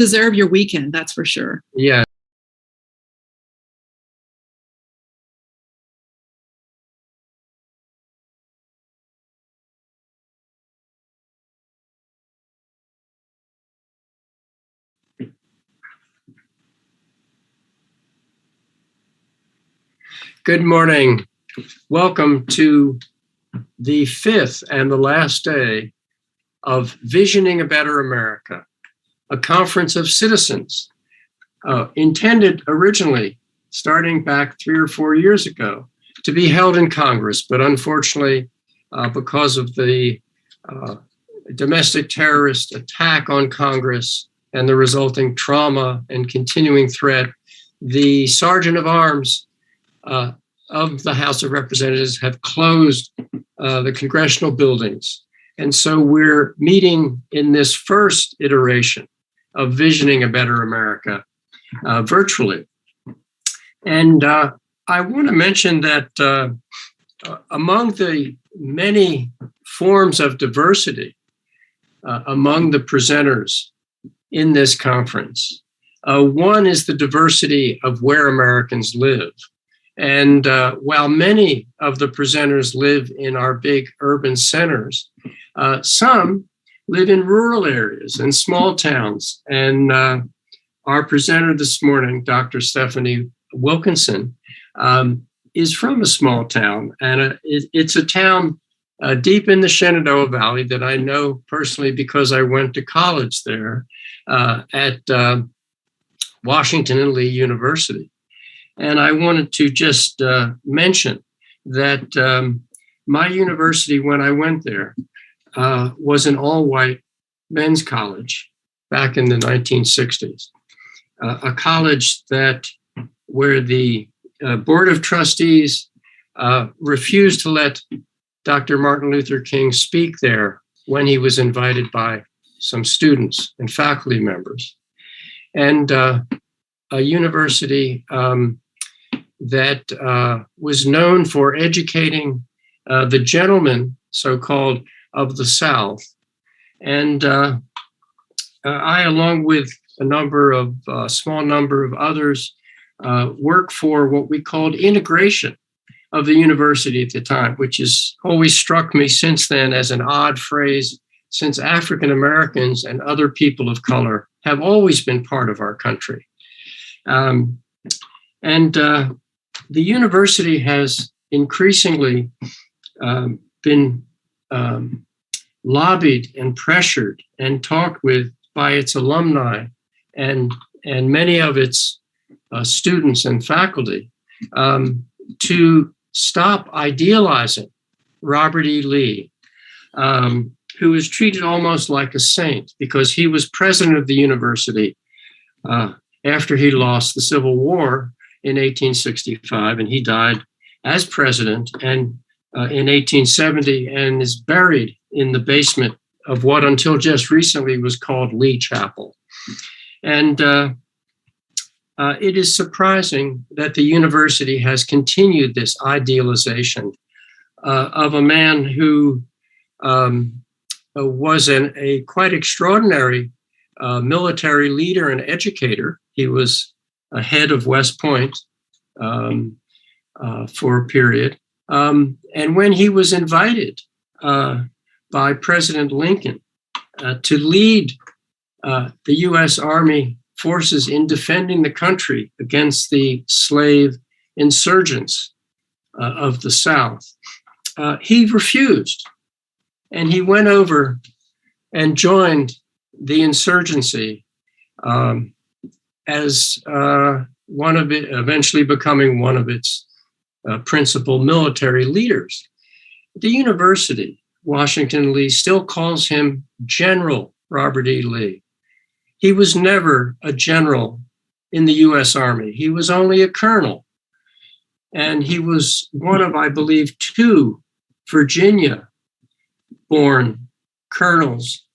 deserve your weekend, that's for sure. Yeah. Good morning. Welcome to the fifth and the last day of Visioning a Better America, a conference of citizens intended originally, starting back 3 or 4 years ago, to be held in Congress. But unfortunately, because of the domestic terrorist attack on Congress and the resulting trauma and continuing threat, the Sergeant of Arms of the House of Representatives have closed the congressional buildings. And so we're meeting in this first iteration of Visioning a Better America virtually. And I want to mention that among the many forms of diversity among the presenters in this conference, one is the diversity of where Americans live. And while many of the presenters live in our big urban centers, some live in rural areas and small towns. And our presenter this morning, Dr. Stephanie Wilkinson, is from a small town. And it's a town deep in the Shenandoah Valley that I know personally because I went to college there at Washington and Lee University. And I wanted to just mention that my university, when I went there, was an all-white men's college back in the 1960s. A college where the Board of Trustees refused to let Dr. Martin Luther King speak there when he was invited by some students and faculty members. And a university that was known for educating the gentlemen, so-called, of the South. And I, along with a small number of others, work for what we called integration of the university at the time, which has always struck me since then as an odd phrase, since African Americans and other people of color have always been part of our country. The university has increasingly been lobbied and pressured and talked with by its alumni and many of its students and faculty to stop idealizing Robert E. Lee, who was treated almost like a saint because he was president of the university after he lost the Civil War in 1865, and he died as president and in 1870 and is buried in the basement of what until just recently was called Lee Chapel. And it is surprising that the university has continued this idealization of a man who was a quite extraordinary military leader and educator. He was a head of West Point for a period. And when he was invited by President Lincoln to lead the U.S. Army forces in defending the country against the slave insurgents of the South, he refused. And he went over and joined the insurgency as one of it, eventually becoming one of its principal military leaders. The university, Washington Lee, still calls him General Robert E. Lee. He was never a general in the U.S. Army. He was only a colonel. And he was one of, I believe, 2 Virginia-born colonels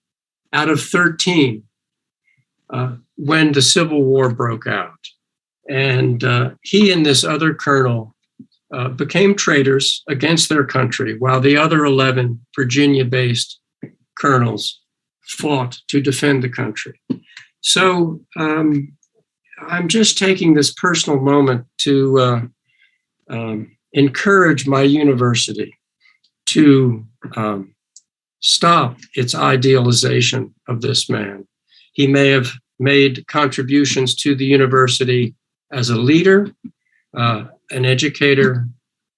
out of 13 when the Civil War broke out. And he and this other colonel became traitors against their country, while the other 11 Virginia-based colonels fought to defend the country. So I'm just taking this personal moment to encourage my university to stop its idealization of this man. He may have made contributions to the university as a leader, an educator.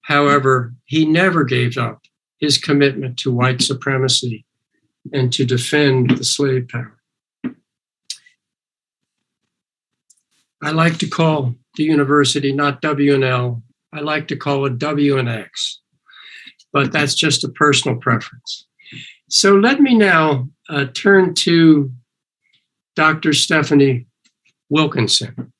However, he never gave up his commitment to white supremacy and to defend the slave power. I like to call the university not W&L, I like to call it W&X, but that's just a personal preference. So let me now turn to Dr. Stephanie Wilkinson,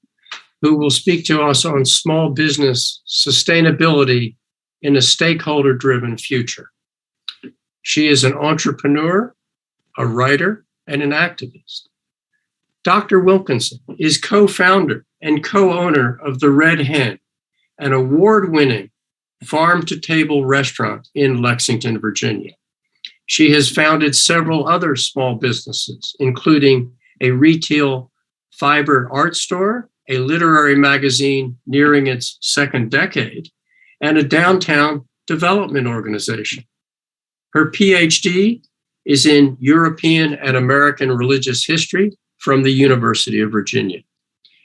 who will speak to us on small business sustainability in a stakeholder-driven future. She is an entrepreneur, a writer, and an activist. Dr. Wilkinson is co-founder and co-owner of The Red Hen, an award-winning farm-to-table restaurant in Lexington, Virginia. She has founded several other small businesses, including a retail fiber art store, a literary magazine nearing its second decade, and a downtown development organization. Her PhD is in European and American religious history from the University of Virginia.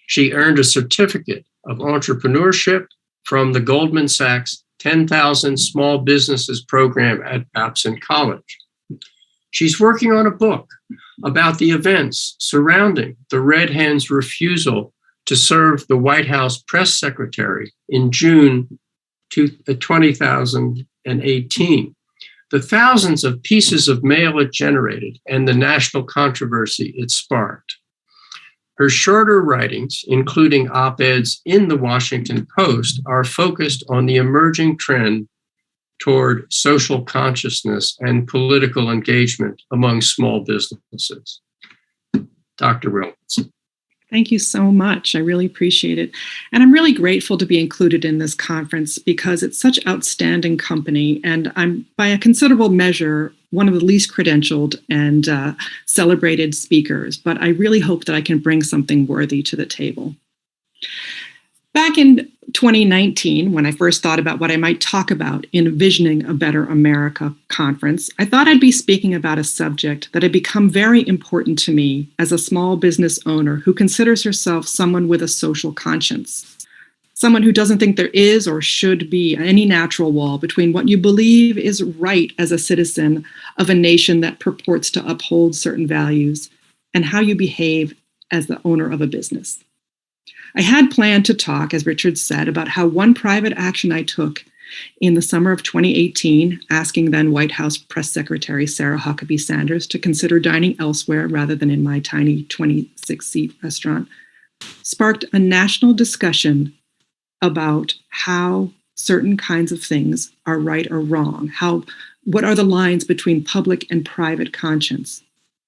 She earned a certificate of entrepreneurship from the Goldman Sachs 10,000 Small Businesses program at Babson College. She's working on a book about the events surrounding the Red Hen's refusal to serve the White House press secretary in June 2018. The thousands of pieces of mail it generated and the national controversy it sparked. Her shorter writings, including op-eds in the Washington Post, are focused on the emerging trend toward social consciousness and political engagement among small businesses. Dr. Wilkinson. Thank you so much. I really appreciate it. And I'm really grateful to be included in this conference because it's such outstanding company. And I'm, by a considerable measure, one of the least credentialed and celebrated speakers. But I really hope that I can bring something worthy to the table. Back in 2019, when I first thought about what I might talk about in Envisioning a Better America conference, I thought I'd be speaking about a subject that had become very important to me as a small business owner who considers herself someone with a social conscience, someone who doesn't think there is or should be any natural wall between what you believe is right as a citizen of a nation that purports to uphold certain values and how you behave as the owner of a business. I had planned to talk, as Richard said, about how one private action I took in the summer of 2018, asking then White House Press Secretary Sarah Huckabee Sanders to consider dining elsewhere rather than in my tiny 26-seat restaurant, sparked a national discussion about how certain kinds of things are right or wrong, what are the lines between public and private conscience,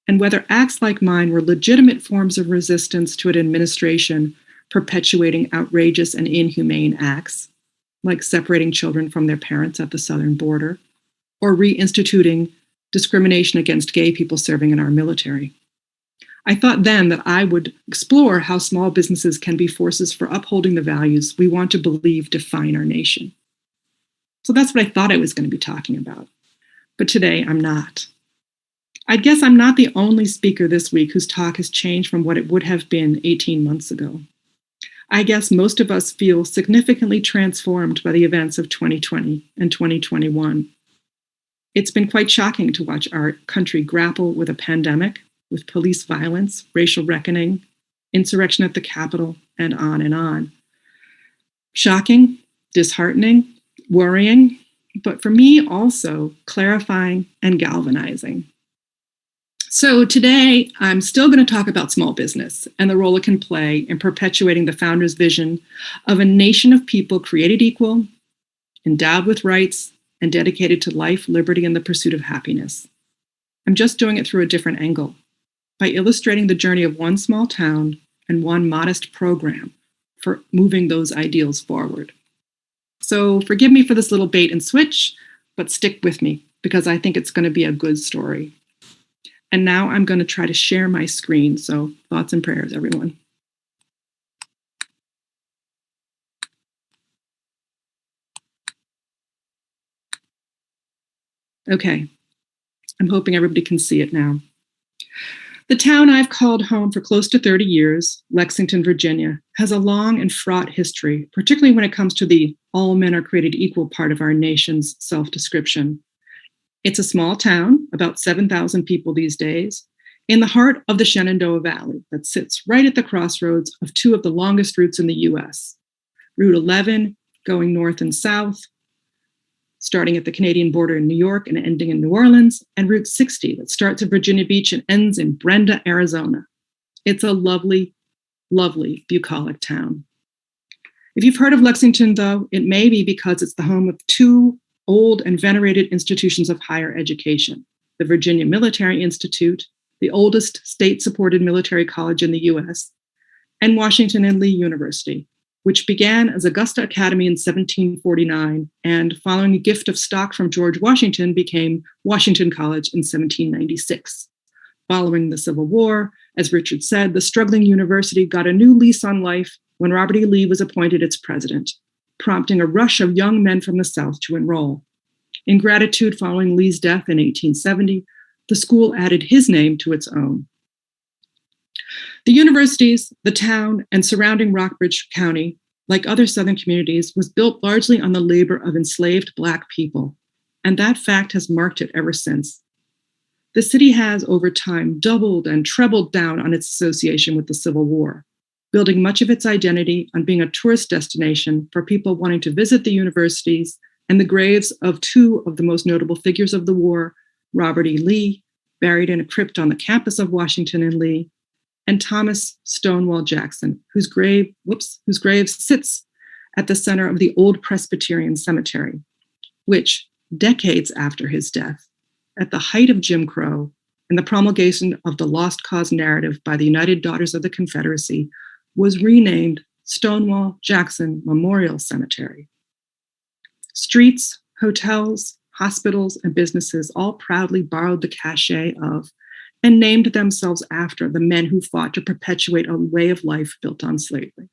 and whether acts like mine were legitimate forms of resistance to an administration perpetuating outrageous and inhumane acts, like separating children from their parents at the southern border, or reinstituting discrimination against gay people serving in our military. I thought then that I would explore how small businesses can be forces for upholding the values we want to believe define our nation. So that's what I thought I was going to be talking about. But today, I'm not. I guess I'm not the only speaker this week whose talk has changed from what it would have been 18 months ago. I guess most of us feel significantly transformed by the events of 2020 and 2021. It's been quite shocking to watch our country grapple with a pandemic, with police violence, racial reckoning, insurrection at the Capitol, and on and on. Shocking, disheartening, worrying, but for me also clarifying and galvanizing. So today, I'm still going to talk about small business and the role it can play in perpetuating the founder's vision of a nation of people created equal, endowed with rights, and dedicated to life, liberty, and the pursuit of happiness. I'm just doing it through a different angle, by illustrating the journey of one small town and one modest program for moving those ideals forward. So forgive me for this little bait and switch, but stick with me because I think it's going to be a good story. And now I'm going to try to share my screen. So thoughts and prayers, everyone. Okay, I'm hoping everybody can see it now. The town I've called home for close to 30 years, Lexington, Virginia, has a long and fraught history, particularly when it comes to the all men are created equal part of our nation's self-description. It's a small town, about 7,000 people these days, in the heart of the Shenandoah Valley that sits right at the crossroads of two of the longest routes in the US. Route 11, going north and south, starting at the Canadian border in New York and ending in New Orleans, and Route 60 that starts at Virginia Beach and ends in Brenda, Arizona. It's a lovely, lovely bucolic town. If you've heard of Lexington, though, it may be because it's the home of two old and venerated institutions of higher education, the Virginia Military Institute, the oldest state-supported military college in the US, and Washington and Lee University, which began as Augusta Academy in 1749 and, following a gift of stock from George Washington, became Washington College in 1796. Following the Civil War, as Richard said, the struggling university got a new lease on life when Robert E. Lee was appointed its president, prompting a rush of young men from the South to enroll. In gratitude following Lee's death in 1870, the school added his name to its own. The universities, the town, and surrounding Rockbridge County, like other Southern communities, was built largely on the labor of enslaved Black people, and that fact has marked it ever since. The city has, over time, doubled and trebled down on its association with the Civil War, building much of its identity on being a tourist destination for people wanting to visit the universities and the graves of two of the most notable figures of the war, Robert E. Lee, buried in a crypt on the campus of Washington and Lee, and Thomas Stonewall Jackson, whose grave sits at the center of the old Presbyterian Cemetery, which, decades after his death, at the height of Jim Crow and the promulgation of the Lost Cause narrative by the United Daughters of the Confederacy, was renamed Stonewall Jackson Memorial Cemetery. Streets, hotels, hospitals, and businesses all proudly borrowed the cachet of and named themselves after the men who fought to perpetuate a way of life built on slavery.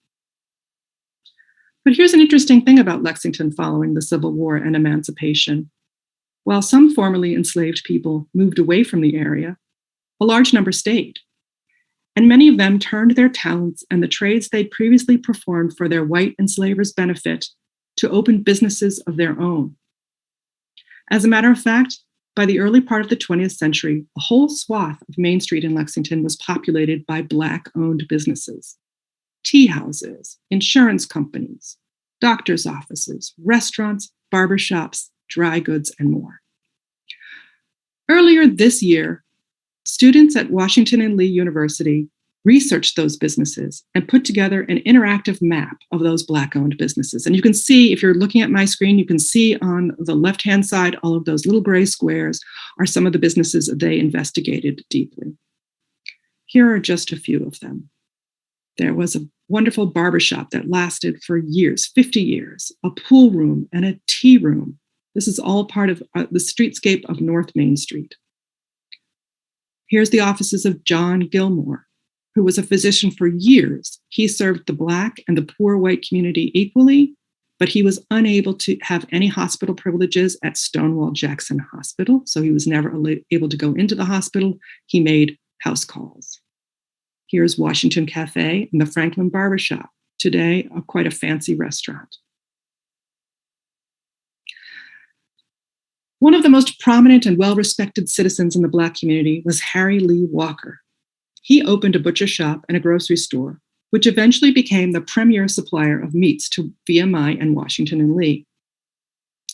But here's an interesting thing about Lexington following the Civil War and emancipation. While some formerly enslaved people moved away from the area, a large number stayed. And many of them turned their talents and the trades they'd previously performed for their white enslavers' benefit to open businesses of their own. As a matter of fact, by the early part of the 20th century, a whole swath of Main Street in Lexington was populated by Black-owned businesses. Tea houses, insurance companies, doctor's offices, restaurants, barbershops, dry goods, and more. Earlier this year, students at Washington and Lee University researched those businesses and put together an interactive map of those Black-owned businesses. And you can see, if you're looking at my screen, you can see on the left-hand side, all of those little gray squares are some of the businesses that they investigated deeply. Here are just a few of them. There was a wonderful barbershop that lasted for years, 50 years, a pool room and a tea room. This is all part of the streetscape of North Main Street. Here's the offices of John Gilmore, who was a physician for years. He served the Black and the poor white community equally, but he was unable to have any hospital privileges at Stonewall Jackson Hospital, so he was never able to go into the hospital. He made house calls. Here's Washington Cafe and the Franklin Barbershop, today quite a fancy restaurant. One of the most prominent and well-respected citizens in the Black community was Harry Lee Walker. He opened a butcher shop and a grocery store, which eventually became the premier supplier of meats to VMI and Washington and Lee.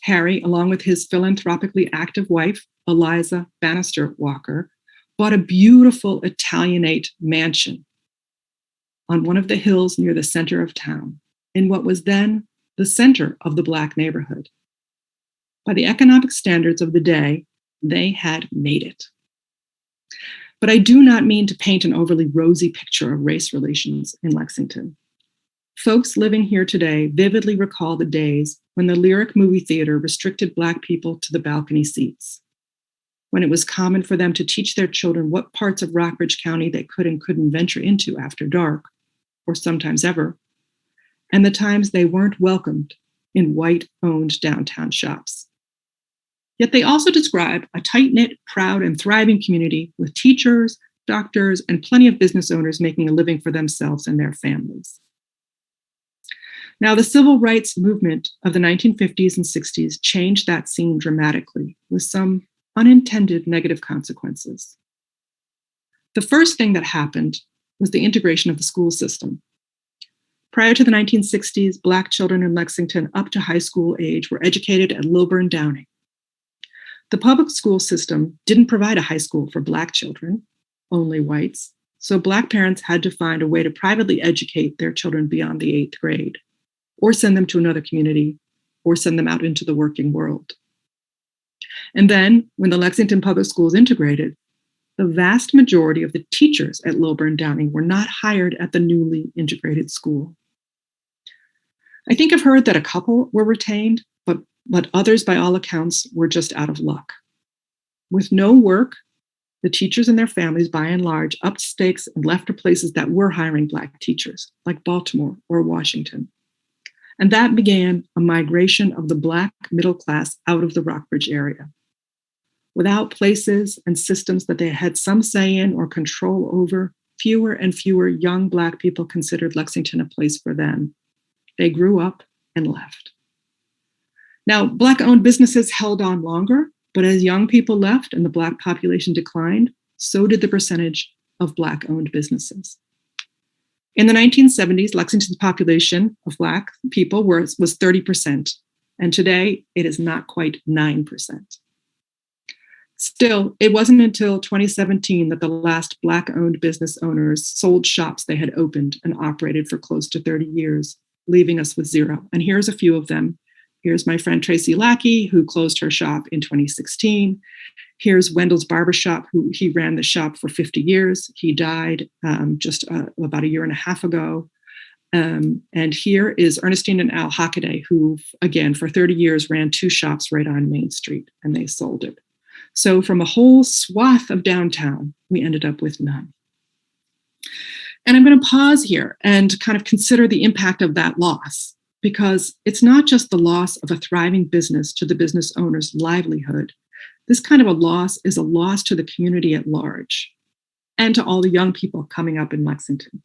Harry, along with his philanthropically active wife, Eliza Bannister Walker, bought a beautiful Italianate mansion on one of the hills near the center of town, in what was then the center of the Black neighborhood. By the economic standards of the day, they had made it. But I do not mean to paint an overly rosy picture of race relations in Lexington. Folks living here today vividly recall the days when the Lyric movie theater restricted Black people to the balcony seats. when it was common for them to teach their children what parts of Rockbridge County they could and couldn't venture into after dark, or sometimes ever, and the times they weren't welcomed in white-owned downtown shops. Yet they also describe a tight-knit, proud, and thriving community with teachers, doctors, and plenty of business owners making a living for themselves and their families. Now, the civil rights movement of the 1950s and 60s changed that scene dramatically with some unintended negative consequences. The first thing that happened was the integration of the school system. Prior to the 1960s, Black children in Lexington up to high school age were educated at Lilburn Downing. The public school system didn't provide a high school for Black children, only whites, so Black parents had to find a way to privately educate their children beyond the 8th grade, or send them to another community, or send them out into the working world. And then, when the Lexington Public Schools integrated, the vast majority of the teachers at Lilburn Downing were not hired at the newly integrated school. I think I've heard that a couple were retained, but others, by all accounts, were just out of luck. With no work, the teachers and their families, by and large, upped stakes and left to places that were hiring Black teachers, like Baltimore or Washington. And that began a migration of the Black middle class out of the Rockbridge area. Without places and systems that they had some say in or control over, fewer and fewer young Black people considered Lexington a place for them. They grew up and left. Now, Black-owned businesses held on longer, but as young people left and the Black population declined, so did the percentage of Black-owned businesses. In the 1970s, Lexington's population of Black people was 30%, and today it is not quite 9%. Still, it wasn't until 2017 that the last Black-owned business owners sold shops they had opened and operated for close to 30 years, leaving us with zero. And here's a few of them. Here's my friend Tracy Lackey, who closed her shop in 2016. Here's Wendell's Barbershop, who he ran the shop for 50 years. He died just about a year and a half ago. And here is Ernestine and Al Hockaday, who, again, for 30 years ran 2 shops right on Main Street, and they sold it. So from a whole swath of downtown, we ended up with none. And I'm going to pause here and kind of consider the impact of that loss, because it's not just the loss of a thriving business to the business owner's livelihood. This kind of a loss is a loss to the community at large and to all the young people coming up in Lexington.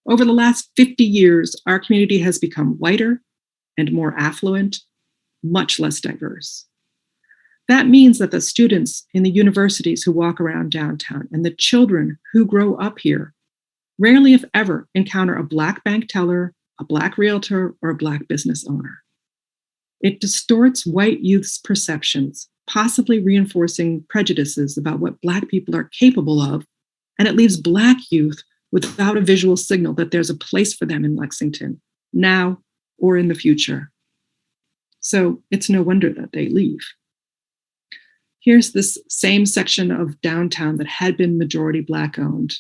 Over the last 50 years, our community has become whiter and more affluent, much less diverse. That means that the students in the universities who walk around downtown and the children who grow up here rarely, if ever, encounter a Black bank teller, a Black realtor, or a Black business owner. It distorts white youth's perceptions, possibly reinforcing prejudices about what Black people are capable of, and it leaves Black youth without a visual signal that there's a place for them in Lexington, now or in the future. So it's no wonder that they leave. Here's this same section of downtown that had been majority Black owned,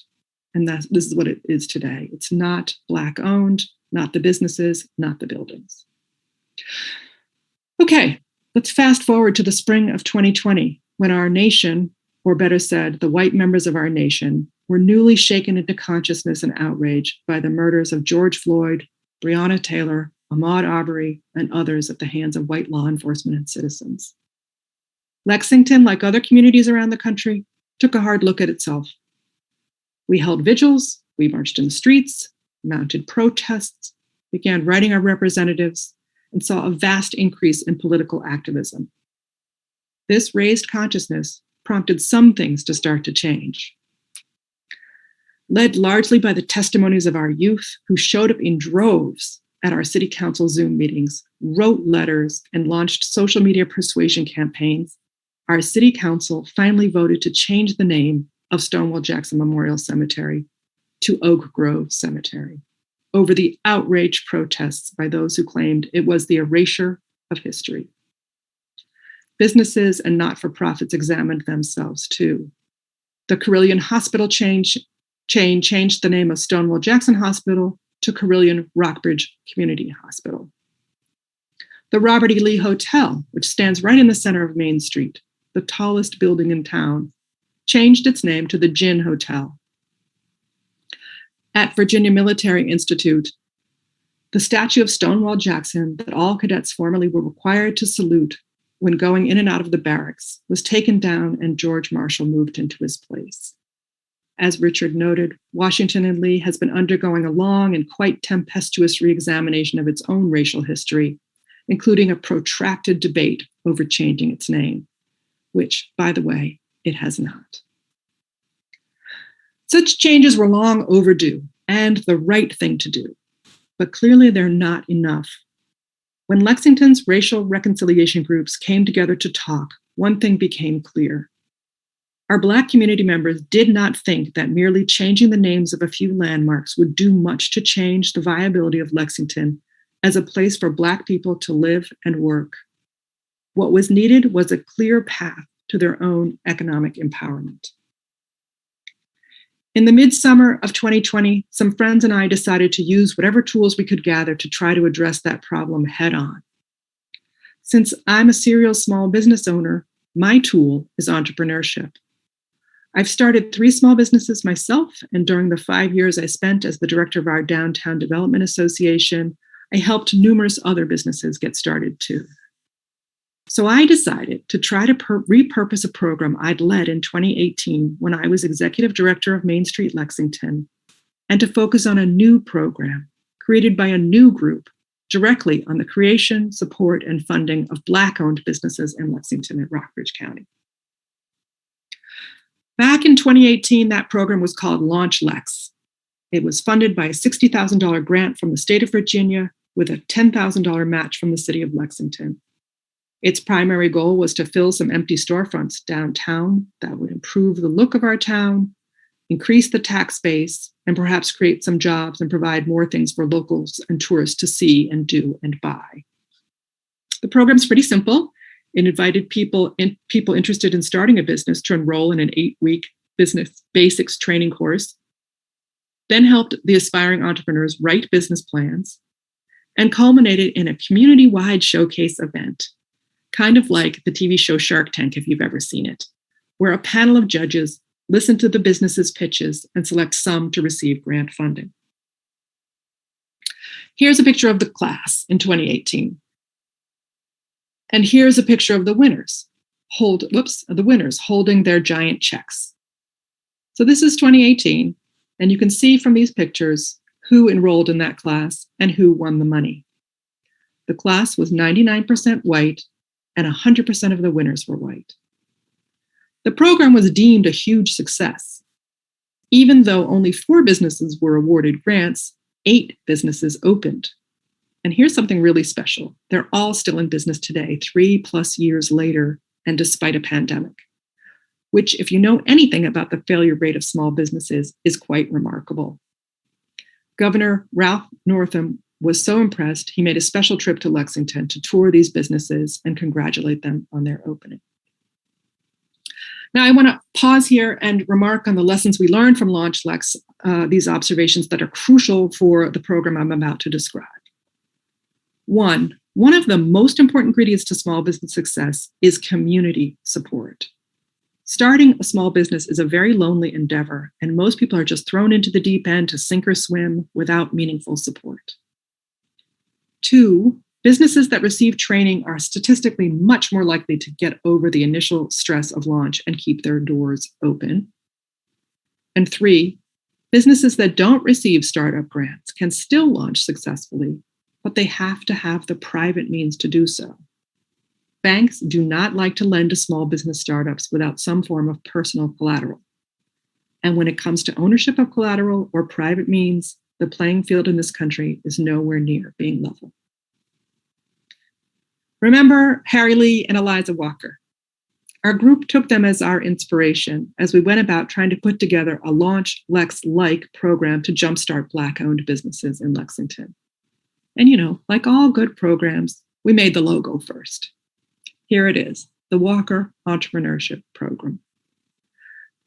and this is what it is today. It's not Black owned, not the businesses, not the buildings. Okay, let's fast forward to the spring of 2020, when our nation, or better said, the white members of our nation, were newly shaken into consciousness and outrage by the murders of George Floyd, Breonna Taylor, Ahmaud Arbery, and others at the hands of white law enforcement and citizens. Lexington, like other communities around the country, took a hard look at itself. We held vigils, we marched in the streets, mounted protests, began writing our representatives, and saw a vast increase in political activism. This raised consciousness prompted some things to start to change. Led largely by the testimonies of our youth, who showed up in droves at our city council Zoom meetings, wrote letters, and launched social media persuasion campaigns, our city council finally voted to change the name of Stonewall Jackson Memorial Cemetery to Oak Grove Cemetery over the outraged protests by those who claimed it was the erasure of history. Businesses and not-for-profits examined themselves too. The Carilion Hospital chain changed the name of Stonewall Jackson Hospital to Carilion Rockbridge Community Hospital. The Robert E. Lee Hotel, which stands right in the center of Main Street, the tallest building in town, changed its name to the Gin Hotel. At Virginia Military Institute, the statue of Stonewall Jackson that all cadets formerly were required to salute when going in and out of the barracks was taken down and George Marshall moved into his place. As Richard noted, Washington and Lee has been undergoing a long and quite tempestuous reexamination of its own racial history, including a protracted debate over changing its name, which, by the way, it has not. Such changes were long overdue and the right thing to do, but clearly they're not enough. When Lexington's racial reconciliation groups came together to talk, one thing became clear. Our Black community members did not think that merely changing the names of a few landmarks would do much to change the viability of Lexington as a place for Black people to live and work. What was needed was a clear path to their own economic empowerment. In the midsummer of 2020, some friends and I decided to use whatever tools we could gather to try to address that problem head on. Since I'm a serial small business owner, my tool is entrepreneurship. I've started 3 small businesses myself, and during the 5 years I spent as the director of our Downtown Development Association, I helped numerous other businesses get started too. So I decided to try to repurpose a program I'd led in 2018 when I was executive director of Main Street Lexington, and to focus on a new program created by a new group directly on the creation, support, and funding of Black-owned businesses in Lexington and Rockbridge County. Back in 2018, that program was called Launch Lex. It was funded by a $60,000 grant from the state of Virginia with a $10,000 match from the city of Lexington. Its primary goal was to fill some empty storefronts downtown that would improve the look of our town, increase the tax base, and perhaps create some jobs and provide more things for locals and tourists to see and do and buy. The program's pretty simple. It invited people interested in starting a business to enroll in an 8-week business basics training course, then helped the aspiring entrepreneurs write business plans, and culminated in a community-wide showcase event, kind of like the TV show Shark Tank, if you've ever seen it, where a panel of judges listen to the business's pitches and select some to receive grant funding. Here's a picture of the class in 2018. And here's a picture of the winners, holding their giant checks. So this is 2018, and you can see from these pictures who enrolled in that class and who won the money. The class was 99% white, and 100% of the winners were white. The program was deemed a huge success. Even though only 4 businesses were awarded grants, 8 businesses opened. And here's something really special. They're all still in business today, 3+ years later, and despite a pandemic, which, if you know anything about the failure rate of small businesses, is quite remarkable. Governor Ralph Northam was so impressed, he made a special trip to Lexington to tour these businesses and congratulate them on their opening. Now, I want to pause here and remark on the lessons we learned from Launch Lex, these observations that are crucial for the program I'm about to describe. One of the most important ingredients to small business success is community support. Starting a small business is a very lonely endeavor, and most people are just thrown into the deep end to sink or swim without meaningful support. 2, businesses that receive training are statistically much more likely to get over the initial stress of launch and keep their doors open. And 3, businesses that don't receive startup grants can still launch successfully, but they have to have the private means to do so. Banks do not like to lend to small business startups without some form of personal collateral. And when it comes to ownership of collateral or private means, the playing field in this country is nowhere near being level. Remember Harry Lee and Eliza Walker. Our group took them as our inspiration as we went about trying to put together a Launch Lex-like program to jumpstart Black-owned businesses in Lexington. And like all good programs, we made the logo first. Here it is, the Walker Entrepreneurship Program.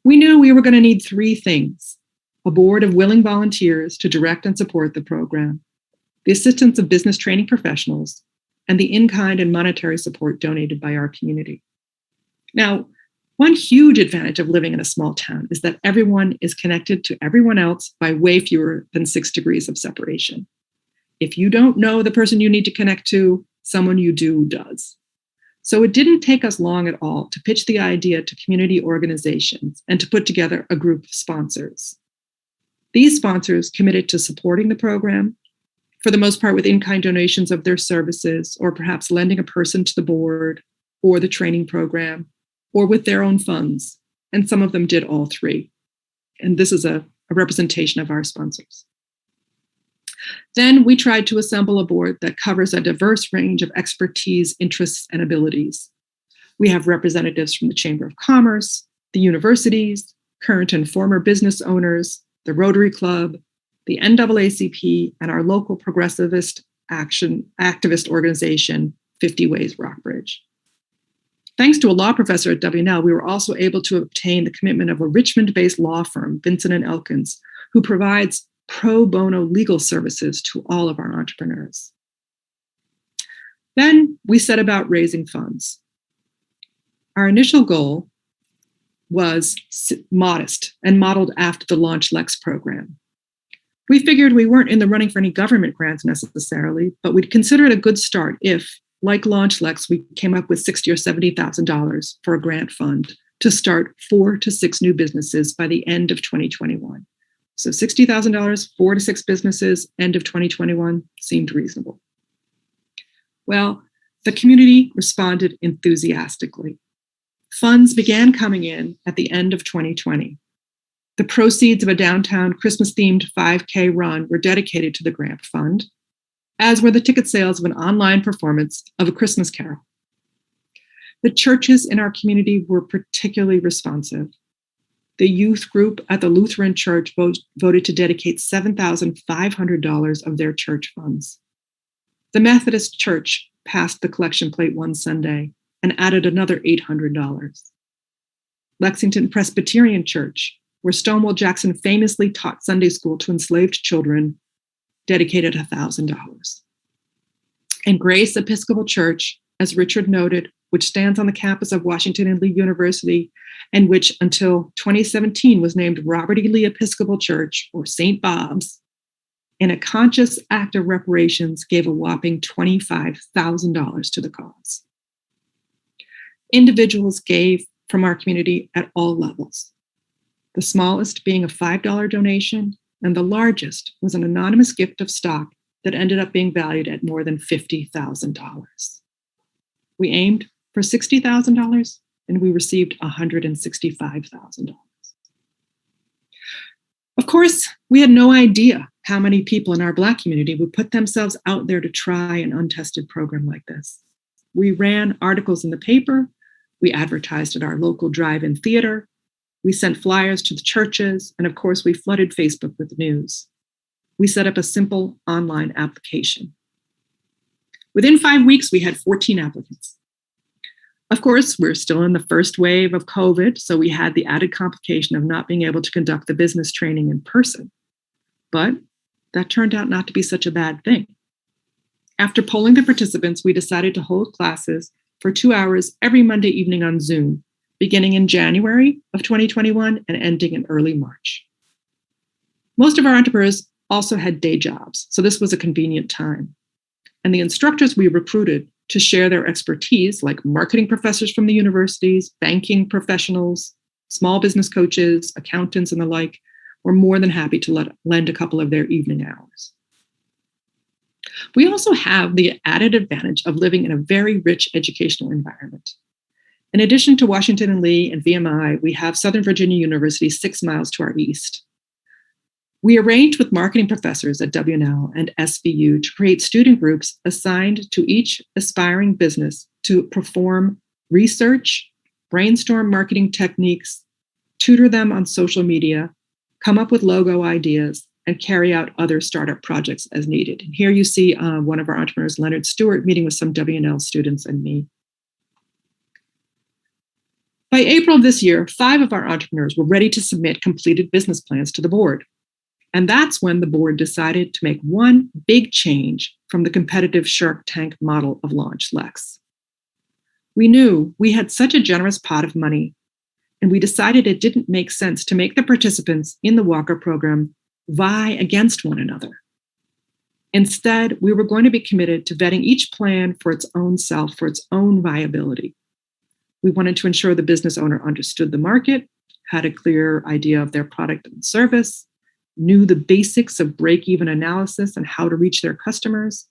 We knew we were going to need 3 things: a board of willing volunteers to direct and support the program, the assistance of business training professionals, and the in-kind and monetary support donated by our community. Now, one huge advantage of living in a small town is that everyone is connected to everyone else by way fewer than 6 degrees of separation. If you don't know the person you need to connect to, someone you do does. So it didn't take us long at all to pitch the idea to community organizations and to put together a group of sponsors. These sponsors committed to supporting the program, for the most part with in-kind donations of their services, or perhaps lending a person to the board or the training program, or with their own funds. And some of them did all three. And this is a representation of our sponsors. Then we tried to assemble a board that covers a diverse range of expertise, interests, and abilities. We have representatives from the Chamber of Commerce, the universities, current and former business owners, the Rotary Club, the NAACP, and our local progressivist activist organization, 50 Ways Rockbridge. Thanks to a law professor at W&L, we were also able to obtain the commitment of a Richmond-based law firm, Vinson & Elkins, who provides pro bono legal services to all of our entrepreneurs. Then we set about raising funds. Our initial goal was modest and modeled after the Launch Lex program. We figured we weren't in the running for any government grants necessarily, but we'd consider it a good start if, like Launch Lex, we came up with $60,000 or $70,000 for a grant fund to start 4 to 6 new businesses by the end of 2021. So $60,000, 4 to 6 businesses, end of 2021 seemed reasonable. Well, the community responded enthusiastically. Funds began coming in at the end of 2020. The proceeds of a downtown Christmas-themed 5K run were dedicated to the grant fund, as were the ticket sales of an online performance of A Christmas Carol. The churches in our community were particularly responsive. The youth group at the Lutheran Church voted to dedicate $7,500 of their church funds. The Methodist Church passed the collection plate one Sunday and added another $800. Lexington Presbyterian Church, where Stonewall Jackson famously taught Sunday school to enslaved children, dedicated $1,000. And Grace Episcopal Church, as Richard noted, which stands on the campus of Washington and Lee University, and which until 2017 was named Robert E. Lee Episcopal Church, or St. Bob's, in a conscious act of reparations, gave a whopping $25,000 to the cause. Individuals gave from our community at all levels, the smallest being a $5 donation, and the largest was an anonymous gift of stock that ended up being valued at more than $50,000. We aimed for $60,000, and we received $165,000. Of course, we had no idea how many people in our Black community would put themselves out there to try an untested program like this. We ran articles in the paper, we advertised at our local drive-in theater, we sent flyers to the churches, and of course, we flooded Facebook with news. We set up a simple online application. Within 5 weeks, we had 14 applicants. Of course, we're still in the first wave of COVID, so we had the added complication of not being able to conduct the business training in person. But that turned out not to be such a bad thing. After polling the participants, we decided to hold classes for 2 hours every Monday evening on Zoom, beginning in January of 2021 and ending in early March. Most of our entrepreneurs also had day jobs, so this was a convenient time. And the instructors we recruited to share their expertise, like marketing professors from the universities, banking professionals, small business coaches, accountants, and the like, were more than happy to lend a couple of their evening hours. We also have the added advantage of living in a very rich educational environment. In addition to Washington and Lee and VMI, we have Southern Virginia University 6 miles to our east. We arranged with marketing professors at W&L and SVU to create student groups assigned to each aspiring business to perform research, brainstorm marketing techniques, tutor them on social media, come up with logo ideas, and carry out other startup projects as needed. And here you see one of our entrepreneurs, Leonard Stewart, meeting with some W&L students and me. By April of this year, 5 of our entrepreneurs were ready to submit completed business plans to the board. And that's when the board decided to make one big change from the competitive Shark Tank model of Launch Lex. We knew we had such a generous pot of money, and we decided it didn't make sense to make the participants in the Walker program vie against one another. Instead, we were going to be committed to vetting each plan for its own self, for its own viability. We wanted to ensure the business owner understood the market, had a clear idea of their product and service, knew the basics of break-even analysis and how to reach their customers.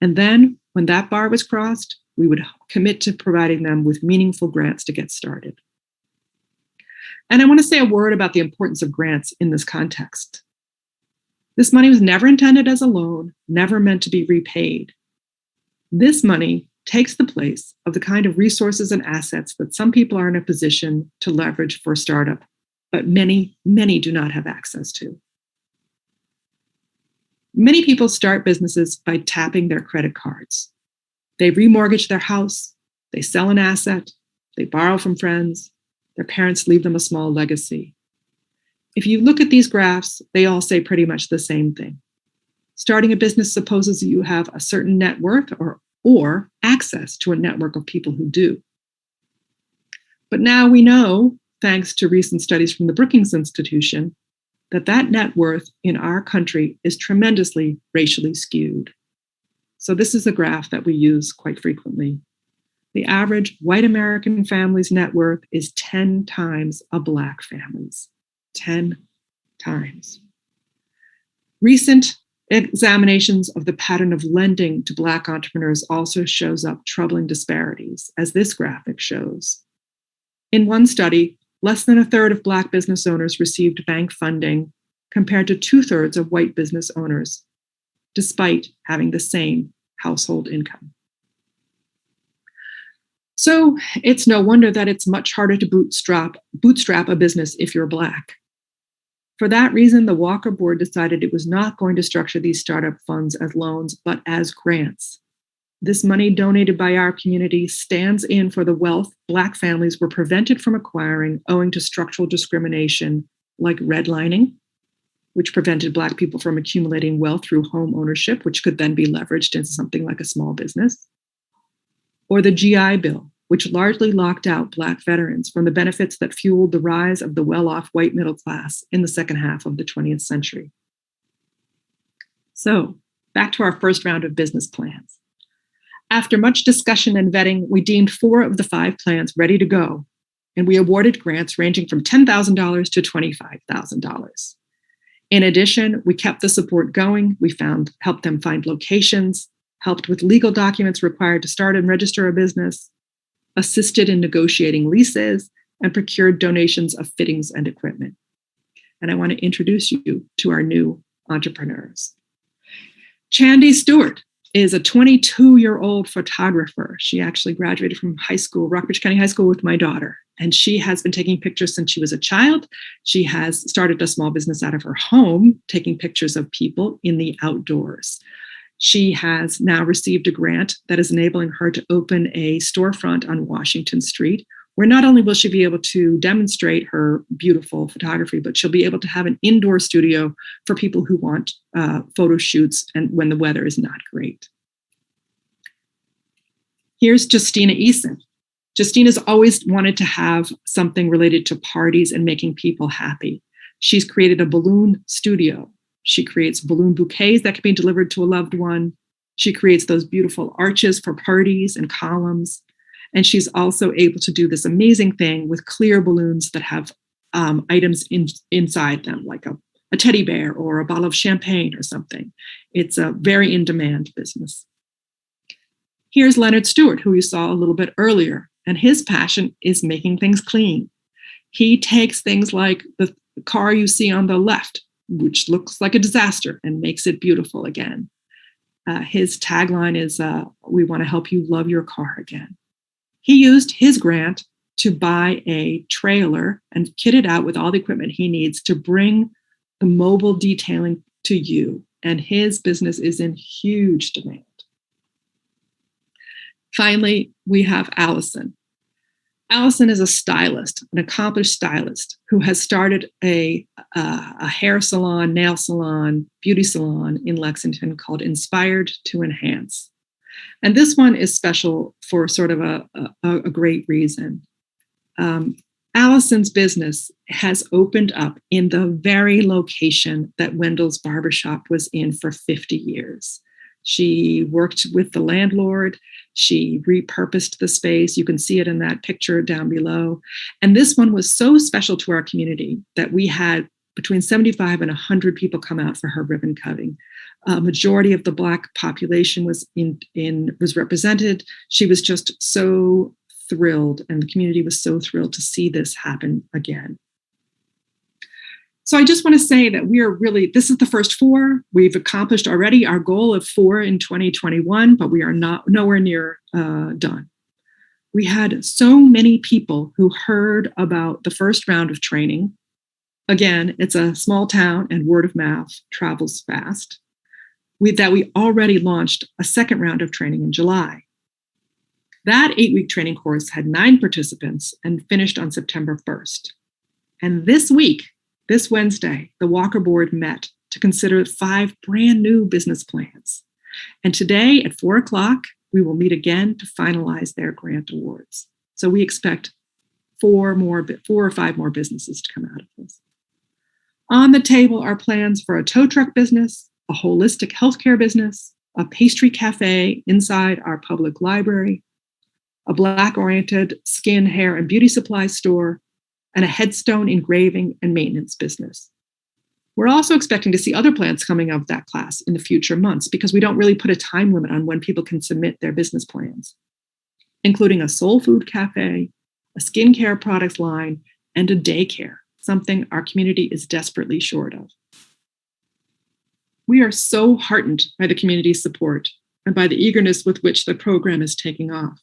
And then, when that bar was crossed, we would commit to providing them with meaningful grants to get started. And I want to say a word about the importance of grants in this context. This money was never intended as a loan, never meant to be repaid. This money takes the place of the kind of resources and assets that some people are in a position to leverage for a startup, but many, many do not have access to. Many people start businesses by tapping their credit cards. They remortgage their house, they sell an asset, they borrow from friends, their parents leave them a small legacy. If you look at these graphs, they all say pretty much the same thing. Starting a business supposes that you have a certain net worth or access to a network of people who do. But now we know, thanks to recent studies from the Brookings Institution, that net worth in our country is tremendously racially skewed. So this is a graph that we use quite frequently. The average white American family's net worth is 10 times a Black family's. 10 times. Recent examinations of the pattern of lending to Black entrepreneurs also shows up troubling disparities, as this graphic shows. In one study, less than a third of Black business owners received bank funding compared to 2/3 of white business owners, despite having the same household income. So it's no wonder that it's much harder to bootstrap a business if you're Black. For that reason, the Walker board decided it was not going to structure these startup funds as loans, but as grants. This money donated by our community stands in for the wealth Black families were prevented from acquiring owing to structural discrimination like redlining, which prevented Black people from accumulating wealth through home ownership, which could then be leveraged into something like a small business, or the GI Bill, which largely locked out Black veterans from the benefits that fueled the rise of the well-off white middle class in the second half of the 20th century. So, back to our first round of business plans. After much discussion and vetting, we deemed 4 of the 5 plans ready to go, and we awarded grants ranging from $10,000 to $25,000. In addition, we kept the support going. We helped them find locations, helped with legal documents required to start and register a business, assisted in negotiating leases, and procured donations of fittings and equipment. And I want to introduce you to our new entrepreneurs. Chandy Stewart is a 22-year-old photographer. She actually graduated from high school, Rockbridge County High School, with my daughter. And she has been taking pictures since she was a child. She has started a small business out of her home, taking pictures of people in the outdoors. She has now received a grant that is enabling her to open a storefront on Washington Street, where not only will she be able to demonstrate her beautiful photography, but she'll be able to have an indoor studio for people who want photo shoots and when the weather is not great. Here's Justina Eason. Justina's always wanted to have something related to parties and making people happy. She's created a balloon studio. She creates balloon bouquets that can be delivered to a loved one. She creates those beautiful arches for parties and columns. And she's also able to do this amazing thing with clear balloons that have items inside them, like a teddy bear or a bottle of champagne or something. It's a very in-demand business. Here's Leonard Stewart, who you saw a little bit earlier, and his passion is making things clean. He takes things like the car you see on the left, which looks like a disaster, and makes it beautiful again. His tagline is, we want to help you love your car again. He used his grant to buy a trailer and kit it out with all the equipment he needs to bring the mobile detailing to you. And his business is in huge demand. Finally, we have Allison. Allison is a stylist, an accomplished stylist who has started a hair salon, nail salon, beauty salon in Lexington called Inspired to Enhance. And this one is special for sort of a great reason. Allison's business has opened up in the very location that Wendell's barbershop was in for 50 years. She worked with the landlord. She repurposed the space. You can see it in that picture down below. And this one was so special to our community that we had between 75 and 100 people come out for her ribbon cutting. A majority of the Black population was represented. She was just so thrilled, and the community was so thrilled to see this happen again. So I just want to say that this is the first 4. We've accomplished already our goal of 4 in 2021, but we are nowhere near done. We had so many people who heard about the first round of training. Again, it's a small town and word of mouth travels fast. We already launched a second round of training in July. That 8-week training course had 9 participants and finished on September 1st. And this week, this Wednesday, the Walker Board met to consider 5 brand new business plans. And today at 4 o'clock, we will meet again to finalize their grant awards. So we expect 4 or 5 more businesses to come out of this. On the table are plans for a tow truck business, a holistic healthcare business, a pastry cafe inside our public library, a Black-oriented skin, hair, and beauty supply store, and a headstone engraving and maintenance business. We're also expecting to see other plans coming out of that class in the future months because we don't really put a time limit on when people can submit their business plans, including a soul food cafe, a skincare products line, and a daycare, something our community is desperately short of. We are so heartened by the community's support and by the eagerness with which the program is taking off.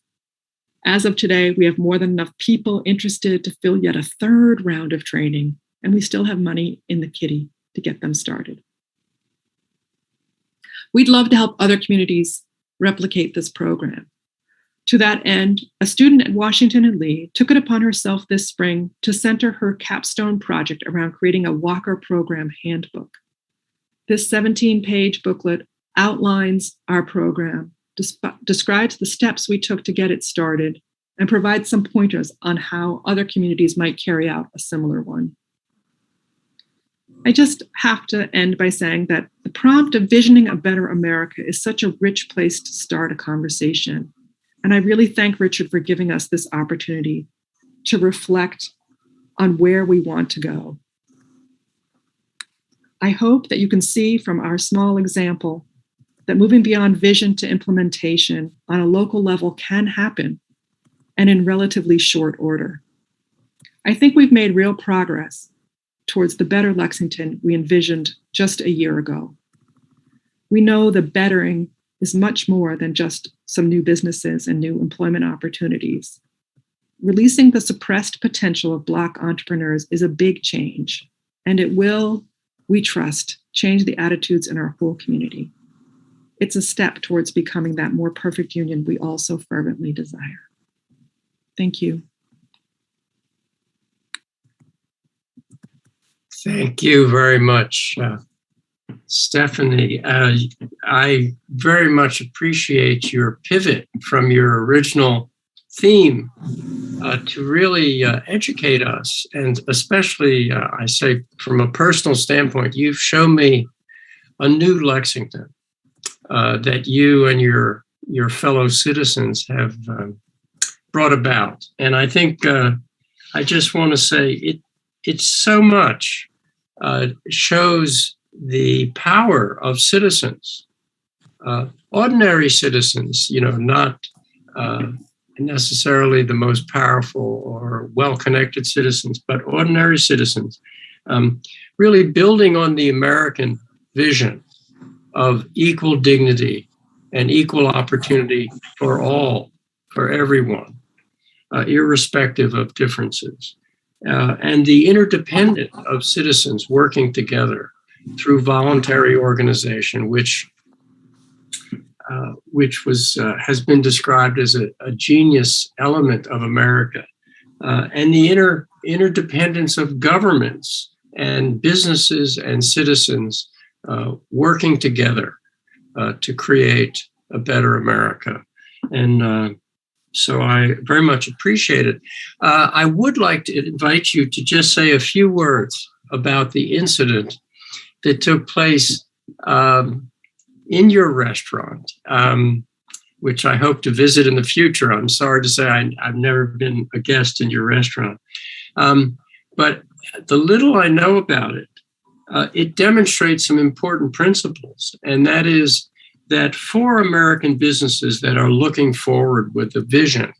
As of today, we have more than enough people interested to fill yet a 3rd round of training, and we still have money in the kitty to get them started. We'd love to help other communities replicate this program. To that end, a student at Washington and Lee took it upon herself this spring to center her capstone project around creating a Walker Program handbook. This 17-page booklet outlines our program, describes the steps we took to get it started, and provides some pointers on how other communities might carry out a similar one. I just have to end by saying that the prompt of visioning a better America is such a rich place to start a conversation. And I really thank Richard for giving us this opportunity to reflect on where we want to go. I hope that you can see from our small example that moving beyond vision to implementation on a local level can happen, and in relatively short order. I think we've made real progress towards the better Lexington we envisioned just a year ago. We know the bettering is much more than just some new businesses and new employment opportunities. Releasing the suppressed potential of Black entrepreneurs is a big change, and it will, we trust, change the attitudes in our whole community. It's a step towards becoming that more perfect union we all so fervently desire. Thank you. Thank you very much, Stephanie. I very much appreciate your pivot from your original theme to really educate us. And especially, I say from a personal standpoint, you've shown me a new Lexington that you and your fellow citizens have brought about. And I think I just want to say it so much shows the power of citizens, ordinary citizens, not necessarily the most powerful or well-connected citizens, but ordinary citizens, really building on the American vision of equal dignity and equal opportunity for all, for everyone, irrespective of differences. And the interdependence of citizens working together through voluntary organization, which has been described as a genius element of America, and the interdependence of governments and businesses and citizens working together to create a better America. And so I very much appreciate it. I would like to invite you to just say a few words about the incident that took place in your restaurant, which I hope to visit in the future. I'm sorry to say I've never been a guest in your restaurant. But the little I know about it, it demonstrates some important principles, and that is that for American businesses that are looking forward with a vision,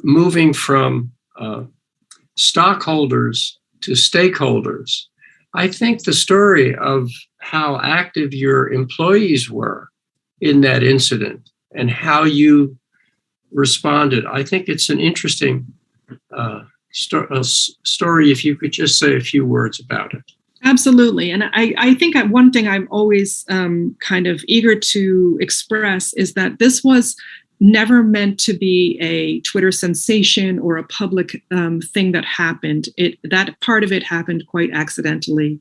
moving from stockholders to stakeholders, I think the story of how active your employees were in that incident and how you responded, I think it's an interesting story, if you could just say a few words about it. Absolutely. And I think one thing I'm always kind of eager to express is that this was never meant to be a Twitter sensation or a public thing that happened. That part of it happened quite accidentally.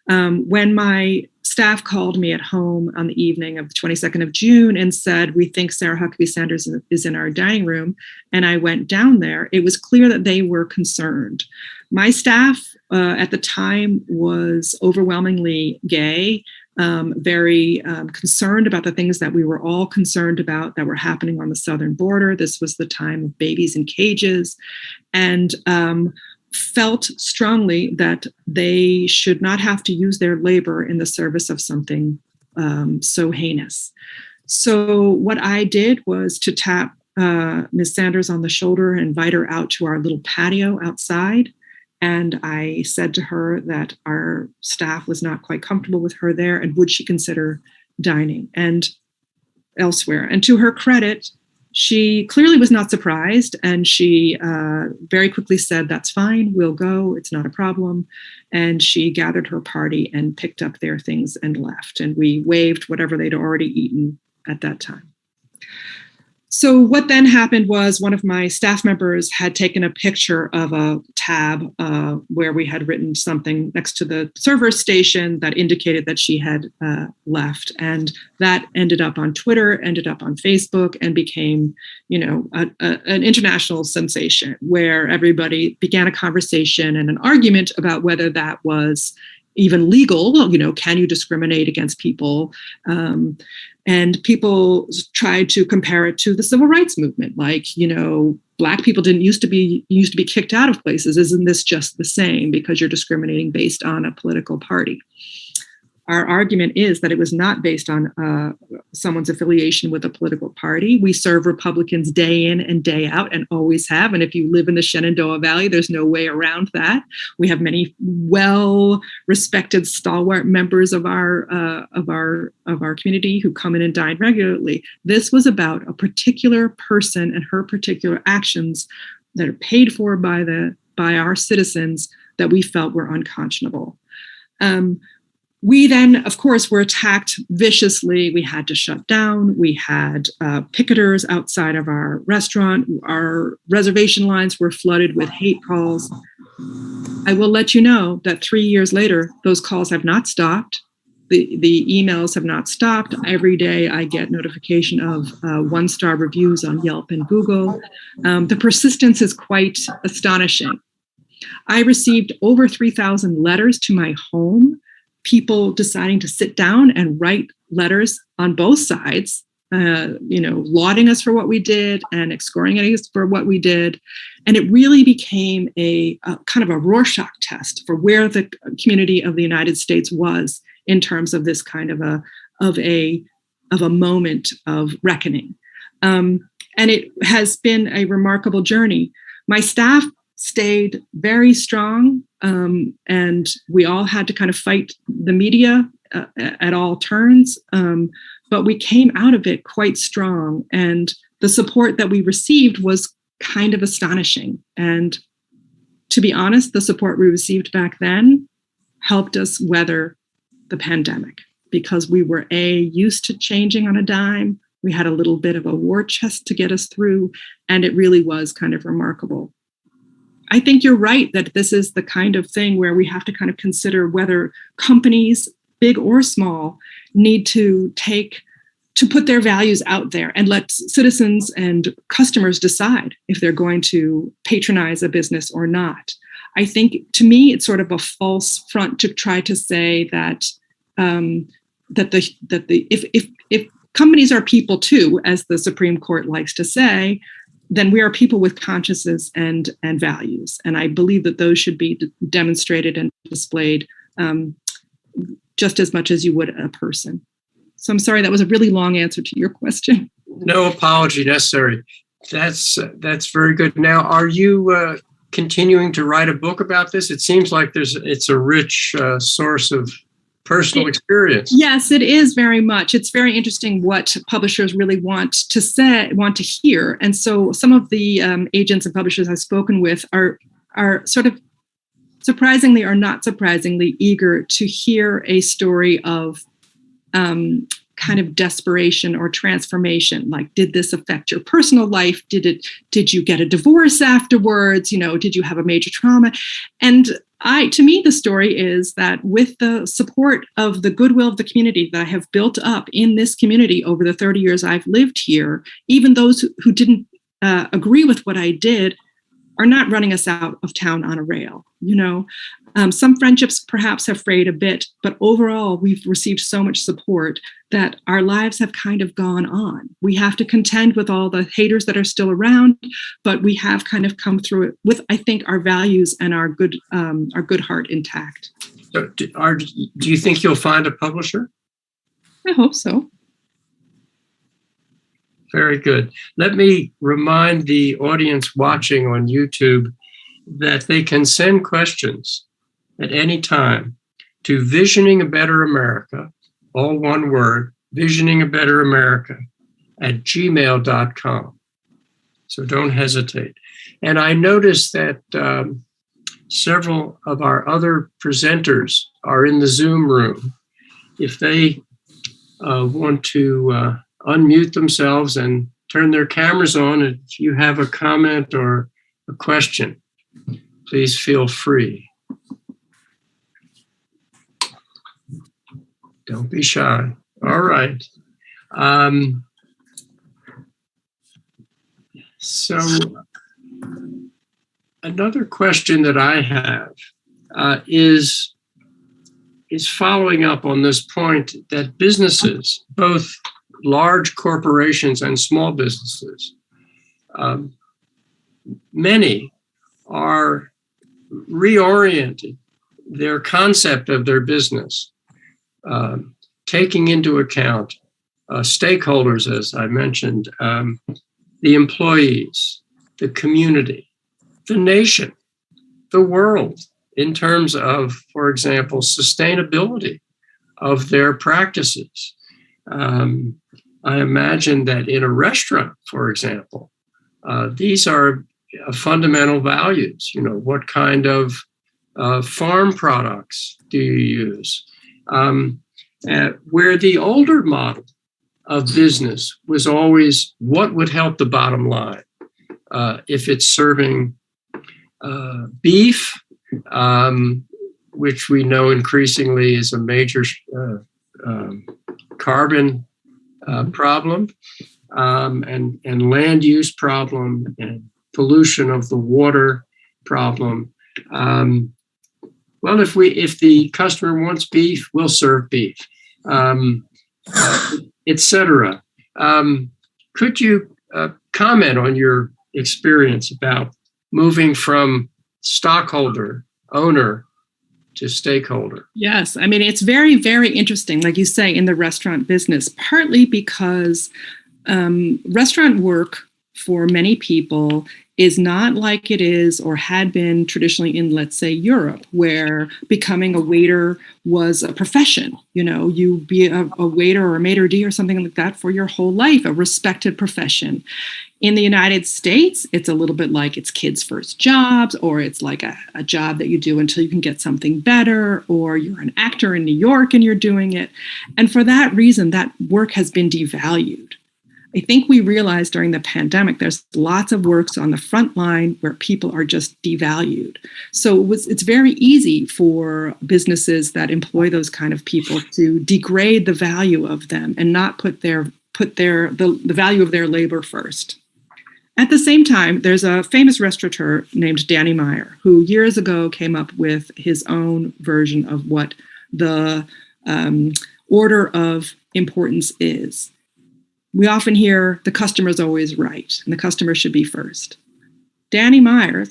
When my staff called me at home on the evening of the 22nd of June and said, "We think Sarah Huckabee Sanders is in our dining room," and I went down there, it was clear that they were concerned. My staff at the time was overwhelmingly gay, very concerned about the things that we were all concerned about that were happening on the southern border. This was the time of babies in cages, and felt strongly that they should not have to use their labor in the service of something so heinous. So what I did was to tap Ms. Sanders on the shoulder and invite her out to our little patio outside. And I said to her that our staff was not quite comfortable with her there, and would she consider dining and elsewhere. And to her credit, she clearly was not surprised, and she very quickly said, "That's fine, we'll go, it's not a problem." And she gathered her party and picked up their things and left. And we waived whatever they'd already eaten at that time. So what then happened was one of my staff members had taken a picture of a tab where we had written something next to the server station that indicated that she had left. And that ended up on Twitter, ended up on Facebook, and became, an international sensation where everybody began a conversation and an argument about whether that was even legal. Can you discriminate against people? And people tried to compare it to the civil rights movement. Like, Black people didn't used to be kicked out of places. Isn't this just the same because you're discriminating based on a political party? Our argument is that it was not based on someone's affiliation with a political party. We serve Republicans day in and day out, and always have. And if you live in the Shenandoah Valley, there's no way around that. We have many well-respected, stalwart members of our community who come in and dine regularly. This was about a particular person and her particular actions that are paid for by our citizens that we felt were unconscionable. We then, of course, were attacked viciously. We had to shut down. We had picketers outside of our restaurant. Our reservation lines were flooded with hate calls. I will let you know that 3 years later, those calls have not stopped. The emails have not stopped. Every day I get notification of 1-star reviews on Yelp and Google. The persistence is quite astonishing. I received over 3,000 letters to my home, people deciding to sit down and write letters on both sides, lauding us for what we did and excoriating us for what we did. And it really became a kind of a Rorschach test for where the community of the United States was in terms of this kind of a moment of reckoning. And it has been a remarkable journey. My staff stayed very strong, and we all had to kind of fight the media at all turns, but we came out of it quite strong, and the support that we received was kind of astonishing. And to be honest, the support we received back then helped us weather the pandemic, because we were used to changing on a dime. We had a little bit of a war chest to get us through, and it really was kind of remarkable. I think you're right that this is the kind of thing where we have to kind of consider whether companies, big or small, need to take to put their values out there and let citizens and customers decide if they're going to patronize a business or not. I think, to me, it's sort of a false front to try to say that if companies are people too, as the Supreme Court likes to say, then we are people with consciences and values. And I believe that those should be demonstrated and displayed just as much as you would a person. So I'm sorry, that was a really long answer to your question. No apology necessary. That's very good. Now, are you continuing to write a book about this? It seems like it's a rich source of personal experience. Yes, it is very much. It's very interesting what publishers really want to hear. And so some of the agents and publishers I've spoken with are sort of surprisingly or not surprisingly eager to hear a story of kind of desperation or transformation. Like, did this affect your personal life? Did you get a divorce afterwards? Did you have a major trauma? And to me, the story is that with the support of the goodwill of the community that I have built up in this community over the 30 years I've lived here, even those who didn't agree with what I did are not running us out of town on a rail. Some friendships perhaps have frayed a bit, but overall, we've received so much support that our lives have kind of gone on. We have to contend with all the haters that are still around, but we have kind of come through it with, I think, our values and our good heart intact. So do you think you'll find a publisher? I hope so. Very good. Let me remind the audience watching on YouTube that they can send questions at any time to Visioning a Better America, all one word, Visioning a Better America @gmail.com. So don't hesitate. And I noticed that several of our other presenters are in the Zoom room. If they want to unmute themselves and turn their cameras on, if you have a comment or a question, please feel free. Don't be shy. All right. So another question that I have is following up on this point that businesses, both large corporations and small businesses, many are reorienting their concept of their business, taking into account stakeholders, as I mentioned, the employees, the community, the nation, the world, in terms of, for example, sustainability of their practices. I imagine that in a restaurant, for example, these are fundamental values. What kind of farm products do you use? Where the older model of business was always what would help the bottom line. If it's serving beef, which we know increasingly is a major carbon problem, and land use problem, and pollution of the water problem. Well, if the customer wants beef, we'll serve beef, etc. Could you comment on your experience about moving from stockholder, owner, to stakeholder? Yes. I mean, it's very, very interesting, like you say, in the restaurant business, partly because restaurant work for many people is not like it is or had been traditionally in, let's say, Europe, where becoming a waiter was a profession. You be a waiter or a maitre d' or something like that for your whole life, a respected profession. In the United States, it's a little bit like it's kids' first jobs, or it's like a job that you do until you can get something better, or you're an actor in New York and you're doing it. And for that reason, that work has been devalued. I think we realized during the pandemic, there's lots of works on the front line where people are just devalued. So it's very easy for businesses that employ those kind of people to degrade the value of them and not put their put the value of their labor first. At the same time, there's a famous restaurateur named Danny Meyer, who years ago came up with his own version of what the order of importance is. We often hear the customer's always right, and the customer should be first. Danny Meyer,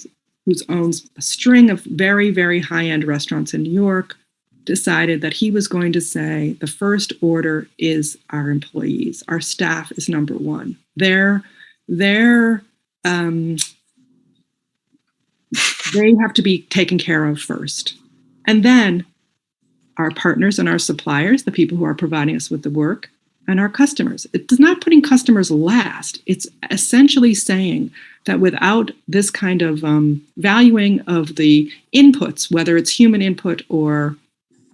who owns a string of very, very high-end restaurants in New York, decided that he was going to say the first order is our employees. Our staff is number one. They have to be taken care of first. And then our partners and our suppliers, the people who are providing us with the work, and our customers. It's not putting customers last. It's essentially saying that without this kind of valuing of the inputs, whether it's human input or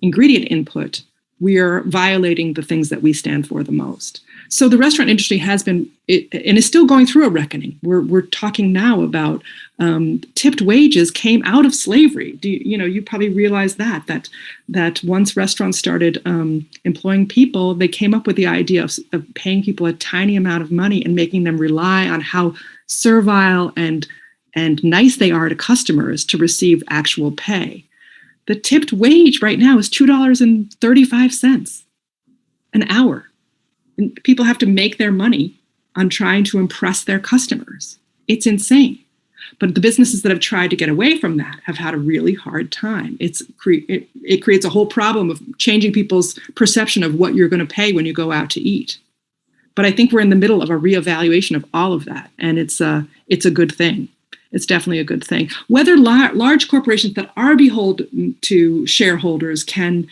ingredient input, we are violating the things that we stand for the most. So the restaurant industry has been, and is still going through a reckoning. We're talking now about tipped wages came out of slavery. You probably realize that once restaurants started employing people, they came up with the idea of paying people a tiny amount of money and making them rely on how servile and nice they are to customers to receive actual pay. The tipped wage right now is $2.35 an hour. And people have to make their money on trying to impress their customers. It's insane. But the businesses that have tried to get away from that have had a really hard time. It creates a whole problem of changing people's perception of what you're going to pay when you go out to eat. But I think we're in the middle of a reevaluation of all of that, and it's a good thing. It's definitely a good thing. Whether large corporations that are beholden to shareholders can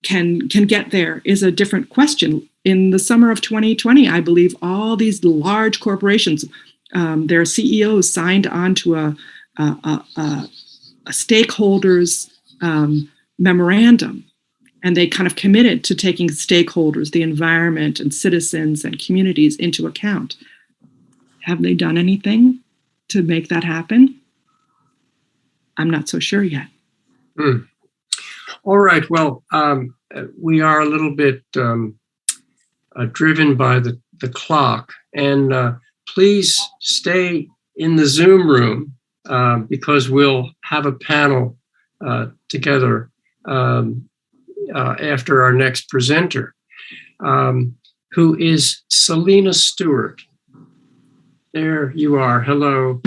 get there is a different question. In the summer of 2020, I believe all these large corporations, their CEOs signed on to a stakeholders memorandum, and they kind of committed to taking stakeholders, the environment and citizens and communities into account. Have they done anything to make that happen? I'm not so sure yet. All right. Well, we are a little bit driven by the clock, and please stay in the Zoom room because we'll have a panel together after our next presenter, who is Celina Stewart. There you are. Hello.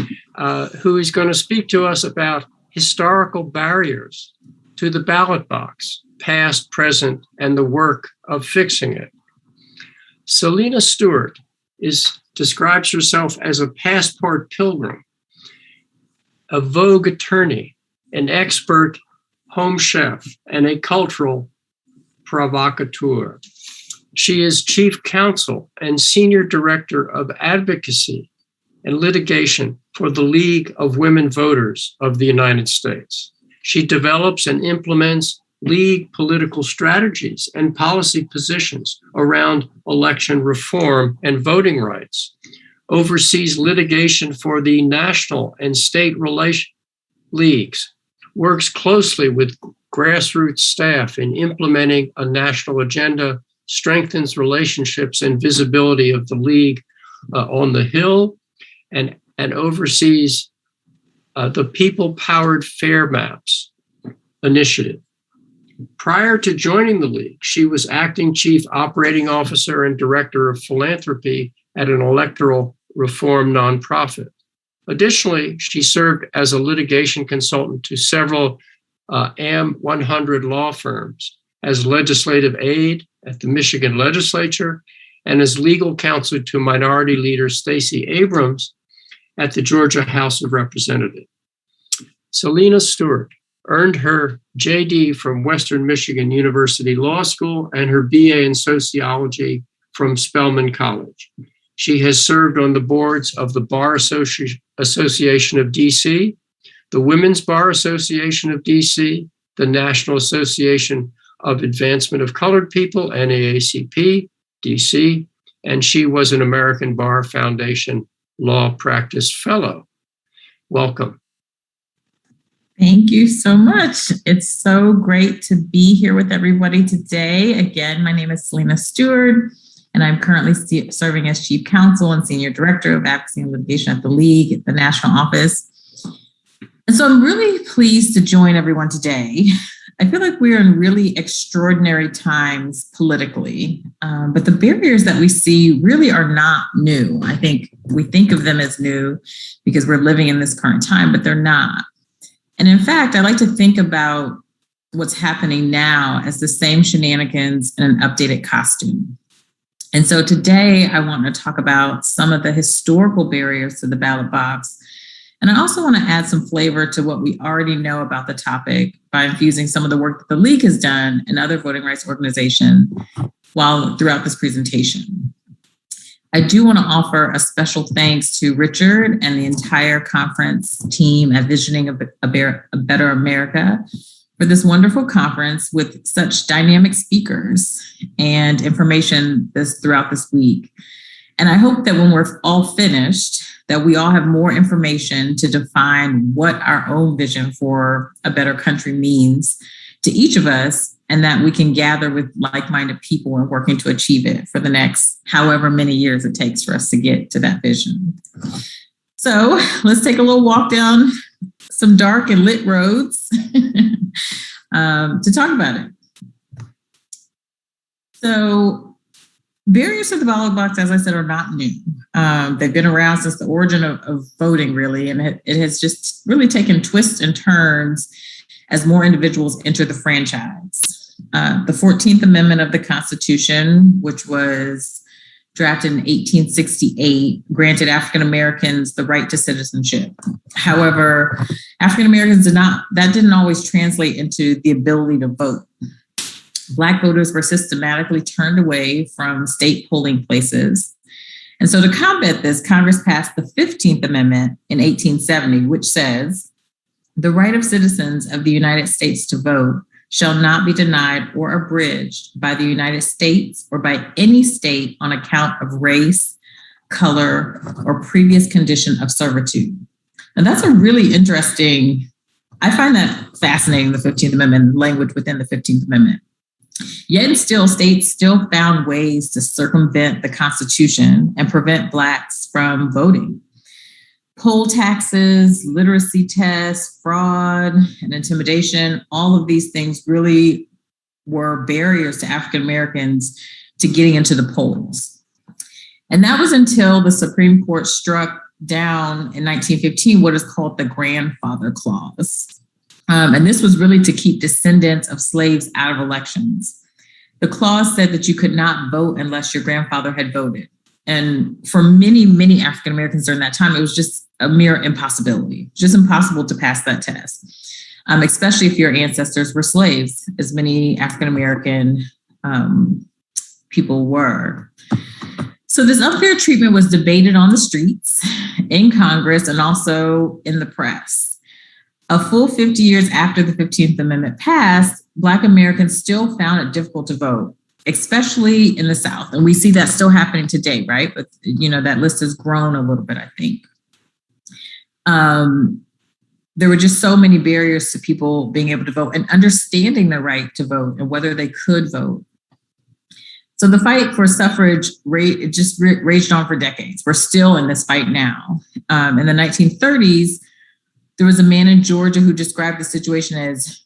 Who is going to speak to us about historical barriers to the ballot box, past, present, and the work of fixing it. Celina Stewart describes herself as a passport pilgrim, a vogue attorney, an expert home chef, and a cultural provocateur. She is chief counsel and senior director of advocacy and litigation for the League of Women Voters of the United States. She develops and implements League political strategies and policy positions around election reform and voting rights, oversees litigation for the national and state leagues, works closely with grassroots staff in implementing a national agenda, strengthens relationships and visibility of the League on the Hill, and oversees the People-Powered Fair Maps initiative. Prior to joining the League, she was acting chief operating officer and director of philanthropy at an electoral reform nonprofit. Additionally, she served as a litigation consultant to several AM 100 law firms, as legislative aide at the Michigan legislature, and as legal counsel to Minority Leader Stacey Abrams at the Georgia House of Representatives. Celina Stewart earned her JD from Western Michigan University Law School and her BA in sociology from Spelman College. She has served on the boards of the Bar Association of DC, the Women's Bar Association of DC, the National Association of Advancement of Colored People, NAACP, DC, and she was an American Bar Foundation Law Practice Fellow. Welcome. Thank you so much. It's so great to be here with everybody today. Again, my name is Celina Stewart, and I'm currently serving as Chief Counsel and Senior Director of Advocacy and Litigation at the League at the National Office. And so I'm really pleased to join everyone today. I feel like we're in really extraordinary times politically, but the barriers that we see really are not new. I think we think of them as new because we're living in this current time, but they're not. And in fact, I like to think about what's happening now as the same shenanigans in an updated costume. And so today I want to talk about some of the historical barriers to the ballot box. And I also want to add some flavor to what we already know about the topic by infusing some of the work that the League has done and other voting rights organizations throughout this presentation. I do want to offer a special thanks to Richard and the entire conference team at Visioning a Better America for this wonderful conference with such dynamic speakers and information throughout this week. And I hope that when we're all finished, that we all have more information to define what our own vision for a better country means to each of us, and that we can gather with like-minded people and working to achieve it for the next however many years it takes for us to get to that vision. So let's take a little walk down some dark and lit roads to talk about it. So barriers to the ballot box, as I said, are not new. They've been around since the origin of voting, really, and it has just really taken twists and turns as more individuals enter the franchise. The 14th Amendment of the Constitution, which was drafted in 1868, granted African Americans the right to citizenship. However, African Americans didn't always translate into the ability to vote. Black voters were systematically turned away from state polling places. And so to combat this, Congress passed the 15th Amendment in 1870, which says, "The right of citizens of the United States to vote shall not be denied or abridged by the United States or by any state on account of race, color, or previous condition of servitude." And that's a really interesting, I find that fascinating, the 15th Amendment, language within the 15th Amendment. Yet and still, states still found ways to circumvent the Constitution and prevent Blacks from voting. Poll taxes, literacy tests, fraud, and intimidation, all of these things really were barriers to African Americans to getting into the polls. And that was until the Supreme Court struck down in 1915 what is called the Grandfather Clause. And this was really to keep descendants of slaves out of elections. The clause said that you could not vote unless your grandfather had voted. And for many, many African Americans during that time, it was just a mere impossibility, just impossible to pass that test, especially if your ancestors were slaves, as many African American people were. So this unfair treatment was debated on the streets, in Congress, and also in the press. A full 50 years after the 15th Amendment passed, Black Americans still found it difficult to vote, especially in the South. And we see that still happening today, right? But, that list has grown a little bit, I think. There were just so many barriers to people being able to vote and understanding the right to vote and whether they could vote. So the fight for suffrage just raged on for decades. We're still in this fight now. In the 1930s, there was a man in Georgia who described the situation as,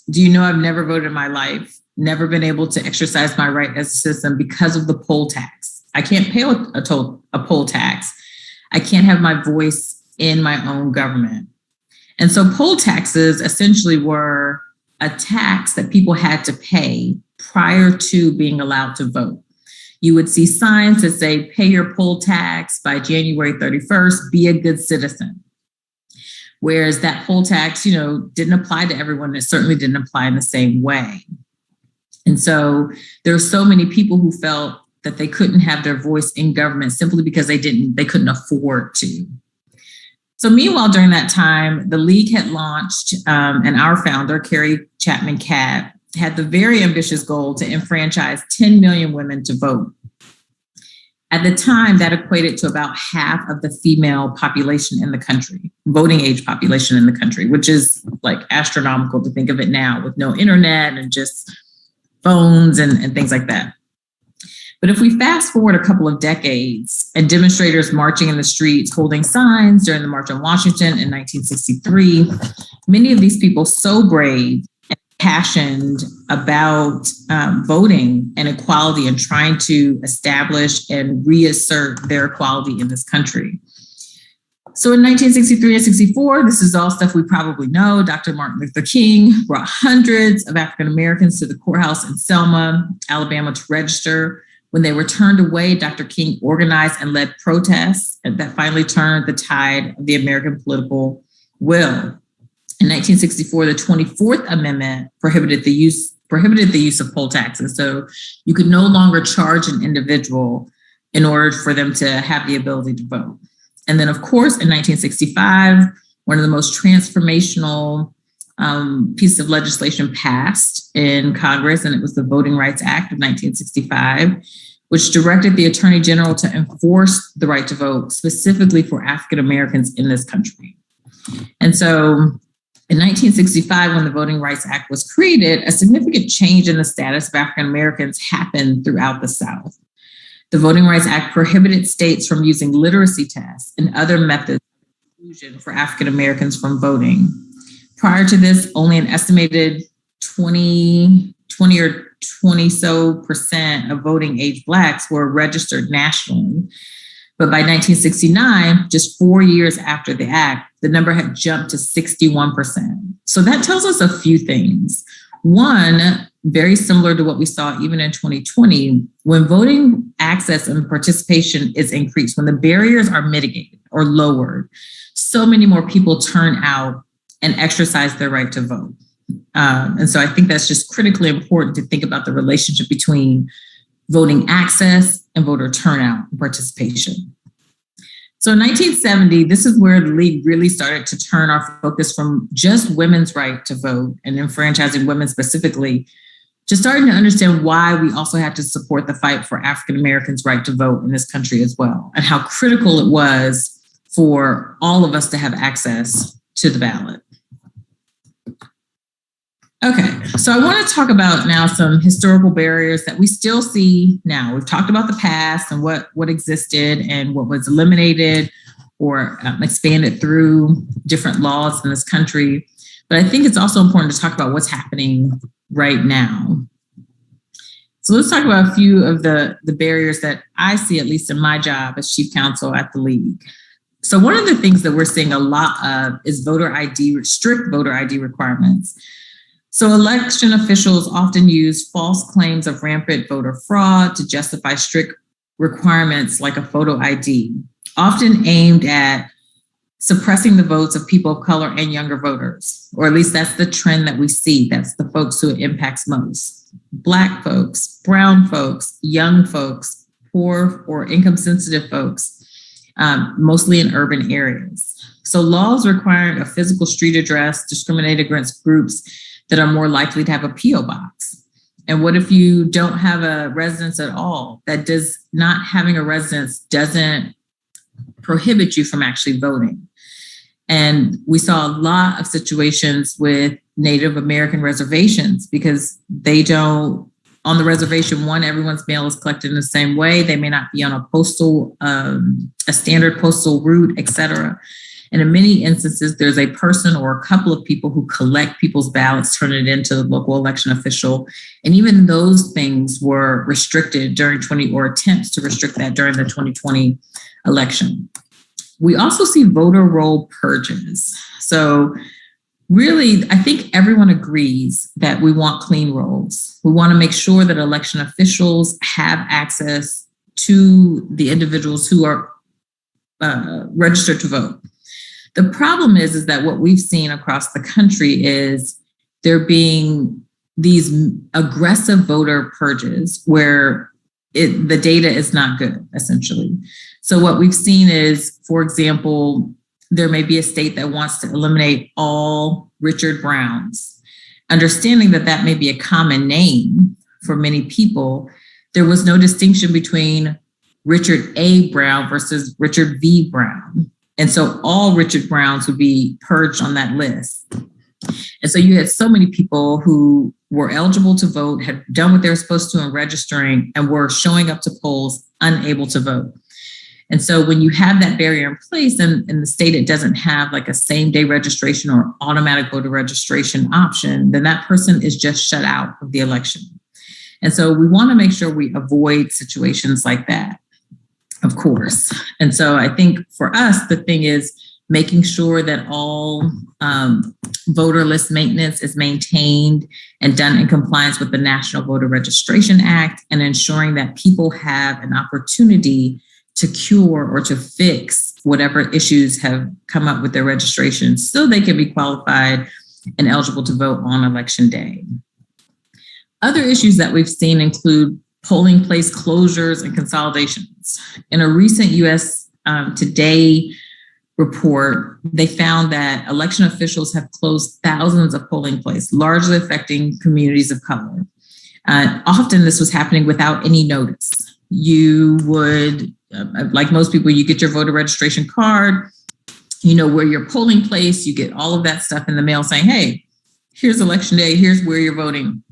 "Do you know I've never voted in my life, never been able to exercise my right as a citizen because of the poll tax. I can't pay a poll tax. I can't have my voice in my own government." And so poll taxes essentially were a tax that people had to pay prior to being allowed to vote. You would see signs that say, "Pay your poll tax by January 31st, be a good citizen." Whereas that poll tax, didn't apply to everyone. It certainly didn't apply in the same way. And so there are so many people who felt that they couldn't have their voice in government simply because they couldn't afford to. So meanwhile, during that time, the League had launched, and our founder, Carrie Chapman Catt, had the very ambitious goal to enfranchise 10 million women to vote. At the time, that equated to about half of the female population in the country, voting age population in the country, which is like astronomical to think of it now with no internet and just phones and things like that. But if we fast forward a couple of decades and demonstrators marching in the streets, holding signs during the March on Washington in 1963, many of these people so brave and passionate about voting and equality and trying to establish and reassert their equality in this country. So in 1963 and 64, this is all stuff we probably know. Dr. Martin Luther King brought hundreds of African Americans to the courthouse in Selma, Alabama to register. When they were turned away, Dr. King organized and led protests that finally turned the tide of the American political will. In 1964, the 24th Amendment prohibited the use of poll taxes. So you could no longer charge an individual in order for them to have the ability to vote. And then, of course, in 1965, one of the most transformational pieces of legislation passed in Congress, and it was the Voting Rights Act of 1965, which directed the Attorney General to enforce the right to vote specifically for African Americans in this country. And so in 1965, when the Voting Rights Act was created, a significant change in the status of African Americans happened throughout the South. The Voting Rights Act prohibited states from using literacy tests and other methods of exclusion for African Americans from voting. Prior to this, only an estimated 20 or 20% of voting age Blacks were registered nationally. But by 1969, just 4 years after the act, the number had jumped to 61%. So that tells us a few things. One, very similar to what we saw even in 2020, when voting access and participation is increased, when the barriers are mitigated or lowered, so many more people turn out and exercise their right to vote. And so I think that's just critically important to think about the relationship between voting access and voter turnout and participation. So in 1970, this is where the League really started to turn our focus from just women's right to vote and enfranchising women specifically, to starting to understand why we also had to support the fight for African Americans' right to vote in this country as well, and how critical it was for all of us to have access to the ballot. Okay, so I want to talk about now some historical barriers that we still see now. We've talked about the past and what existed and what was eliminated or expanded through different laws in this country. But I think it's also important to talk about what's happening right now. So let's talk about a few of the barriers that I see, at least in my job as chief counsel at the League. So one of the things that we're seeing a lot of is strict voter ID requirements. So election officials often use false claims of rampant voter fraud to justify strict requirements like a photo ID, often aimed at suppressing the votes of people of color and younger voters, or at least that's the trend that we see. That's the folks who it impacts most. Black folks, brown folks, young folks, poor or income-sensitive folks, mostly in urban areas. So laws requiring a physical street address discriminate against groups that are more likely to have a P.O. box. And what if you don't have a residence at all? Not having a residence doesn't prohibit you from actually voting. And we saw a lot of situations with Native American reservations because on the reservation, everyone's mail is collected in the same way. They may not be on a standard postal route, et cetera. And in many instances, there's a person or a couple of people who collect people's ballots, turn it into the local election official. And even those things were restricted or attempts to restrict that during the 2020 election. We also see voter roll purges. So really, I think everyone agrees that we want clean rolls. We want to make sure that election officials have access to the individuals who are registered to vote. The problem is that what we've seen across the country is there being these aggressive voter purges where the data is not good, essentially. So what we've seen is, for example, there may be a state that wants to eliminate all Richard Browns. Understanding that may be a common name for many people, there was no distinction between Richard A. Brown versus Richard V. Brown. And so all Richard Browns would be purged on that list. And so you had so many people who were eligible to vote, had done what they were supposed to in registering, and were showing up to polls unable to vote. And so when you have that barrier in place, and in the state it doesn't have like a same day registration or automatic voter registration option, then that person is just shut out of the election. And so we want to make sure we avoid situations like that, of course. And so I think for us, the thing is making sure that all voter list maintenance is maintained and done in compliance with the National Voter Registration Act, and ensuring that people have an opportunity to cure or to fix whatever issues have come up with their registration so they can be qualified and eligible to vote on election day. Other issues that we've seen include polling place closures and consolidations. In a recent US Today report, they found that election officials have closed thousands of polling places, largely affecting communities of color. Often this was happening without any notice. You would, like most people, you get your voter registration card, you know where your polling place, you get all of that stuff in the mail saying, hey, here's election day, here's where you're voting.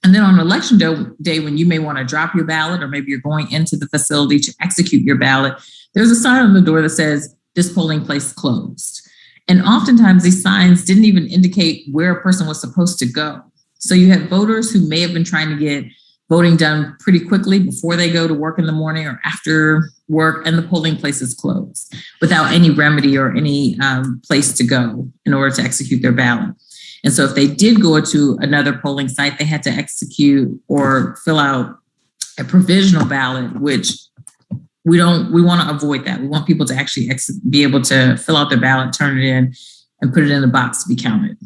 And then on election day, when you may want to drop your ballot, or maybe you're going into the facility to execute your ballot, there's a sign on the door that says, this polling place closed. And oftentimes these signs didn't even indicate where a person was supposed to go. So you have voters who may have been trying to get voting done pretty quickly before they go to work in the morning or after work, and the polling place is closed without any remedy or any place to go in order to execute their ballot. And so if they did go to another polling site, they had to execute or fill out a provisional ballot, which we want to avoid that. We want people to actually be able to fill out their ballot, turn it in, and put it in the box to be counted.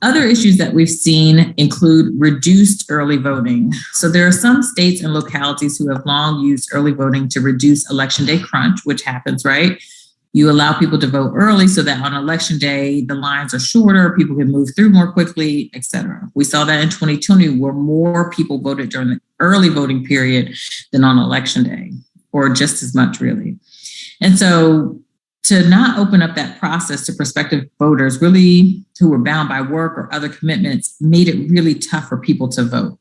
Other issues that we've seen include reduced early voting. So there are some states and localities who have long used early voting to reduce election day crunch, which happens, right? You allow people to vote early so that on election day, the lines are shorter, people can move through more quickly, et cetera. We saw that in 2020, where more people voted during the early voting period than on election day, or just as much, really. And so to not open up that process to prospective voters, really who were bound by work or other commitments, made it really tough for people to vote.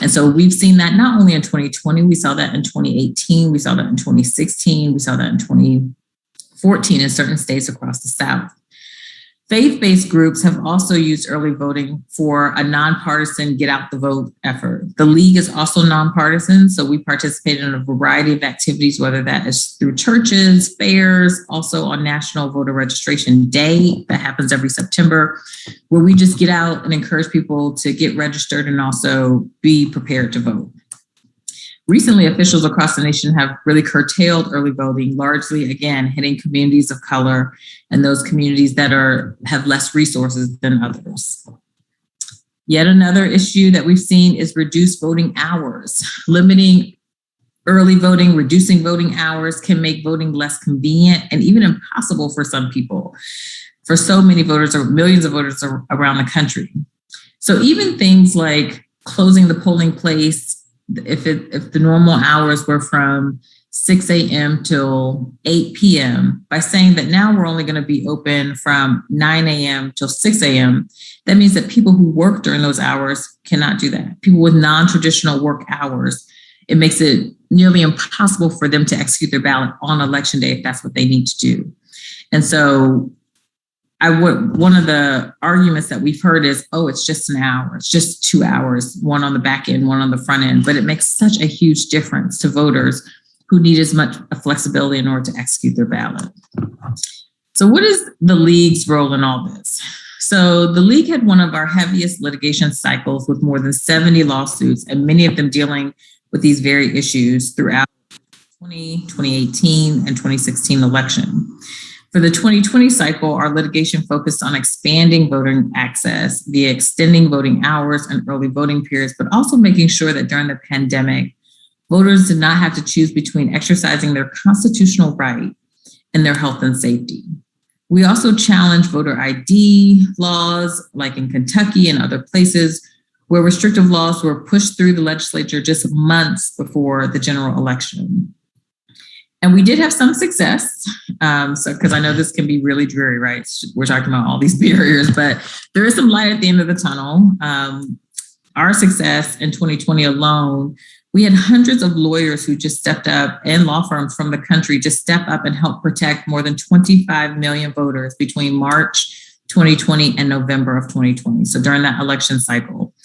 And so we've seen that not only in 2020, we saw that in 2018, we saw that in 2016, we saw that in 2014 in certain states across the South. Faith-based groups have also used early voting for a nonpartisan get out the vote effort. The League is also nonpartisan, so we participate in a variety of activities, whether that is through churches, fairs, also on National Voter Registration Day that happens every September, where we just get out and encourage people to get registered and also be prepared to vote. Recently, officials across the nation have really curtailed early voting, largely, again, hitting communities of color and those communities that have less resources than others. Yet another issue that we've seen is reduced voting hours. Limiting early voting, reducing voting hours can make voting less convenient and even impossible for some people, for so many voters or millions of voters around the country. So even things like closing the polling place, if the normal hours were from 6 a.m. till 8 p.m., by saying that now we're only going to be open from 9 a.m. till 6 a.m., that means that people who work during those hours cannot do that. People with non-traditional work hours, it makes it nearly impossible for them to execute their ballot on election day if that's what they need to do. And so one of the arguments that we've heard is, oh, it's just an hour, it's just 2 hours, one on the back end, one on the front end, but it makes such a huge difference to voters who need as much flexibility in order to execute their ballot. So what is the League's role in all this? So the League had one of our heaviest litigation cycles with more than 70 lawsuits, and many of them dealing with these very issues throughout 2018, and 2016 election. For the 2020 cycle, our litigation focused on expanding voting access via extending voting hours and early voting periods, but also making sure that during the pandemic, voters did not have to choose between exercising their constitutional right and their health and safety. We also challenged voter ID laws, like in Kentucky and other places, where restrictive laws were pushed through the legislature just months before the general election. And we did have some success. Because I know this can be really dreary, right? We're talking about all these barriers, but there is some light at the end of the tunnel. Our success in 2020 alone, we had hundreds of lawyers who just stepped up, and law firms from the country just step up and help protect more than 25 million voters between March 2020 and November of 2020. So during that election cycle,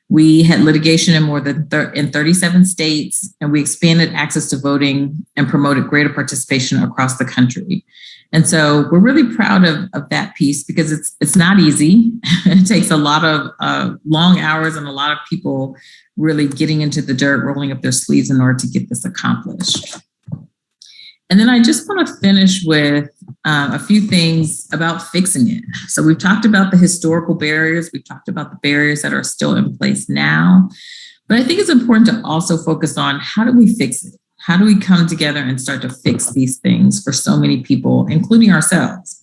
we had litigation in more than in 37 states, and we expanded access to voting and promoted greater participation across the country. And so we're really proud of that piece, because it's not easy. It takes a lot of long hours and a lot of people really getting into the dirt, rolling up their sleeves in order to get this accomplished. And then I just want to finish with a few things about fixing it. So we've talked about the historical barriers. We've talked about the barriers that are still in place now. But I think it's important to also focus on, how do we fix it? How do we come together and start to fix these things for so many people, including ourselves?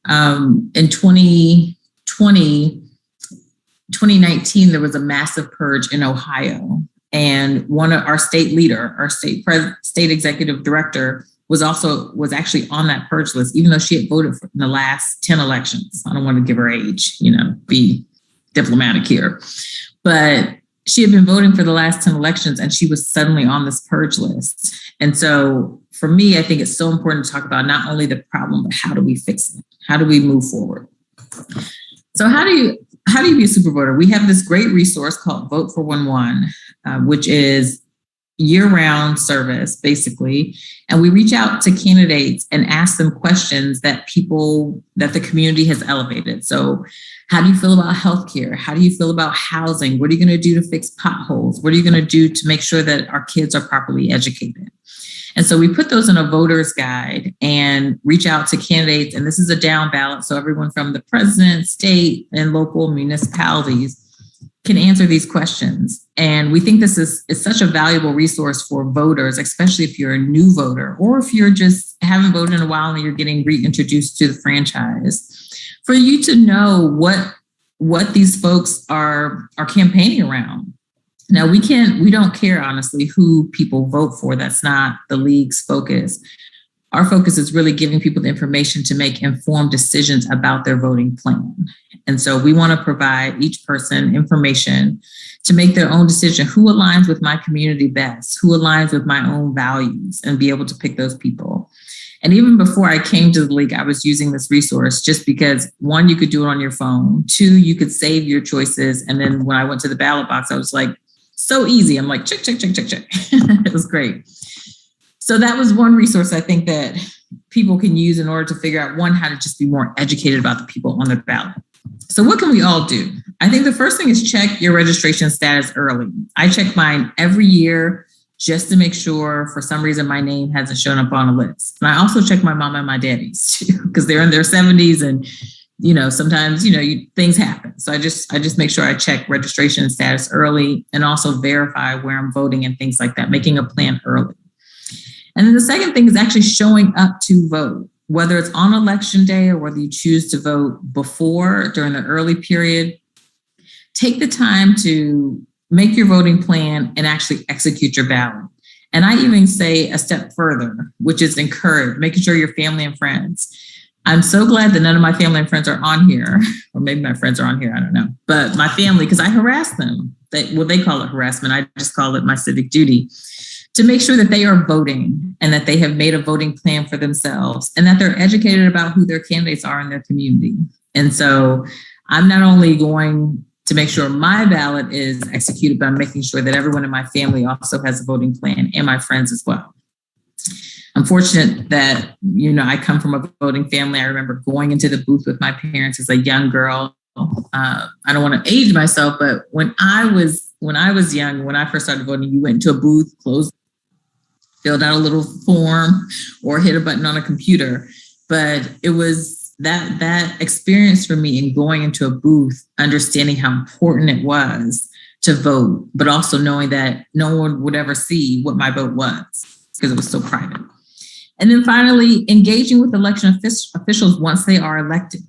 In 2019, there was a massive purge in Ohio. And one of our state leader, our state executive director, was actually on that purge list, even though she had voted in the last 10 elections. I don't want to give her age, be diplomatic here. But she had been voting for the last 10 elections, and she was suddenly on this purge list. And so for me, I think it's so important to talk about not only the problem, but how do we fix it? How do we move forward? So how do you be a super voter? We have this great resource called Vote for 1-1, which is year-round service, basically. And we reach out to candidates and ask them questions that the community has elevated. So how do you feel about healthcare? How do you feel about housing? What are you going to do to fix potholes? What are you going to do to make sure that our kids are properly educated? And so we put those in a voter's guide and reach out to candidates. And this is a down ballot. So everyone from the president, state, and local municipalities can answer these questions. And we think this is such a valuable resource for voters, especially if you're a new voter, or if you're just haven't voted in a while and you're getting reintroduced to the franchise, for you to know what these folks are campaigning around. Now, we don't care, honestly, who people vote for. That's not the league's focus. Our focus is really giving people the information to make informed decisions about their voting plan. And so we want to provide each person information to make their own decision. Who aligns with my community best? Who aligns with my own values? And be able to pick those people. And even before I came to the league, I was using this resource just because, one, you could do it on your phone. Two, you could save your choices. And then when I went to the ballot box, I was like, so easy. I'm like, check, check, check, check, check. It was great. So that was one resource I think that people can use in order to figure out, one, how to just be more educated about the people on the ballot. So what can we all do? I think the first thing is check your registration status early. I check mine every year just to make sure for some reason my name hasn't shown up on a list. And I also check my mom and my daddy's too, because they're in their 70s and sometimes, things happen. So I just make sure I check registration status early and also verify where I'm voting and things like that, making a plan early. And then the second thing is actually showing up to vote, whether it's on election day or whether you choose to vote before, during the early period. Take the time to make your voting plan and actually execute your ballot. And I even say a step further, which is encourage, making sure your family and friends. I'm so glad that none of my family and friends are on here, or maybe my friends are on here, I don't know. But my family, because I harass them. They call it harassment. I just call it my civic duty, to make sure that they are voting and that they have made a voting plan for themselves and that they're educated about who their candidates are in their community. And so I'm not only going to make sure my ballot is executed, but I'm making sure that everyone in my family also has a voting plan, and my friends as well. I'm fortunate that, I come from a voting family. I remember going into the booth with my parents as a young girl. I don't want to age myself, but when I was young, when I first started voting, you went into a booth, filled out a little form, or hit a button on a computer. But it was that experience for me in going into a booth, understanding how important it was to vote, but also knowing that no one would ever see what my vote was because it was so private. And then finally, engaging with election officials once they are elected.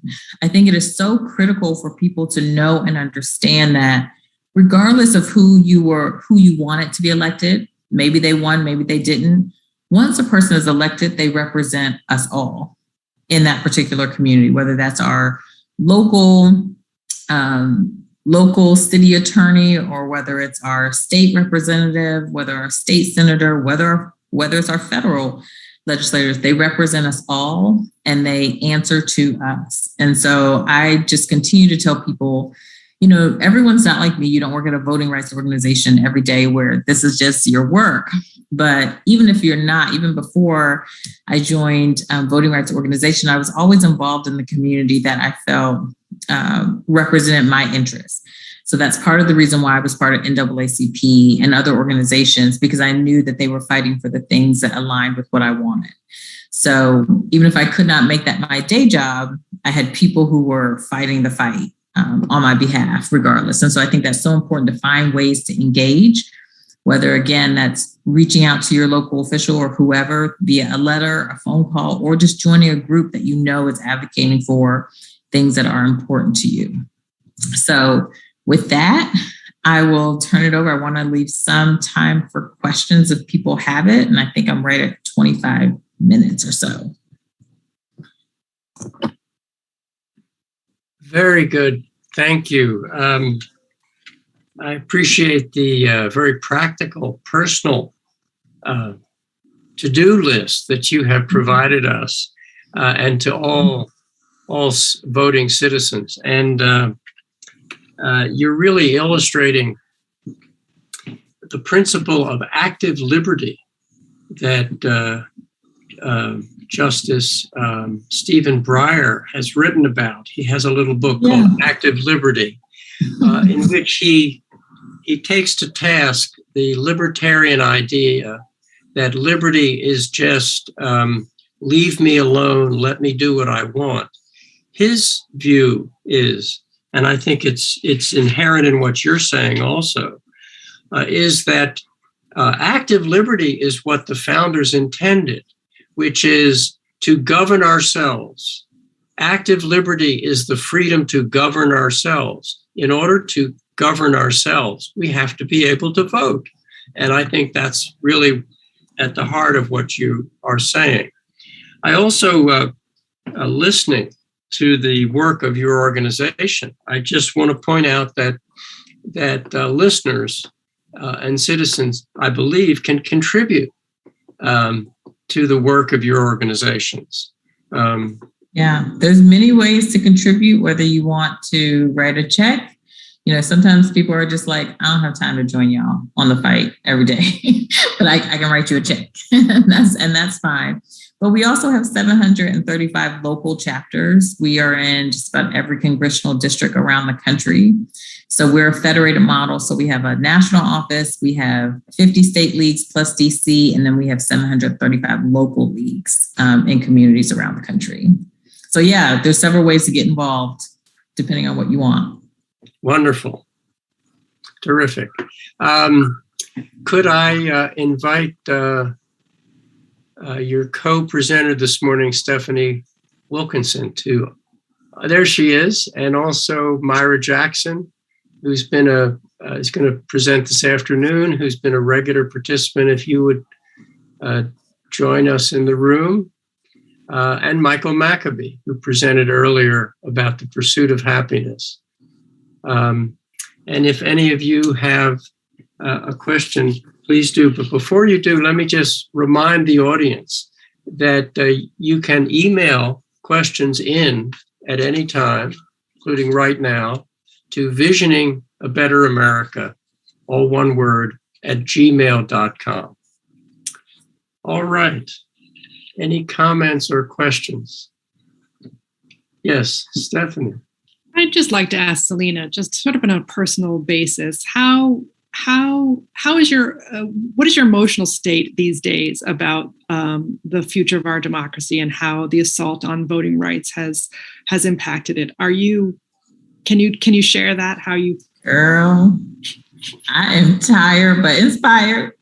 I think it is so critical for people to know and understand that regardless of who you wanted to be elected, maybe they won, maybe they didn't, once a person is elected, they represent us all in that particular community, whether that's our local city attorney, or whether it's our state representative, whether our state senator, whether it's our federal legislators. They represent us all and they answer to us. And so I just continue to tell people, everyone's not like me. You don't work at a voting rights organization every day where this is just your work. But even if you're not, even before I joined voting rights organization, I was always involved in the community that I felt represented my interests. So that's part of the reason why I was part of NAACP and other organizations, because I knew that they were fighting for the things that aligned with what I wanted. So even if I could not make that my day job, I had people who were fighting the fight on my behalf, regardless. And so I think that's so important to find ways to engage, whether, again, that's reaching out to your local official or whoever via a letter, a phone call, or just joining a group that is advocating for things that are important to you. So with that, I will turn it over. I want to leave some time for questions if people have it. And I think I'm right at 25 minutes or so. Very good. Thank you. I appreciate the very practical, personal to-do list that you have provided us and to all voting citizens. And you're really illustrating the principle of active liberty that Justice Stephen Breyer has written about. He has a little book called Active Liberty, in which he takes to task the libertarian idea that liberty is just leave me alone, let me do what I want. His view is, and I think it's inherent in what you're saying also, is that active liberty is what the founders intended, which is to govern ourselves. Active liberty is the freedom to govern ourselves. In order to govern ourselves, we have to be able to vote. And I think that's really at the heart of what you are saying. I also, listening to the work of your organization, I just want to point out that listeners and citizens, I believe, can contribute to the work of your organizations. There's many ways to contribute, whether you want to write a check. Sometimes people are just like, I don't have time to join y'all on the fight every day, but I can write you a check. and that's fine. But we also have 735 local chapters. We are in just about every congressional district around the country. So we're a federated model. So we have a national office, we have 50 state leagues plus DC, and then we have 735 local leagues in communities around the country. So there's several ways to get involved depending on what you want. Wonderful. Terrific. Could I invite your co-presenter this morning, Stephanie Wilkinson, there she is, and also Myra Jackson, who's been is going to present this afternoon, who's been a regular participant, if you would join us in the room, and Michael Maccabee, who presented earlier about the pursuit of happiness. And if any of you have a question, please do. But before you do, let me just remind the audience that you can email questions in at any time, including right now, to Visioning a Better America, all one word, at gmail.com. All right. Any comments or questions? Yes, Stephanie. I'd just like to ask Celina, just sort of on a personal basis, how is what is your emotional state these days about the future of our democracy and how the assault on voting rights has impacted it? Can you share that? How you? Girl, I am tired but inspired.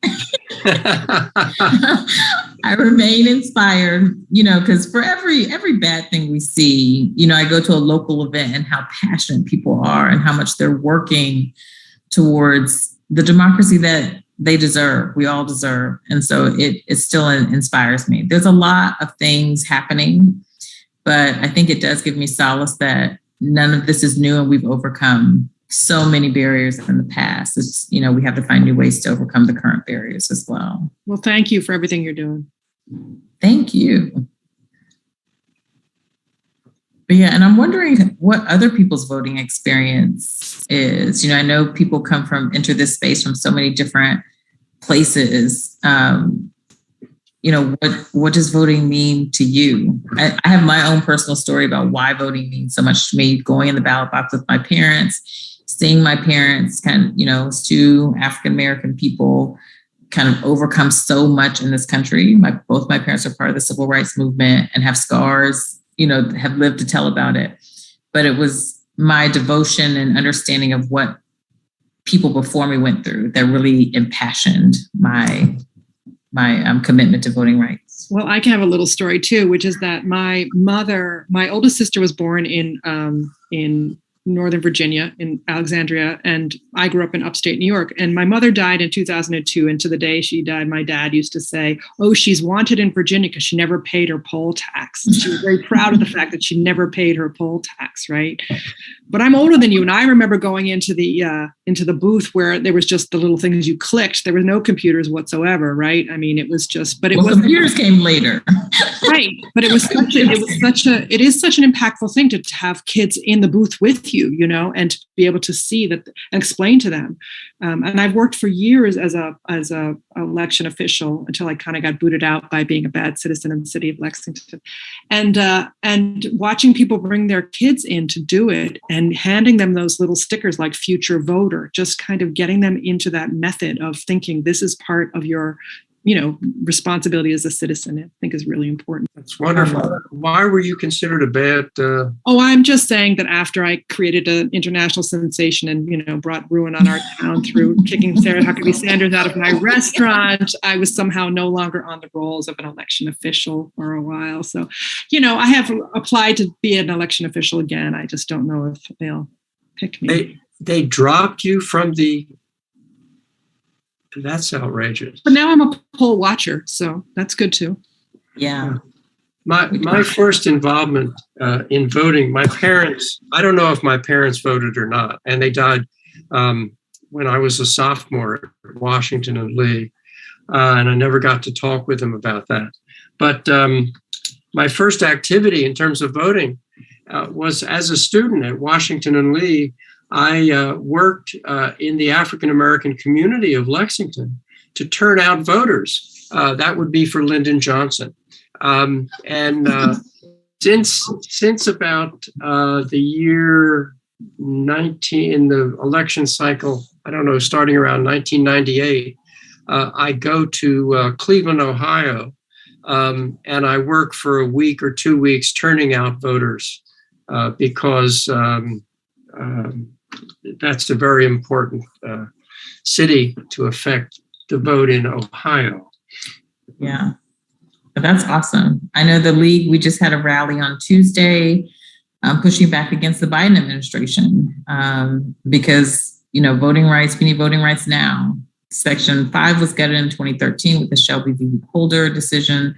I remain inspired, because for every bad thing we see, I go to a local event and how passionate people are and how much they're working towards the democracy that they deserve. We all deserve. And so it still inspires me. There's a lot of things happening, but I think it does give me solace that none of this is new and we've overcome so many barriers in the past. It's, we have to find new ways to overcome the current barriers as well. Well, thank you for everything you're doing. Thank you. But yeah, and I'm wondering what other people's voting experience is. I know people enter this space from so many different places. What does voting mean to you? I have my own personal story about why voting means so much to me. Going in the ballot box with my parents, seeing my parents as two African-American people kind of overcome so much in this country. Both my parents are part of the civil rights movement and have scars, have lived to tell about it. But it was my devotion and understanding of what people before me went through that really impassioned my commitment to voting rights. Well, I can have a little story too, which is that my oldest sister was born in Northern Virginia, in Alexandria, and I grew up in upstate New York. And my mother died in 2002, and to the day she died, my dad used to say, "Oh, she's wanted in Virginia because she never paid her poll tax." She was very proud of the fact that she never paid her poll tax, right? But I'm older than you, and I remember going into the booth where there was just the little things you clicked. There were no computers whatsoever, right? I mean, it was just, but it was computers came later, right? But it is such an impactful thing to have kids in the booth with you, and to be able to see that and explain to them. And I've worked for years as a election official until I kind of got booted out by being a bad citizen in the city of Lexington, and watching people bring their kids in to do it and handing them those little stickers like future voter, just kind of getting them into that method of thinking this is part of your responsibility as a citizen, I think is really important. That's wonderful. Why were you considered a bad? Oh, I'm just saying that after I created an international sensation and, brought ruin on our town through kicking Sarah Huckabee Sanders out of my restaurant, I was somehow no longer on the rolls of an election official for a while. So, I have applied to be an election official again. I just don't know if they'll pick me. They dropped you from the... That's outrageous. But now I'm a poll watcher, so that's good too. Yeah. My first involvement in voting, my parents, I don't know if my parents voted or not, and they died when I was a sophomore at Washington and Lee, and I never got to talk with them about that. But my first activity in terms of voting was as a student at Washington and Lee. I worked in the African-American community of Lexington to turn out voters. That would be for Lyndon Johnson. Since about the year 19, in the election cycle, I don't know, starting around 1998, I go to Cleveland, Ohio, and I work for a week or 2 weeks turning out voters because that's a very important city to affect the vote in Ohio. Yeah, but that's awesome. I know the league, we just had a rally on Tuesday pushing back against the Biden administration because, voting rights, we need voting rights now. Section 5 was gutted in 2013 with the Shelby v. Holder decision.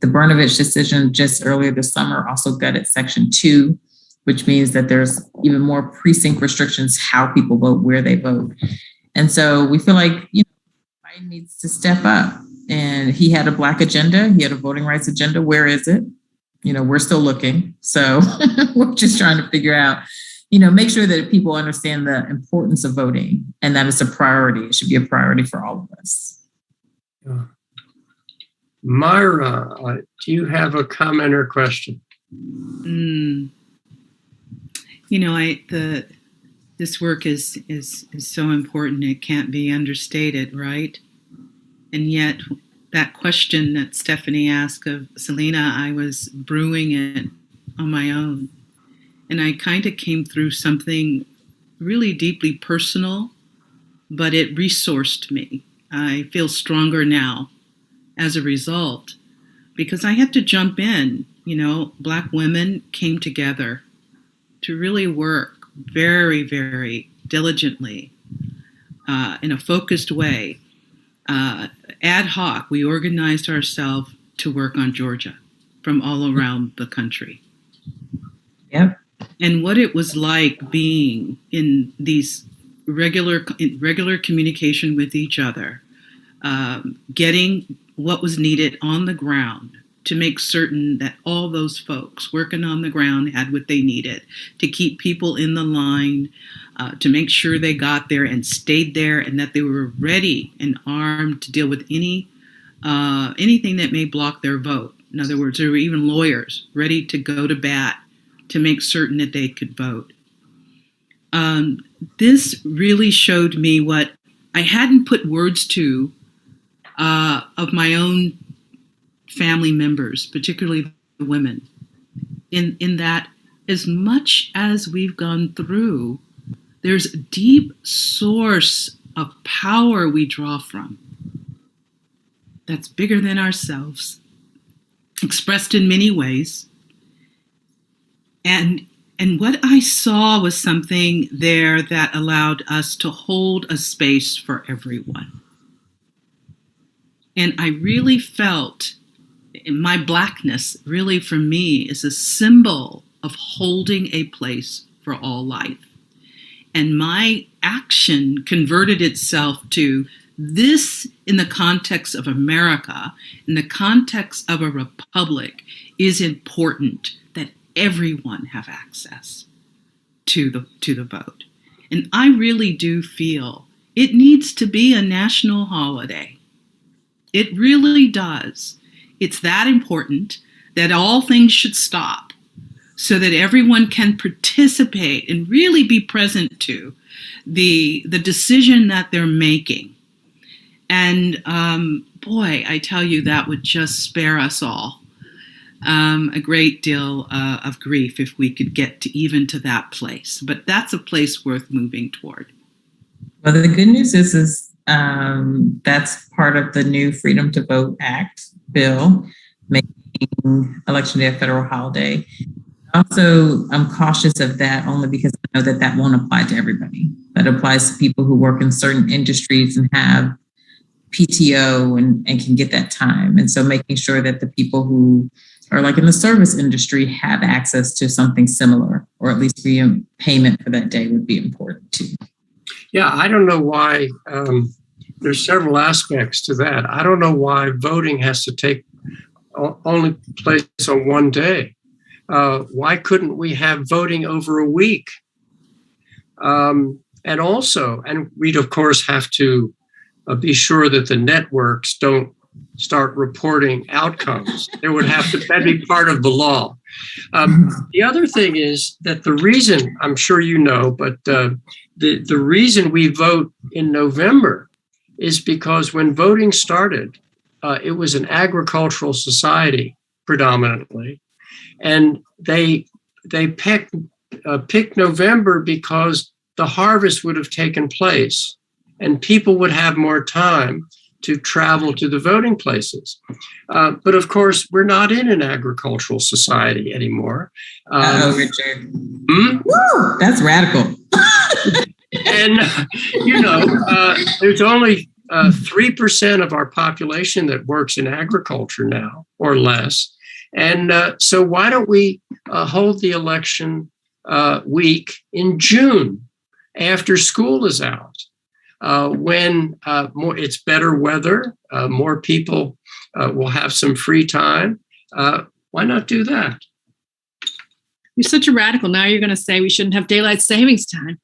The Brnovich decision just earlier this summer also gutted Section 2, which means that there's even more precinct restrictions, how people vote, where they vote. And so we feel like, Biden needs to step up. And he had a Black agenda. He had a voting rights agenda. Where is it? We're still looking. So we're just trying to figure out, make sure that people understand the importance of voting and that it's a priority. It should be a priority for all of us. Myra, do you have a comment or question? This work is so important. It can't be understated, right? And yet that question that Stephanie asked of Celina, I was brewing it on my own. And I kind of came through something really deeply personal, but it resourced me. I feel stronger now as a result because I had to jump in. Black women came together to really work very, very diligently in a focused way ad hoc, we organized ourselves to work on Georgia from all around the country. Yep. And what it was like being in these regular communication with each other, getting what was needed on the ground to make certain that all those folks working on the ground had what they needed to keep people in the line, to make sure they got there and stayed there, and that they were ready and armed to deal with anything that may block their vote. In other words, there were even lawyers ready to go to bat to make certain that they could vote. This really showed me what I hadn't put words to of my own family members, particularly the women, in that as much as we've gone through, there's a deep source of power we draw from that's bigger than ourselves, expressed in many ways. And what I saw was something there that allowed us to hold a space for everyone. And I really felt my Blackness, really for me, is a symbol of holding a place for all life. And my action converted itself to this in the context of America, in the context of a republic, is important that everyone have access to the vote. And I really do feel it needs to be a national holiday. It really does. It's that important that all things should stop so that everyone can participate and really be present to the decision that they're making. And boy, I tell you, that would just spare us all a great deal of grief if we could get to even to that place. But that's a place worth moving toward. Well, the good news is that's part of the new Freedom to Vote Act bill, making Election Day a federal holiday. Also, I'm cautious of that only because I know that that won't apply to everybody. That applies to people who work in certain industries and have PTO and can get that time. And so making sure that the people who are like in the service industry have access to something similar, or at least payment for that day would be important too. Yeah, I don't know why. There's several aspects to that. I don't know why voting has to take only place on one day. Why couldn't we have voting over a week? And we'd of course have to be sure that the networks don't start reporting outcomes. That'd be part of the law. The other thing is that the reason, I'm sure you know, but the reason we vote in November is because when voting started, it was an agricultural society predominantly, and they picked November because the harvest would have taken place, and people would have more time to travel to the voting places. But of course, we're not in an agricultural society anymore. Richard. Woo, that's radical. And, there's only 3% of our population that works in agriculture now, or less. And so why don't we hold the election week in June after school is out, when it's better weather, more people will have some free time. Why not do that? You're such a radical. Now you're going to say we shouldn't have daylight savings time.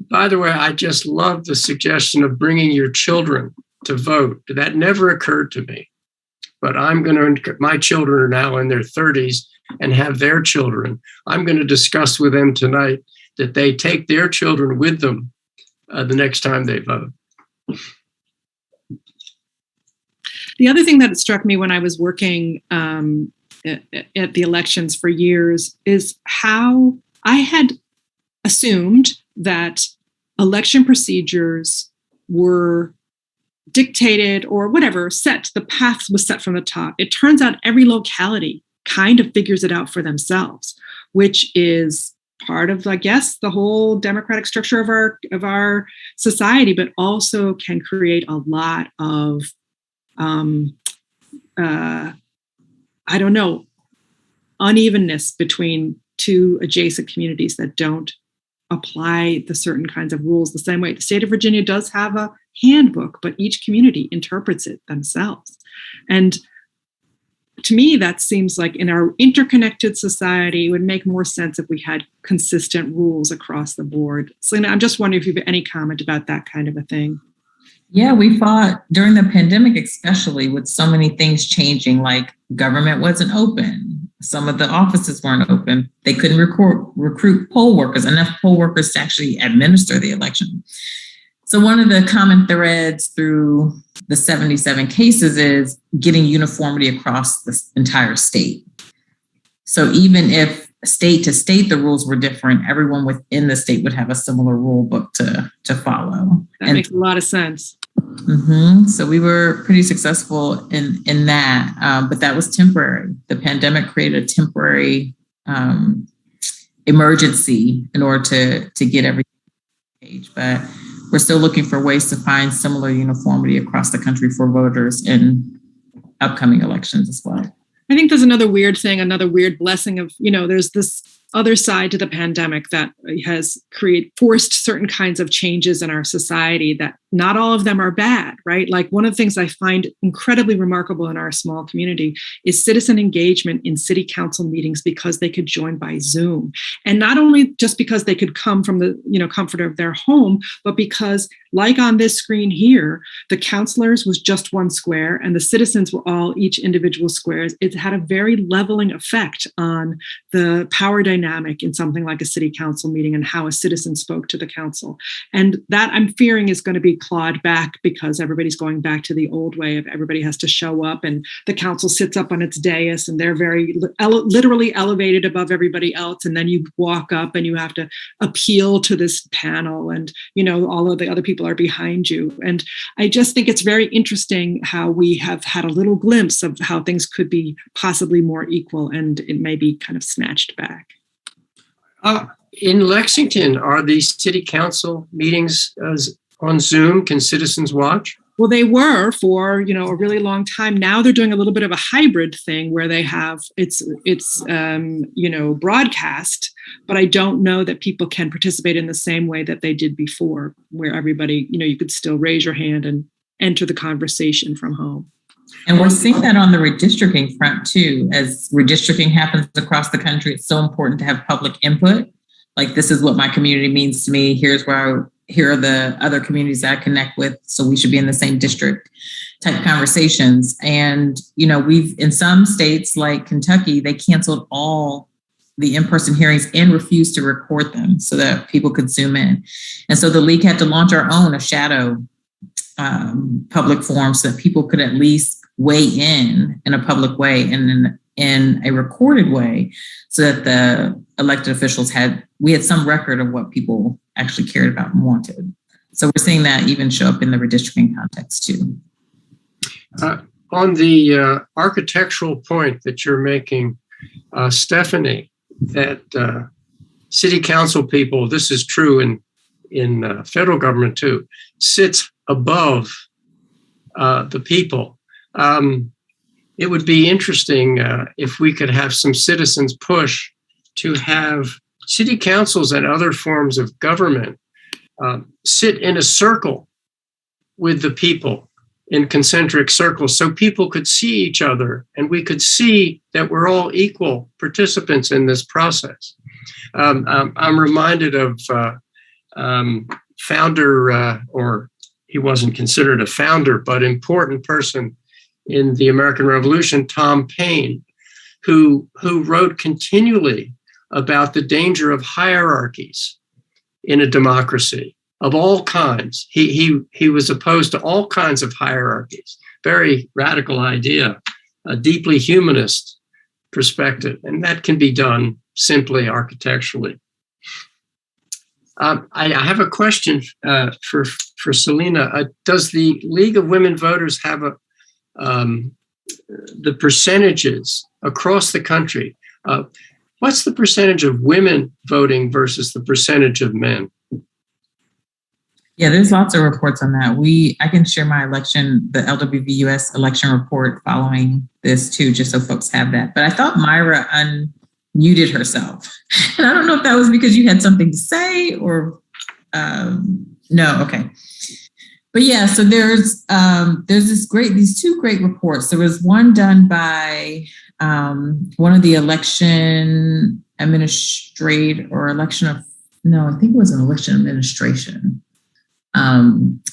By the way, I just love the suggestion of bringing your children to vote. That never occurred to me, but my children are now in their 30s and have their children. I'm going to discuss with them tonight that they take their children with them the next time they vote. The other thing that struck me when I was working at the elections for years is how I had assumed that election procedures were dictated or whatever, the path was set from the top. It turns out every locality kind of figures it out for themselves, which is part of, I guess, the whole democratic structure of our society, but also can create a lot of, unevenness between two adjacent communities that don't apply the certain kinds of rules the same way. The state of Virginia does have a handbook, but each community interprets it themselves. And to me, that seems like in our interconnected society, it would make more sense if we had consistent rules across the board. Celina, I'm just wondering if you have any comment about that kind of a thing. Yeah, we fought during the pandemic, especially with so many things changing, like government wasn't open. Some of the offices weren't open. They couldn't recruit poll workers, enough poll workers to actually administer the election. So one of the common threads through the 77 cases is getting uniformity across the entire state. So even if state to state the rules were different, everyone within the state would have a similar rule book to follow. That makes a lot of sense. So we were pretty successful in that, but that was temporary. The pandemic created a temporary emergency in order to get everything on the page. But we're still looking for ways to find similar uniformity across the country for voters in upcoming elections as well. I think there's another weird thing, another weird blessing of, there's this other side to the pandemic that has forced certain kinds of changes in our society that not all of them are bad, right? Like one of the things I find incredibly remarkable in our small community is citizen engagement in city council meetings because they could join by Zoom. And not only just because they could come from the comfort of their home, but because like on this screen here, the councilors was just one square and the citizens were all each individual squares. It had a very leveling effect on the power dynamic in something like a city council meeting and how a citizen spoke to the council. And that I'm fearing is going to be clawed back because everybody's going back to the old way of everybody has to show up and the council sits up on its dais and they're very literally elevated above everybody else. And then you walk up and you have to appeal to this panel and, all of the other people are behind you. And I just think it's very interesting how we have had a little glimpse of how things could be possibly more equal and it may be kind of snatched back. In Lexington, are these city council meetings on Zoom? Can citizens watch? Well, they were for, a really long time. Now they're doing a little bit of a hybrid thing where they have it's broadcast, but I don't know that people can participate in the same way that they did before, where everybody, you could still raise your hand and enter the conversation from home. And we're seeing that on the redistricting front too. As redistricting happens across the country, it's so important to have public input. Like, this is what my community means to me. Here are the other communities that I connect with. So we should be in the same district type conversations. And, we've, in some states like Kentucky, they canceled all the in-person hearings and refused to record them so that people could Zoom in. And so the league had to launch a shadow public forum so that people could at least weigh in a public way and in a recorded way so that the elected officials we had some record of what people actually cared about and wanted. So we're seeing that even show up in the redistricting context too. On the architectural point that you're making, Stephanie, that city council people, this is true in federal government too, sits above the people. It would be interesting if we could have some citizens push to have city councils and other forms of government sit in a circle with the people in concentric circles so people could see each other and we could see that we're all equal participants in this process. I'm reminded of founder, or he wasn't considered a founder, but important person in the American Revolution, Tom Paine, who wrote continually about the danger of hierarchies in a democracy of all kinds. He was opposed to all kinds of hierarchies. Very radical idea, a deeply humanist perspective, and that can be done simply architecturally. I have a question for Celina. Does the League of Women Voters have the percentages across the country? What's the percentage of women voting versus the percentage of men? Yeah, there's lots of reports on that. I can share my election, the LWVUS election report following this too, just so folks have that. But I thought Myra unmuted herself. And I don't know if that was because you had something to say or no, okay. But yeah, so there's these two great reports. There was one done by one of the election administration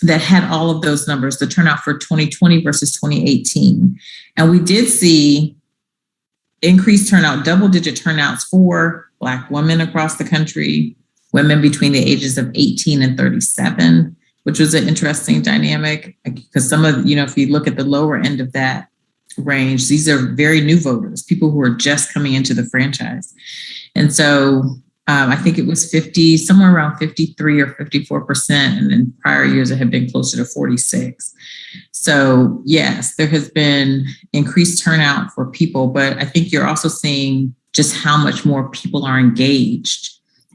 that had all of those numbers, the turnout for 2020 versus 2018. And we did see increased turnout, double-digit turnouts for Black women across the country, women between the ages of 18 and 37, which was an interesting dynamic because some of, if you look at the lower end of that range, these are very new voters, people who are just coming into the franchise. And so I think it was somewhere around 53 or 54%. And in prior years, it had been closer to 46. So yes, there has been increased turnout for people, but I think you're also seeing just how much more people are engaged.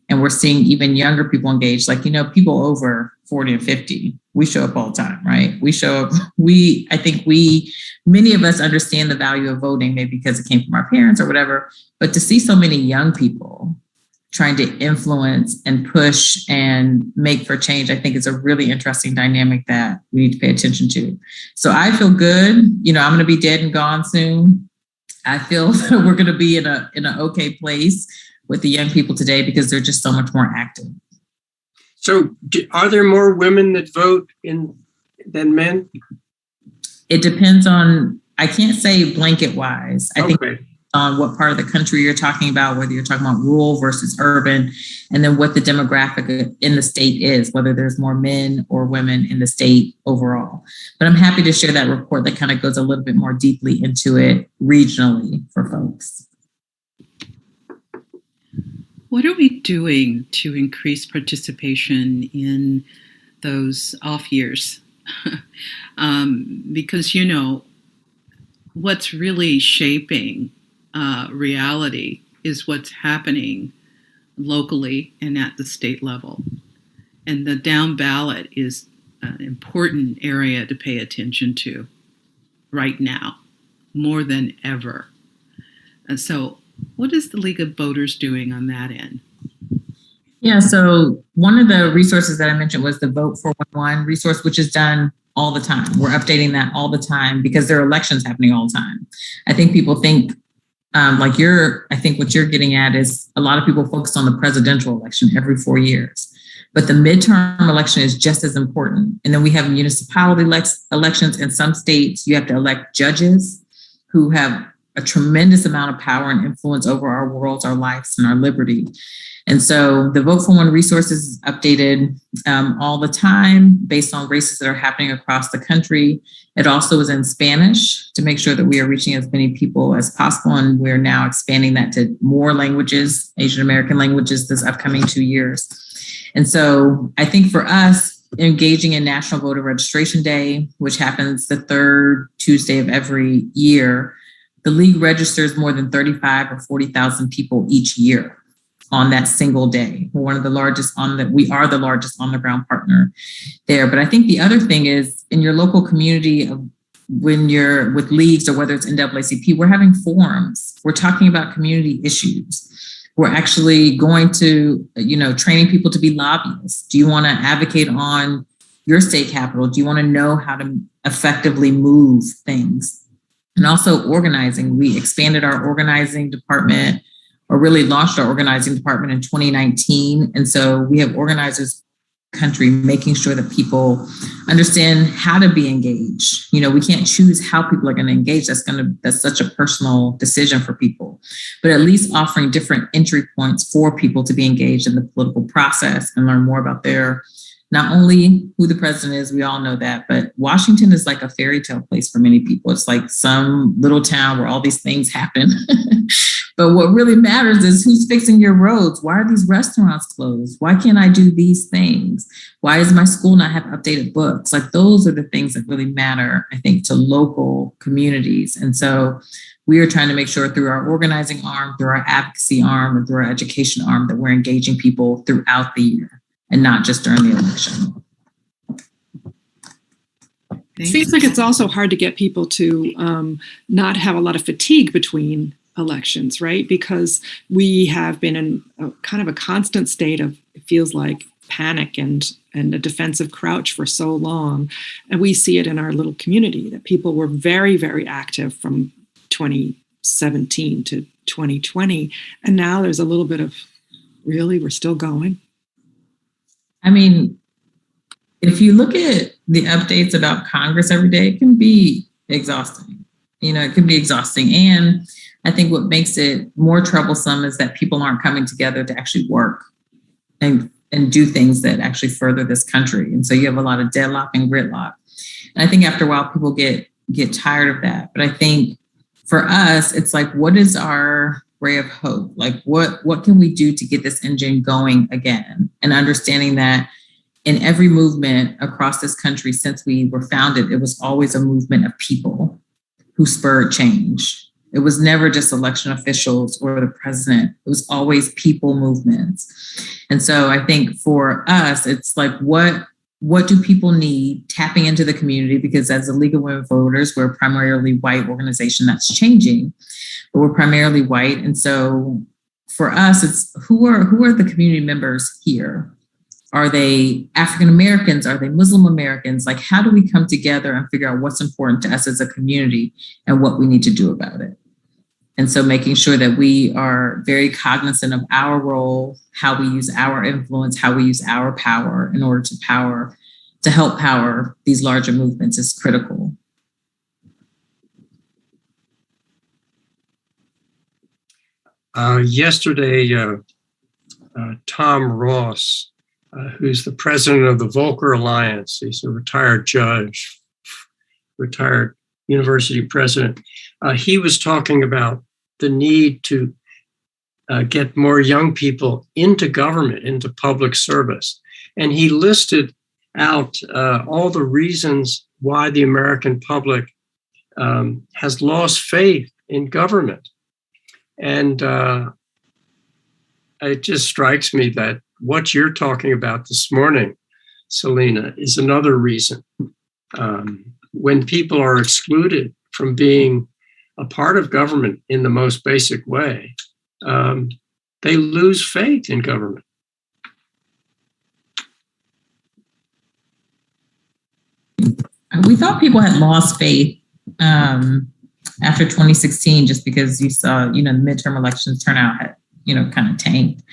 And we're seeing even younger people engaged, like, people over 40 and 50, we show up all the time, right? We show up, many of us understand the value of voting, maybe because it came from our parents or whatever, but to see so many young people trying to influence and push and make for change, I think is a really interesting dynamic that we need to pay attention to. So I feel good. I'm going to be dead and gone soon. I feel that we're going to be in an okay place with the young people today because they're just so much more active. So are there more women that vote than men? It depends on, I can't say blanket wise. I think on what part of the country you're talking about, whether you're talking about rural versus urban, and then what the demographic in the state is, whether there's more men or women in the state overall. But I'm happy to share that report that kind of goes a little bit more deeply into it regionally for folks. What are we doing to increase participation in those off years? Because, what's really shaping reality is what's happening locally and at the state level. And the down ballot is an important area to pay attention to right now, more than ever. And so what is the League of Voters doing on that end? Yeah, so one of the resources that I mentioned was the Vote 411 resource, which is done all the time. We're updating that all the time because there are elections happening all the time. I think people think I think what you're getting at is a lot of people focus on the presidential election every 4 years, but the midterm election is just as important. And then we have municipality elections in some states. You have to elect judges who have a tremendous amount of power and influence over our worlds, our lives, and our liberty. And so the Vote for One resource is updated all the time based on races that are happening across the country. It also is in Spanish to make sure that we are reaching as many people as possible. And we're now expanding that to more languages, Asian American languages, this upcoming 2 years. And so I think for us, engaging in National Voter Registration Day, which happens the third Tuesday of every year, the League registers more than 35 or 40,000 people each year on that single day. We're one of the largest we are the largest on the ground partner there. But I think the other thing is in your local community, when you're with leagues or whether it's NAACP, we're having forums. We're talking about community issues. We're actually going to, training people to be lobbyists. Do you want to advocate on your state capital? Do you want to know how to effectively move things? And also organizing. We expanded our organizing department, or really launched our organizing department in 2019. And so we have organizers in the country making sure that people understand how to be engaged. We can't choose how people are going to engage. That's such a personal decision for people. But at least offering different entry points for people to be engaged in the political process and learn more about not only who the president is, we all know that, but Washington is like a fairy tale place for many people. It's like some little town where all these things happen. But what really matters is who's fixing your roads. Why are these restaurants closed? Why can't I do these things? Why does my school not have updated books? Like those are the things that really matter, I think, to local communities. And so we are trying to make sure through our organizing arm, through our advocacy arm, and through our education arm that we're engaging people throughout the year and not just during the election. Seems like it's also hard to get people to not have a lot of fatigue between elections, right? Because we have been in a kind of a constant state of, it feels like, panic and a defensive crouch for so long. And we see it in our little community that people were very, very active from 2017 to 2020. And now there's a little bit of, really, we're still going? I mean, if you look at the updates about Congress every day, it can be exhausting. It can be exhausting. And I think what makes it more troublesome is that people aren't coming together to actually work and do things that actually further this country. And so you have a lot of deadlock and gridlock. And I think after a while, people get tired of that. But I think for us, it's like, what is our ray of hope? Like, what can we do to get this engine going again? And understanding that in every movement across this country since we were founded, it was always a movement of people who spurred change. It was never just election officials or the president. It was always people movements. And so I think for us, it's like, what do people need? Tapping into the community, because as a League of Women Voters, we're a primarily white organization. That's changing, but we're primarily white. And so for us, it's who are the community members here? Are they African Americans? Are they Muslim Americans? Like, how do we come together and figure out what's important to us as a community and what we need to do about it? And so making sure that we are very cognizant of our role, how we use our influence, how we use our power in order to help power these larger movements is critical. Yesterday, Tom Ross, who's the president of the Volcker Alliance. He's a retired judge, retired university president. He was talking about the need to get more young people into government, into public service. And he listed out all the reasons why the American public has lost faith in government. And it just strikes me that what you're talking about this morning, Celina, is another reason. When people are excluded from being a part of government in the most basic way, they lose faith in government. We thought people had lost faith after 2016, just because you saw, the midterm elections turnout had, kind of tanked.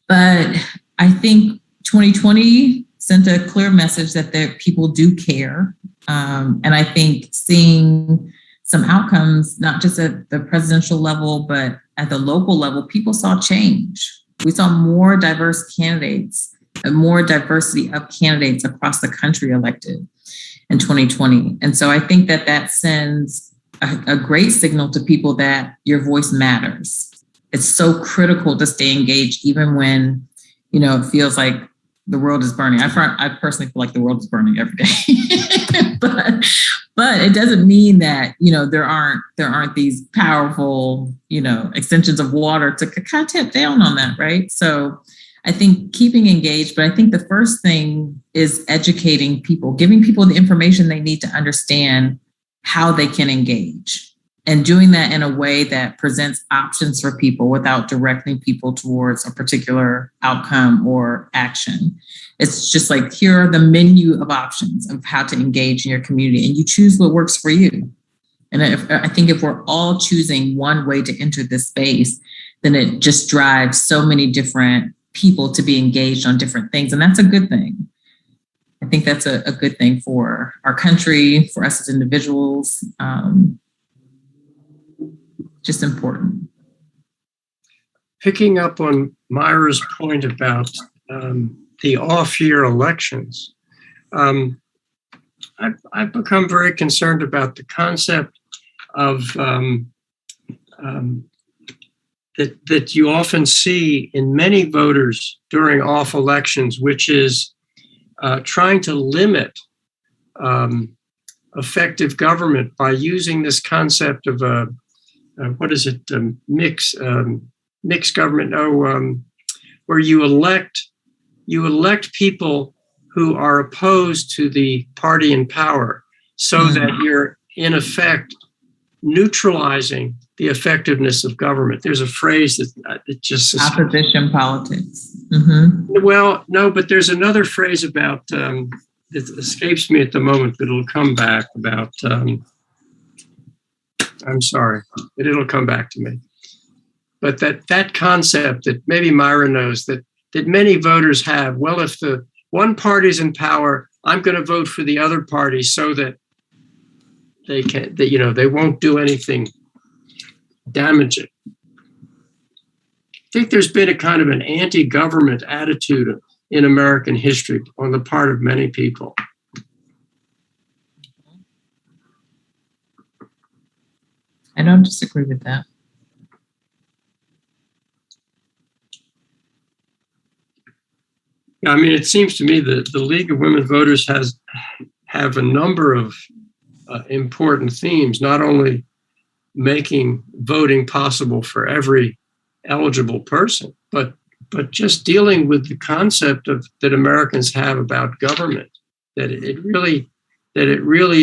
But I think 2020 sent a clear message that people do care. And I think seeing some outcomes, not just at the presidential level, but at the local level, people saw change. We saw more diverse candidates and more diversity of candidates across the country elected in 2020. And so I think that sends a great signal to people that your voice matters. It's so critical to stay engaged, even when, it feels like the world is burning. I personally feel like the world is burning every day, but it doesn't mean that, there aren't these powerful, extensions of water to kind of tap down on that. Right. So I think keeping engaged, but I think the first thing is educating people, giving people the information they need to understand how they can engage. And doing that in a way that presents options for people without directing people towards a particular outcome or action. It's just like, here are the menu of options of how to engage in your community, and you choose what works for you. And I think if we're all choosing one way to enter this space, then it just drives so many different people to be engaged on different things. And that's a good thing. I think that's a good thing for our country, for us as individuals. Just important. Picking up on Myra's point about the off-year elections, I've become very concerned about the concept of that you often see in many voters during off elections, which is trying to limit effective government by using this concept of mixed government? Where you elect people who are opposed to the party in power, so that you're in effect neutralizing the effectiveness of government. There's a phrase that just opposition politics. Mm-hmm. Well, no, but there's another phrase about that escapes me at the moment, but it'll come back. About I'm sorry, but it'll come back to me. But that concept that maybe Myra knows that many voters have. Well, if the one party's in power, I'm going to vote for the other party so that they won't do anything damaging. I think there's been a kind of an anti-government attitude in American history on the part of many people. I don't disagree with that. I mean, it seems to me that the League of Women Voters have a number of important themes, not only making voting possible for every eligible person, but just dealing with the concept that Americans have about government, that it really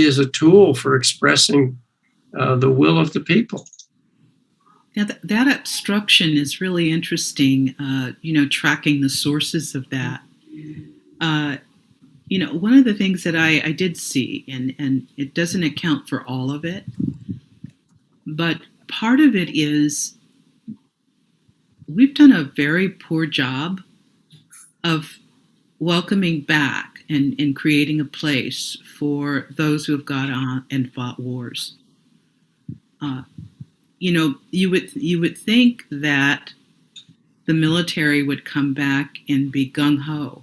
is a tool for expressing the will of the people. Yeah, that obstruction is really interesting. Tracking the sources of that. One of the things that I did see, and it doesn't account for all of it, but part of it is we've done a very poor job of welcoming back and creating a place for those who have gone on and fought wars. You would think that the military would come back and be gung-ho,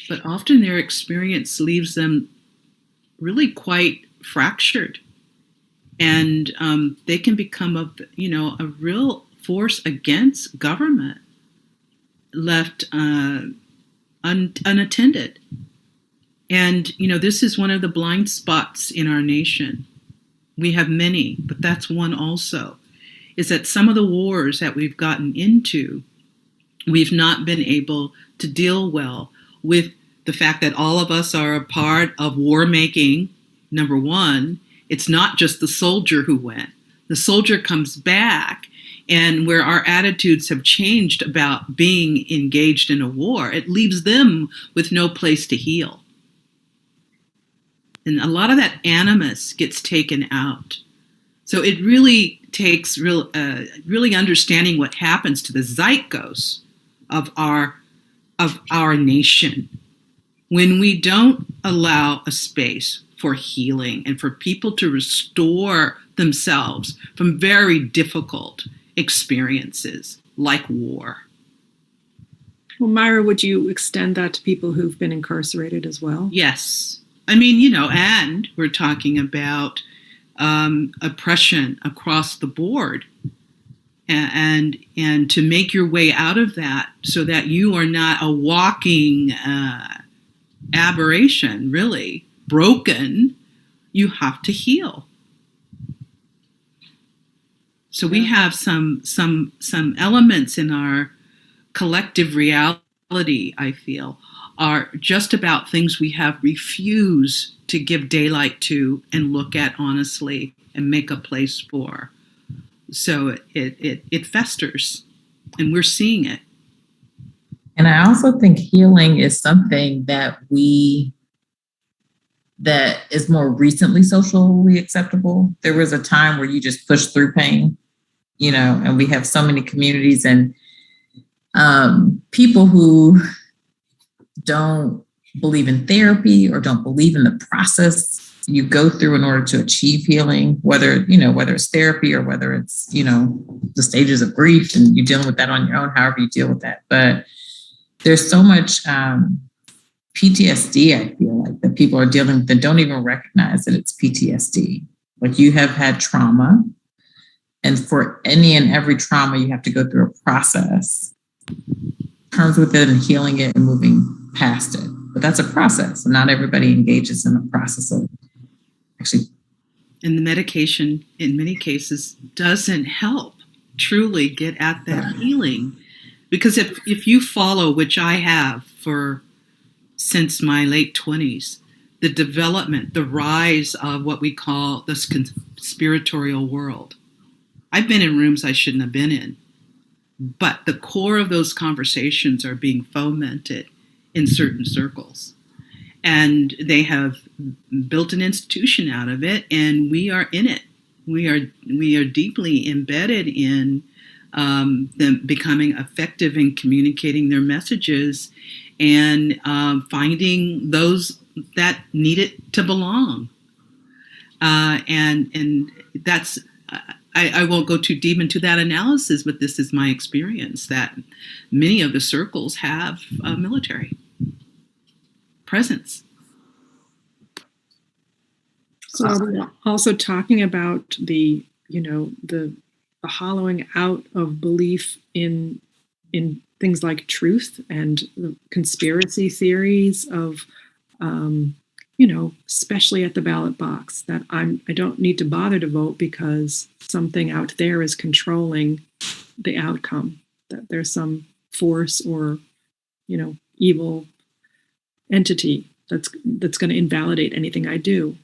but often their experience leaves them really quite fractured, and they can become a real force against government, left unattended. And this is one of the blind spots in our nation. We have many, but that's one also, is that some of the wars that we've gotten into, we've not been able to deal well with the fact that all of us are a part of war making. Number one, it's not just the soldier who went. The soldier comes back, and where our attitudes have changed about being engaged in a war, it leaves them with no place to heal. And a lot of that animus gets taken out. So it really takes really understanding what happens to the zeitgeist of our nation when we don't allow a space for healing and for people to restore themselves from very difficult experiences like war. Well, Myra, would you extend that to people who've been incarcerated as well? Yes. I mean, and we're talking about oppression across the board, and to make your way out of that so that you are not a walking aberration, really broken, you have to heal. So we have some elements in our collective reality, I feel, are just about things we have refused to give daylight to and look at honestly and make a place for. So it festers, and we're seeing it. And I also think healing is something that is more recently socially acceptable. There was a time where you just pushed through pain, and we have so many communities and people who don't believe in therapy or don't believe in the process you go through in order to achieve healing, whether it's therapy or whether it's, the stages of grief and you're dealing with that on your own, however you deal with that. But there's so much PTSD, I feel like, that people are dealing with that don't even recognize that it's PTSD. Like, you have had trauma, and for any and every trauma, you have to go through a process, terms with it and healing it and moving past it. But that's a process, and not everybody engages in the process of actually And the medication, in many cases, doesn't help truly get at that healing. Because if you follow, which I have since my late 20s, the development, the rise of what we call the conspiratorial world. I've been in rooms I shouldn't have been in, but the core of those conversations are being fomented in certain circles. And they have built an institution out of it, and we are in it. We are deeply embedded in them becoming effective in communicating their messages and finding those that need it to belong. And that's, I won't go too deep into that analysis, but this is my experience that many of the circles have a military presence. So are we also talking about the hollowing out of belief in things like truth and the conspiracy theories of, especially at the ballot box, that I don't need to bother to vote because something out there is controlling the outcome, that there's some force or, evil entity that's going to invalidate anything I do.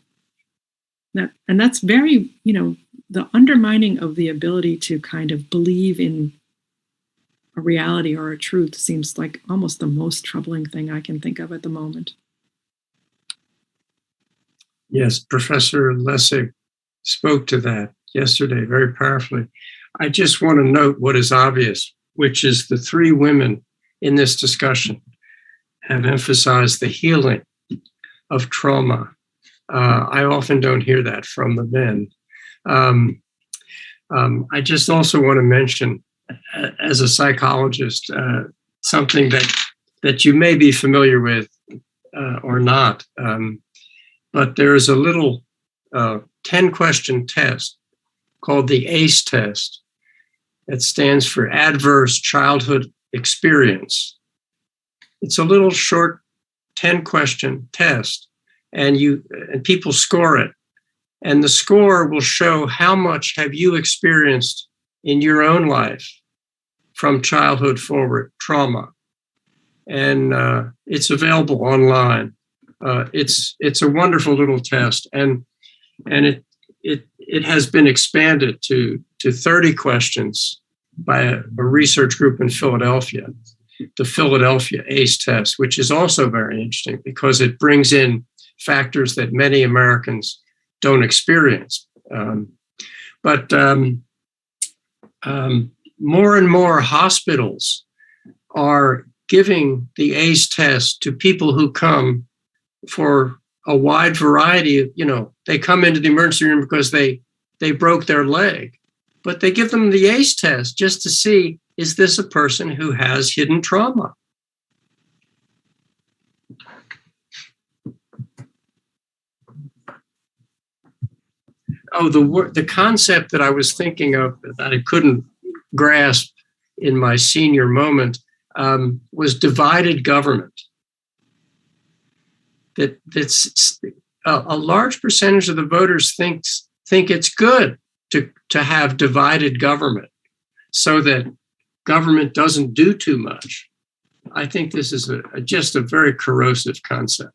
And that's very, the undermining of the ability to kind of believe in a reality or a truth seems like almost the most troubling thing I can think of at the moment. Yes, Professor Lessig spoke to that yesterday very powerfully. I just want to note what is obvious, which is the three women in this discussion have emphasized the healing of trauma. I often don't hear that from the men. I just also want to mention, as a psychologist, something that you may be familiar with or not. But there is a little 10-question test called the ACE test. That stands for Adverse Childhood Experience. It's a little short 10-question test, and people score it. And the score will show how much have you experienced in your own life from childhood forward trauma. And it's available online. It's a wonderful little test, and it has been expanded to 30 questions by a research group in Philadelphia, the Philadelphia ACE test, which is also very interesting because it brings in factors that many Americans don't experience. But more and more hospitals are giving the ACE test to people who come for a wide variety of, they come into the emergency room because they broke their leg, but they give them the ACE test just to see, is this a person who has hidden trauma? Oh, the concept that I was thinking of that I couldn't grasp in my senior moment was divided government. That's a large percentage of the voters think it's good to have divided government so that government doesn't do too much. I think this is just a very corrosive concept.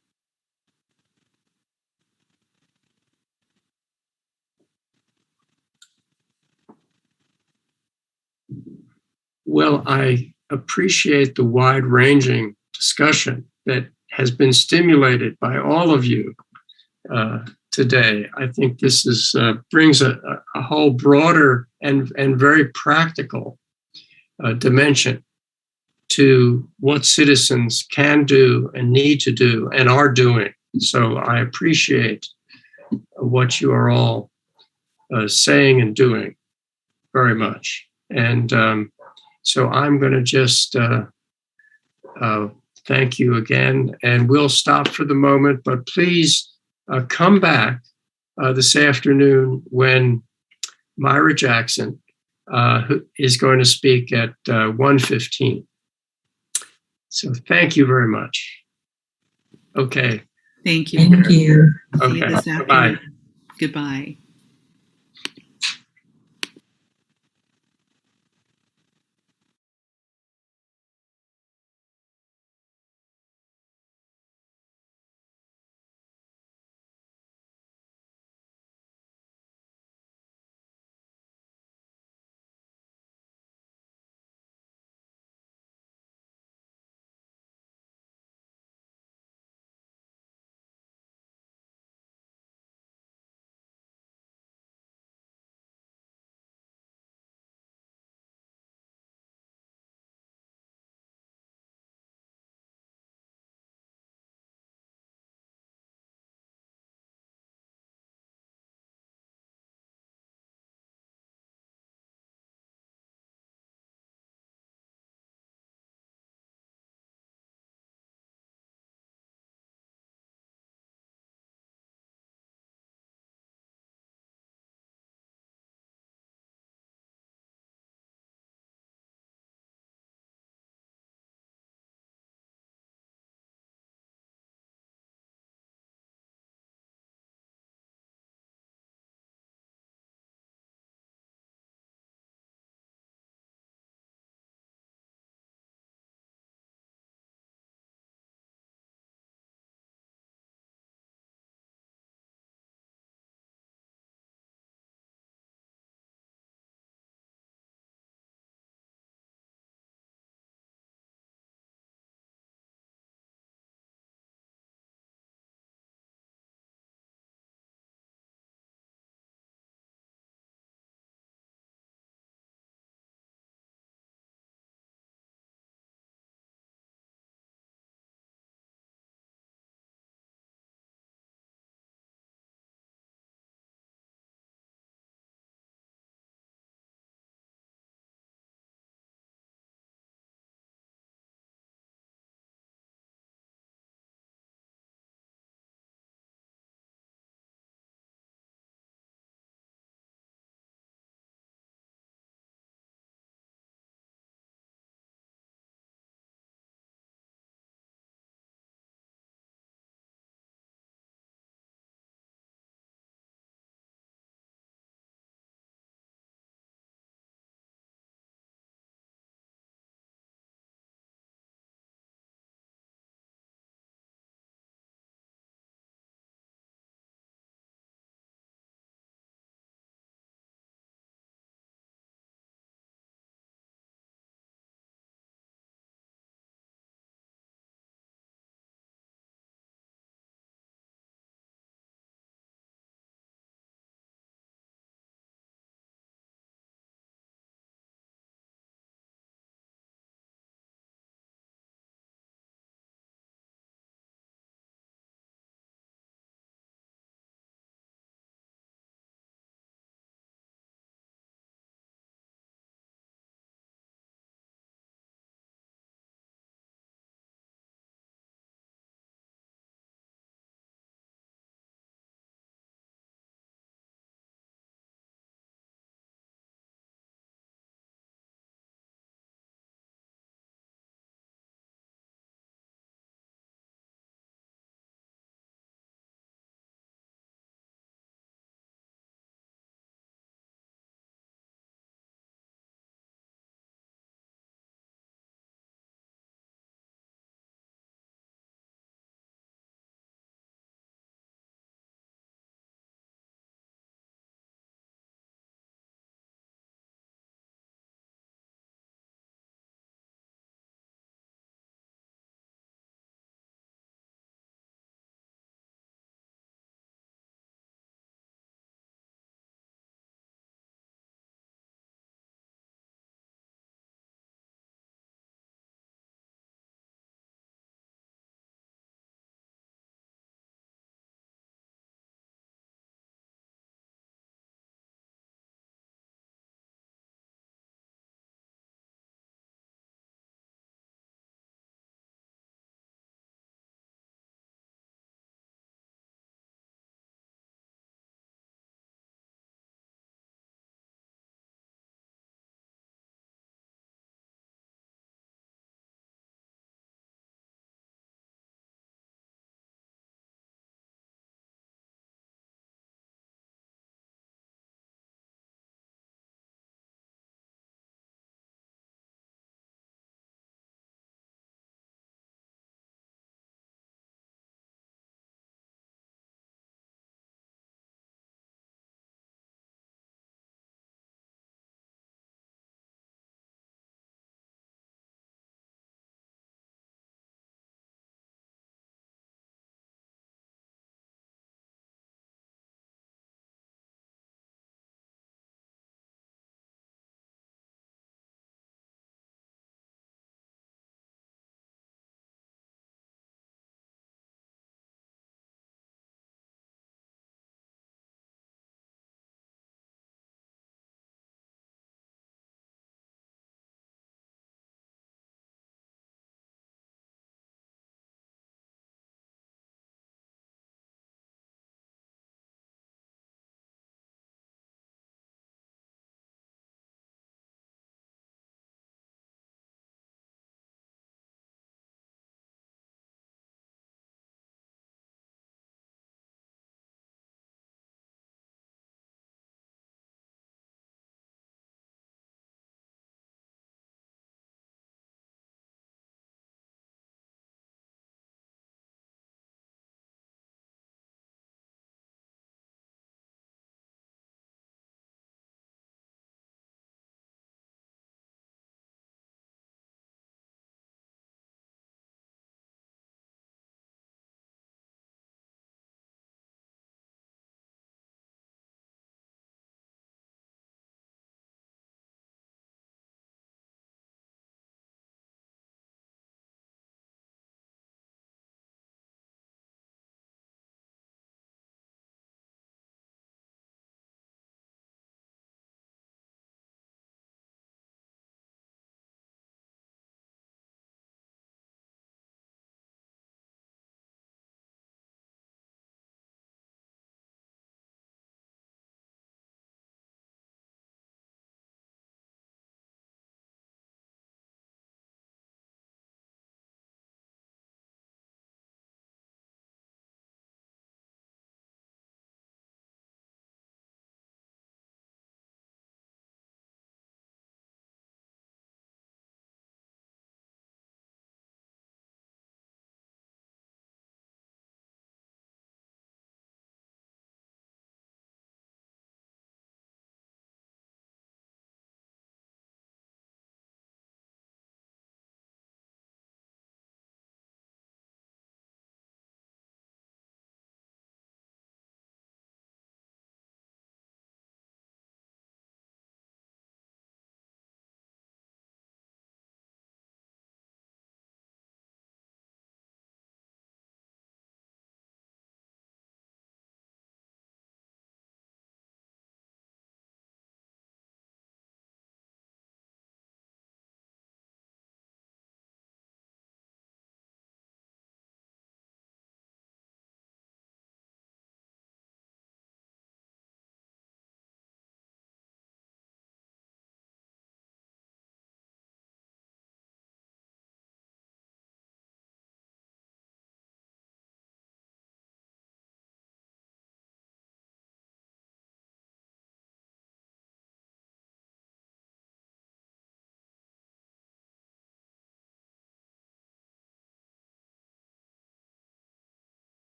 Well, I appreciate the wide-ranging discussion that has been stimulated by all of you today. I think this brings a whole broader and very practical dimension to what citizens can do and need to do and are doing. So I appreciate what you are all saying and doing very much. And so I'm going to just thank you again, and we'll stop for the moment, but please come back this afternoon when Myra Jackson who is going to speak at 1:15. So thank you very much. Okay. Thank you. Thank you. Okay. Bye. Goodbye.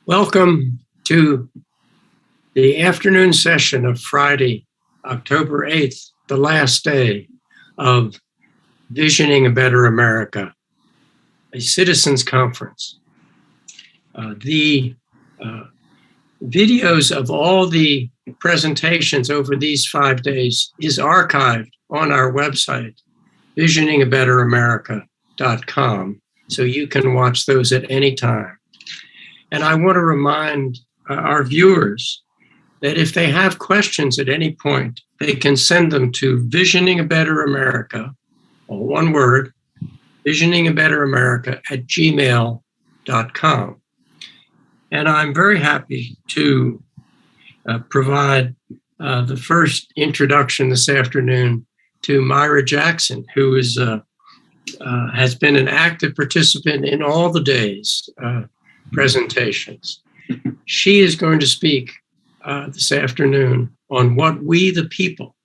Welcome to the afternoon session of Friday, October 8th, the last day of Visioning a Better America, a citizens conference. The videos of all the presentations over these 5 days is archived on our website, visioningabetteramerica.com, so you can watch those at any time. And I want to remind our viewers that if they have questions at any point, they can send them to Visioning a Better America, all one word, visioningabetteramerica@gmail.com. And I'm very happy to provide the first introduction this afternoon to Myra Jackson, who is has been an active participant in all the days' presentations. She is going to speak this afternoon on what we, the people,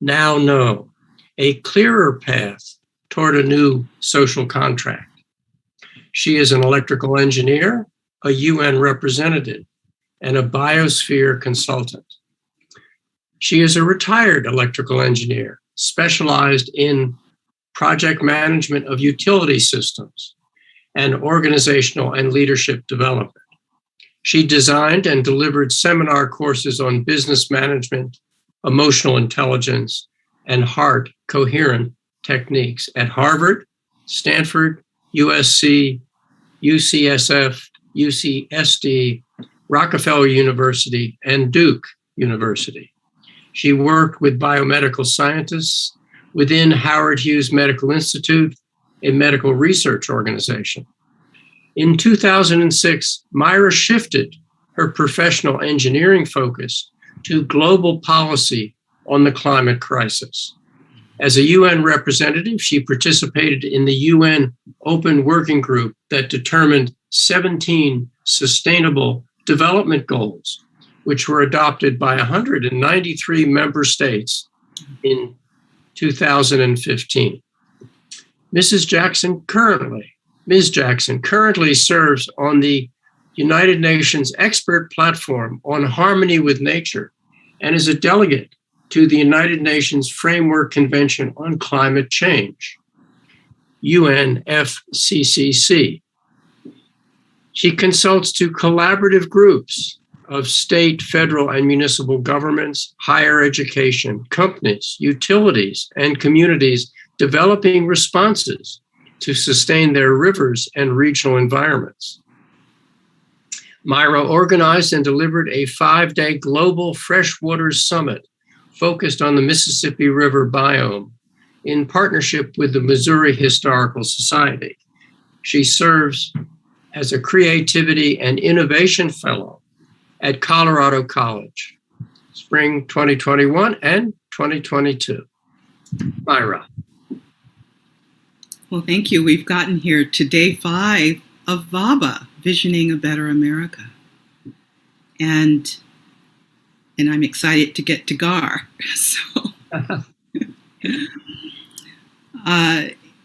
now know, a clearer path toward a new social contract. She is an electrical engineer, a UN representative, and a biosphere consultant. She is a retired electrical engineer, specialized in project management of utility systems and organizational and leadership development. She designed and delivered seminar courses on business management, emotional intelligence, and heart coherent techniques at Harvard, Stanford, USC, UCSF, UCSD, Rockefeller University, and Duke University. She worked with biomedical scientists within Howard Hughes Medical Institute, a medical research organization. In 2006, Myra shifted her professional engineering focus to global policy on the climate crisis. As a UN representative, she participated in the UN Open Working Group that determined 17 sustainable development goals, which were adopted by 193 member states in 2015. Ms. Jackson currently serves on the United Nations Expert Platform on Harmony with Nature and is a delegate to the United Nations Framework Convention on Climate Change, UNFCCC. She consults to collaborative groups of state, federal, and municipal governments, higher education, companies, utilities, and communities developing responses to sustain their rivers and regional environments. Myra organized and delivered a 5-day global freshwater summit focused on the Mississippi River biome in partnership with the Missouri Historical Society. She serves as a Creativity and Innovation Fellow at Colorado College, spring 2021 and 2022. Myra. Well, thank you. We've gotten here to day 5 of VABA, Visioning a Better America. And I'm excited to get to GAR. So,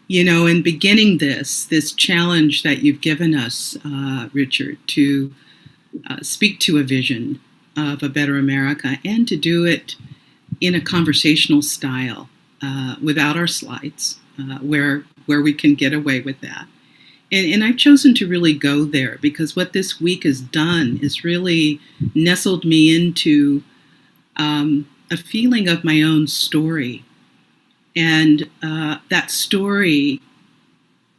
in beginning this challenge that you've given us, Richard, to speak to a vision of a better America and to do it in a conversational style without our slides, where we can get away with that. And I've chosen to really go there because what this week has done is really nestled me into a feeling of my own story. And that story,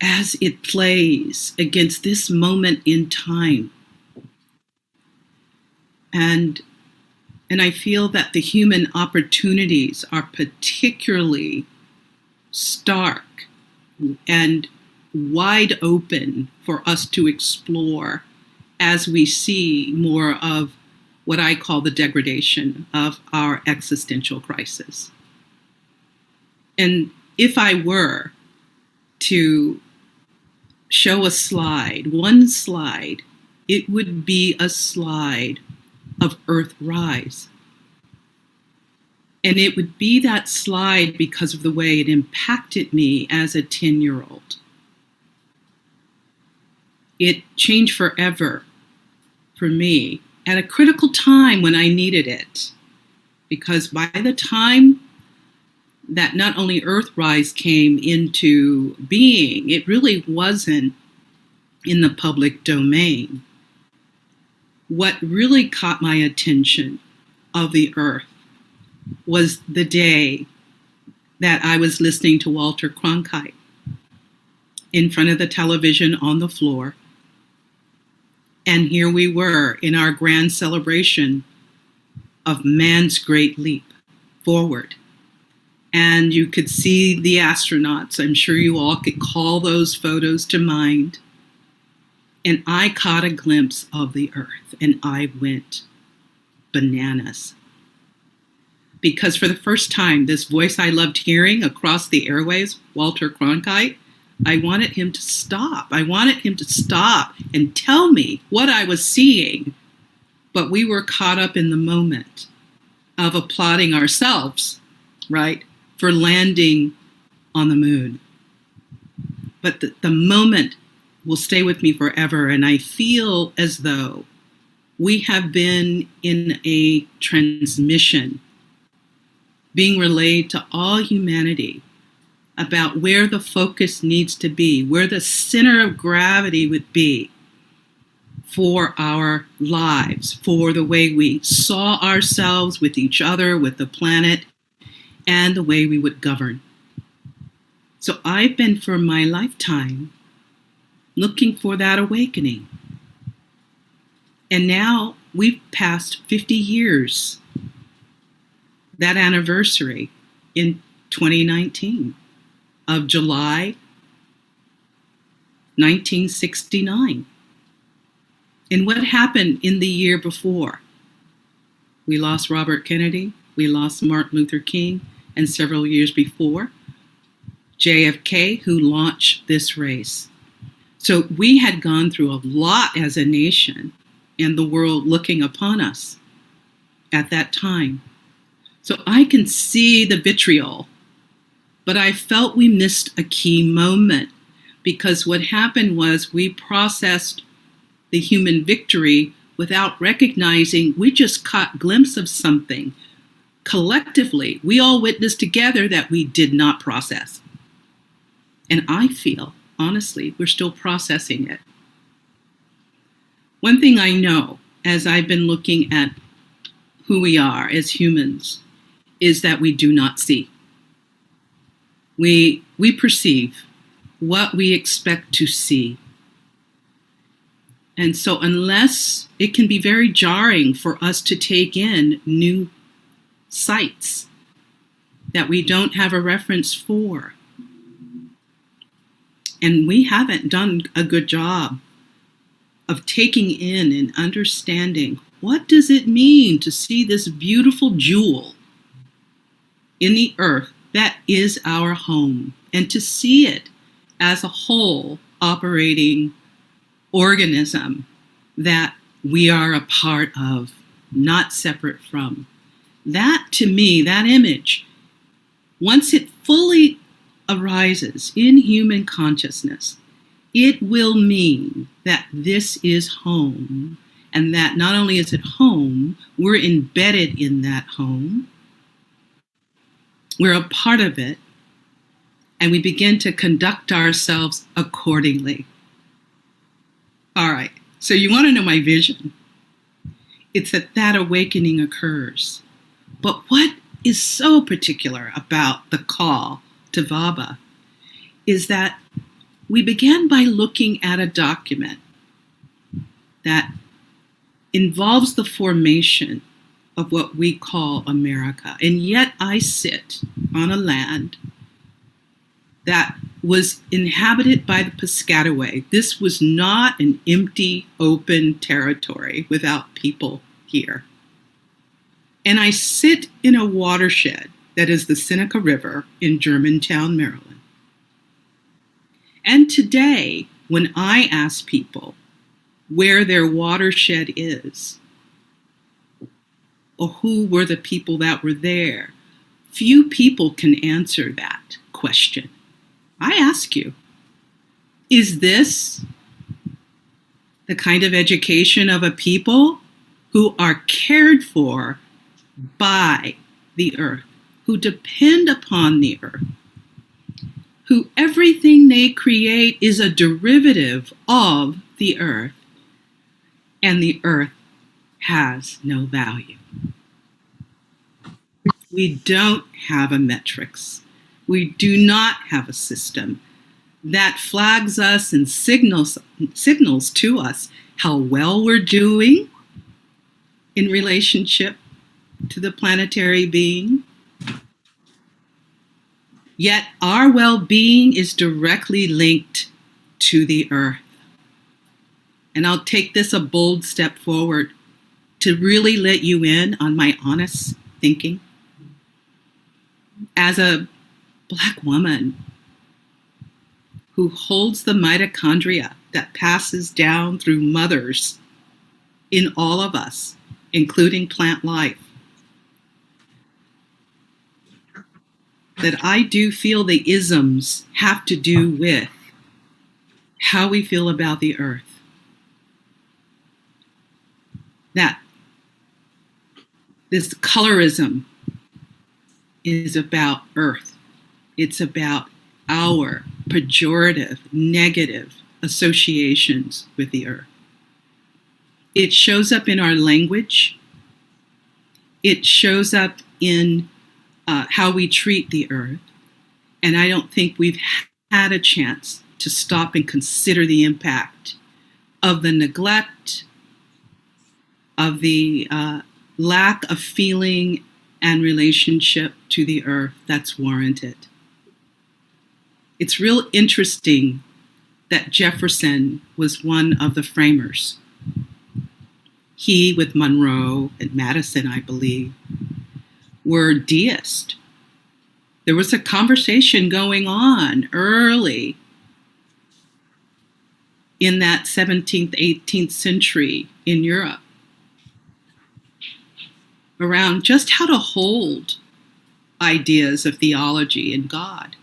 as it plays against this moment in time. And I feel that the human opportunities are particularly stark and wide open for us to explore as we see more of what I call the degradation of our existential crisis. And if I were to show a slide, one slide, it would be a slide of Earthrise. And it would be that slide because of the way it impacted me as a 10-year-old. It changed forever for me at a critical time when I needed it. Because by the time that not only Earthrise came into being, it really wasn't in the public domain. What really caught my attention of the Earth was the day that I was listening to Walter Cronkite in front of the television on the floor. And here we were in our grand celebration of man's great leap forward. And you could see the astronauts. I'm sure you all could call those photos to mind. And I caught a glimpse of the Earth, and I went bananas. Because for the first time, this voice I loved hearing across the airwaves, Walter Cronkite, I wanted him to stop. I wanted him to stop and tell me what I was seeing. But we were caught up in the moment of applauding ourselves, right, for landing on the moon. But the moment will stay with me forever. And I feel as though we have been in a transmission being relayed to all humanity about where the focus needs to be, where the center of gravity would be for our lives, for the way we saw ourselves with each other, with the planet, and the way we would govern. So I've been, for my lifetime, looking for that awakening. And now we've passed 50 years, that anniversary in 2019 of July 1969. And what happened in the year before? We lost Robert Kennedy, we lost Martin Luther King, and several years before, JFK, who launched this race. So we had gone through a lot as a nation and the world looking upon us at that time. So I can see the vitriol, but I felt we missed a key moment because what happened was we processed the human victory without recognizing we just caught a glimpse of something. Collectively, we all witnessed together that we did not process. And I feel, honestly, we're still processing it. One thing I know, as I've been looking at who we are as humans, is that we do not see. We perceive what we expect to see. And so unless it can be very jarring for us to take in new sights that we don't have a reference for, and we haven't done a good job of taking in and understanding what does it mean to see this beautiful jewel in the earth that is our home, and to see it as a whole operating organism that we are a part of, not separate from. That, to me, that image, once it fully arises in human consciousness, it will mean that this is home, and that not only is it home, we're embedded in that home, we're a part of it, and we begin to conduct ourselves accordingly. All right, so you want to know my vision? It's that awakening occurs. But what is so particular about the call to Vaba is that we began by looking at a document that involves the formation of what we call America. And yet I sit on a land that was inhabited by the Piscataway. This was not an empty, open territory without people here. And I sit in a watershed that is the Seneca River in Germantown, Maryland. And today, when I ask people where their watershed is, or who were the people that were there, few people can answer that question. I ask you, is this the kind of education of a people who are cared for by the earth, who depend upon the earth, who everything they create is a derivative of the earth, and the earth has no value. We don't have a metrics. We do not have a system that flags us and signals to us how well we're doing in relationship to the planetary being. Yet our well-being is directly linked to the earth. And I'll take this a bold step forward to really let you in on my honest thinking. As a Black woman who holds the mitochondria that passes down through mothers in all of us, including plant life, that I do feel the isms have to do with how we feel about the earth. That this colorism is about earth. It's about our pejorative, negative associations with the earth. It shows up in our language. It shows up in how we treat the earth. And I don't think we've had a chance to stop and consider the impact of the neglect, of the lack of feeling and relationship to the earth that's warranted. It's real interesting that Jefferson was one of the framers. He, with Monroe and Madison, I believe, were deists. There was a conversation going on early in that 17th, 18th century in Europe around just how to hold ideas of theology and God.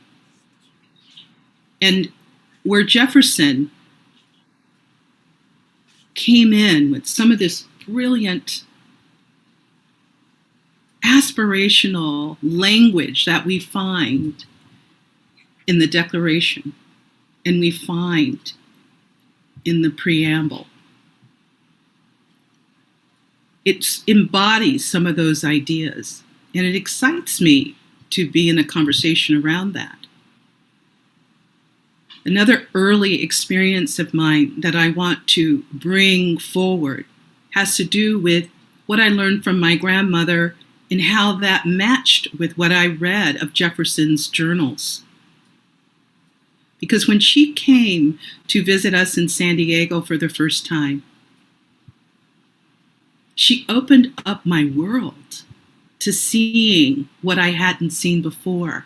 And where Jefferson came in with some of this brilliant aspirational language that we find in the Declaration and we find in the preamble. It embodies some of those ideas, and it excites me to be in a conversation around that. Another early experience of mine that I want to bring forward has to do with what I learned from my grandmother and how that matched with what I read of Jefferson's journals. Because when she came to visit us in San Diego for the first time, she opened up my world to seeing what I hadn't seen before.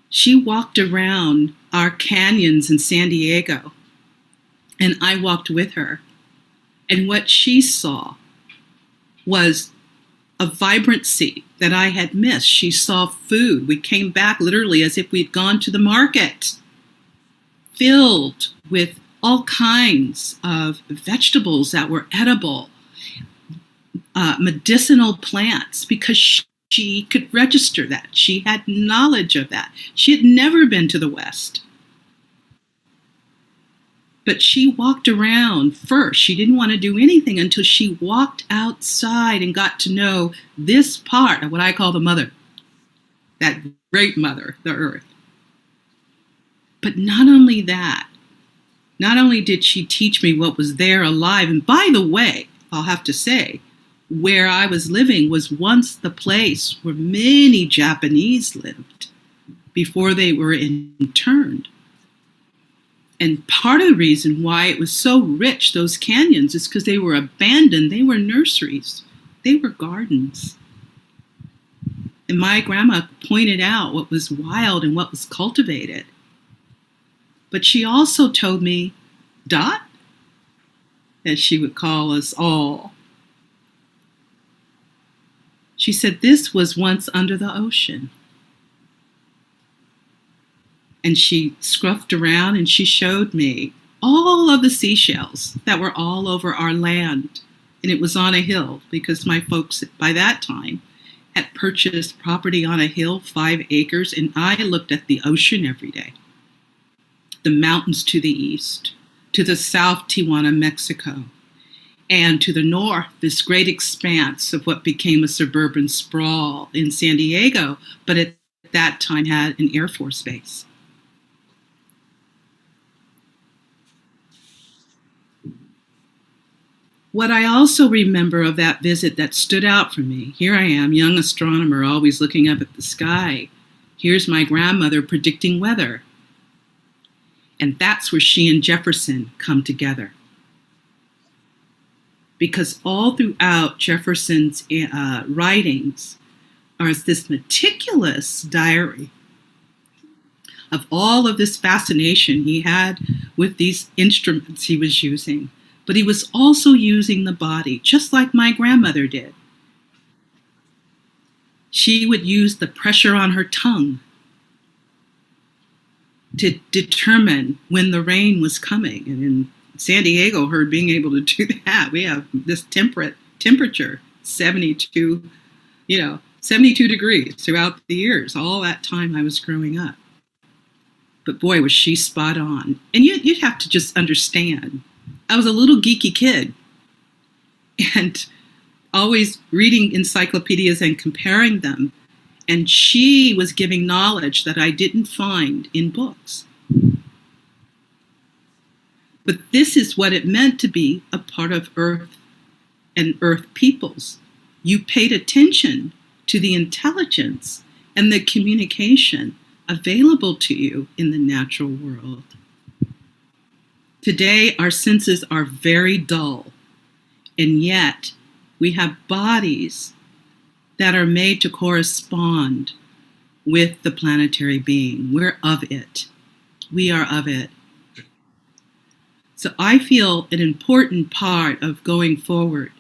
She walked around our canyons in San Diego, and I walked with her. And what she saw was a vibrancy that I had missed. She saw food. We came back literally as if we'd gone to the market, filled with all kinds of vegetables that were edible, medicinal plants, because she could register that. She had knowledge of that. She had never been to the West. But she walked around first. She didn't want to do anything until she walked outside and got to know this part of what I call the mother, that great mother, the earth. But not only that, not only did she teach me what was there alive, and by the way, I'll have to say, where I was living was once the place where many Japanese lived before they were interned. And part of the reason why it was so rich, those canyons, is because they were abandoned. They were nurseries. They were gardens. And my grandma pointed out what was wild and what was cultivated. But she also told me, Dot, as she would call us all, she said, this was once under the ocean. And she scruffed around and she showed me all of the seashells that were all over our land. And it was on a hill because my folks by that time had purchased property on a hill, 5 acres, and I looked at the ocean every day. The mountains to the east, to the south, Tijuana, Mexico, and to the north, this great expanse of what became a suburban sprawl in San Diego, but at that time had an Air Force base. What I also remember of that visit that stood out for me, here I am, young astronomer, always looking up at the sky. Here's my grandmother predicting weather. And that's where she and Jefferson come together. Because all throughout Jefferson's writings are this meticulous diary of all of this fascination he had with these instruments he was using. But he was also using the body, just like my grandmother did. She would use the pressure on her tongue to determine when the rain was coming. And in San Diego, her being able to do that, we have this temperature, 72 degrees throughout the years, all that time I was growing up. But boy, was she spot on. And you'd have to just understand, I was a little geeky kid and always reading encyclopedias and comparing them. And she was giving knowledge that I didn't find in books. But this is what it meant to be a part of Earth and Earth peoples. You paid attention to the intelligence and the communication available to you in the natural world. Today, our senses are very dull, and yet we have bodies that are made to correspond with the planetary being. We're of it. We are of it. So I feel an important part of going forward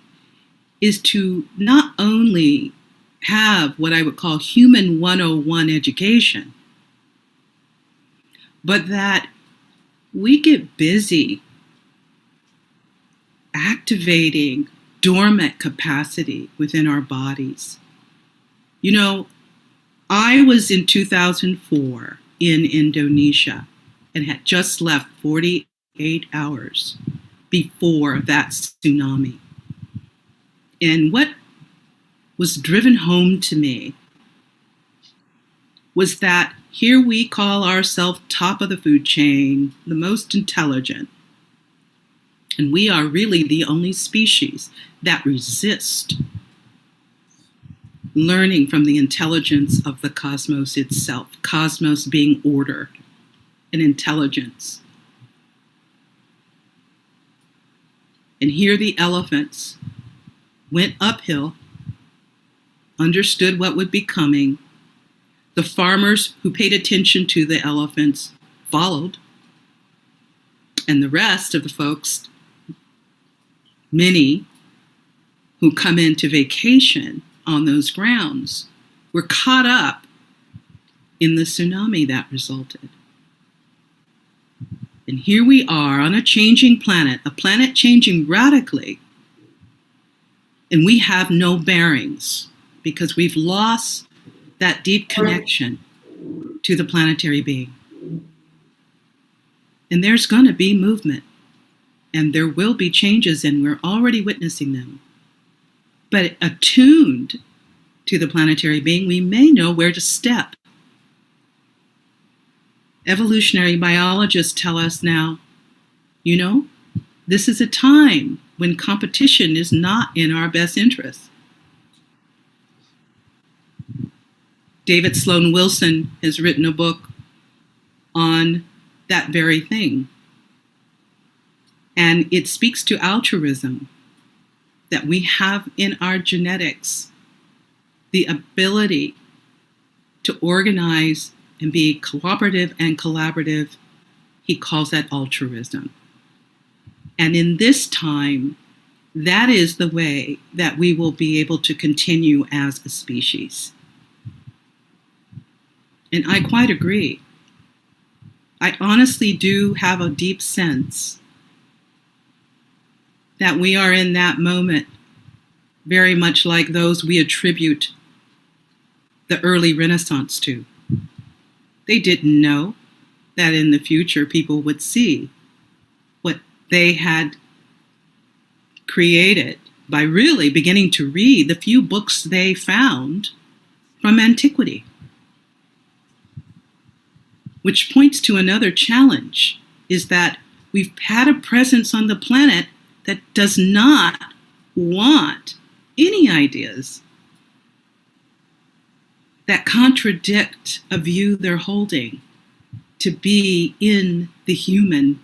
is to not only have what I would call human 101 education, but that we get busy activating dormant capacity within our bodies. You know, I was in 2004 in Indonesia and had just left 48 hours before that tsunami. And what was driven home to me was that here we call ourselves top of the food chain, the most intelligent. And we are really the only species that resist learning from the intelligence of the cosmos itself, cosmos being order and intelligence. And here the elephants went uphill, understood what would be coming. The farmers who paid attention to the elephants followed. And the rest of the folks, many who come into vacation on those grounds, were caught up in the tsunami that resulted. And here we are on a changing planet, a planet changing radically. And we have no bearings because we've lost that deep connection to the planetary being. And there's going to be movement, and there will be changes, and we're already witnessing them. But attuned to the planetary being, we may know where to step. Evolutionary biologists tell us now, you know, this is a time when competition is not in our best interest. David Sloan Wilson has written a book on that very thing. And it speaks to altruism, that we have in our genetics the ability to organize and be cooperative and collaborative. He calls that altruism. And in this time, that is the way that we will be able to continue as a species. And I quite agree. I honestly do have a deep sense that we are in that moment very much like those we attribute the early Renaissance to. They didn't know that in the future people would see what they had created by really beginning to read the few books they found from antiquity. Which points to another challenge, is that we've had a presence on the planet that does not want any ideas that contradict a view they're holding to be in the human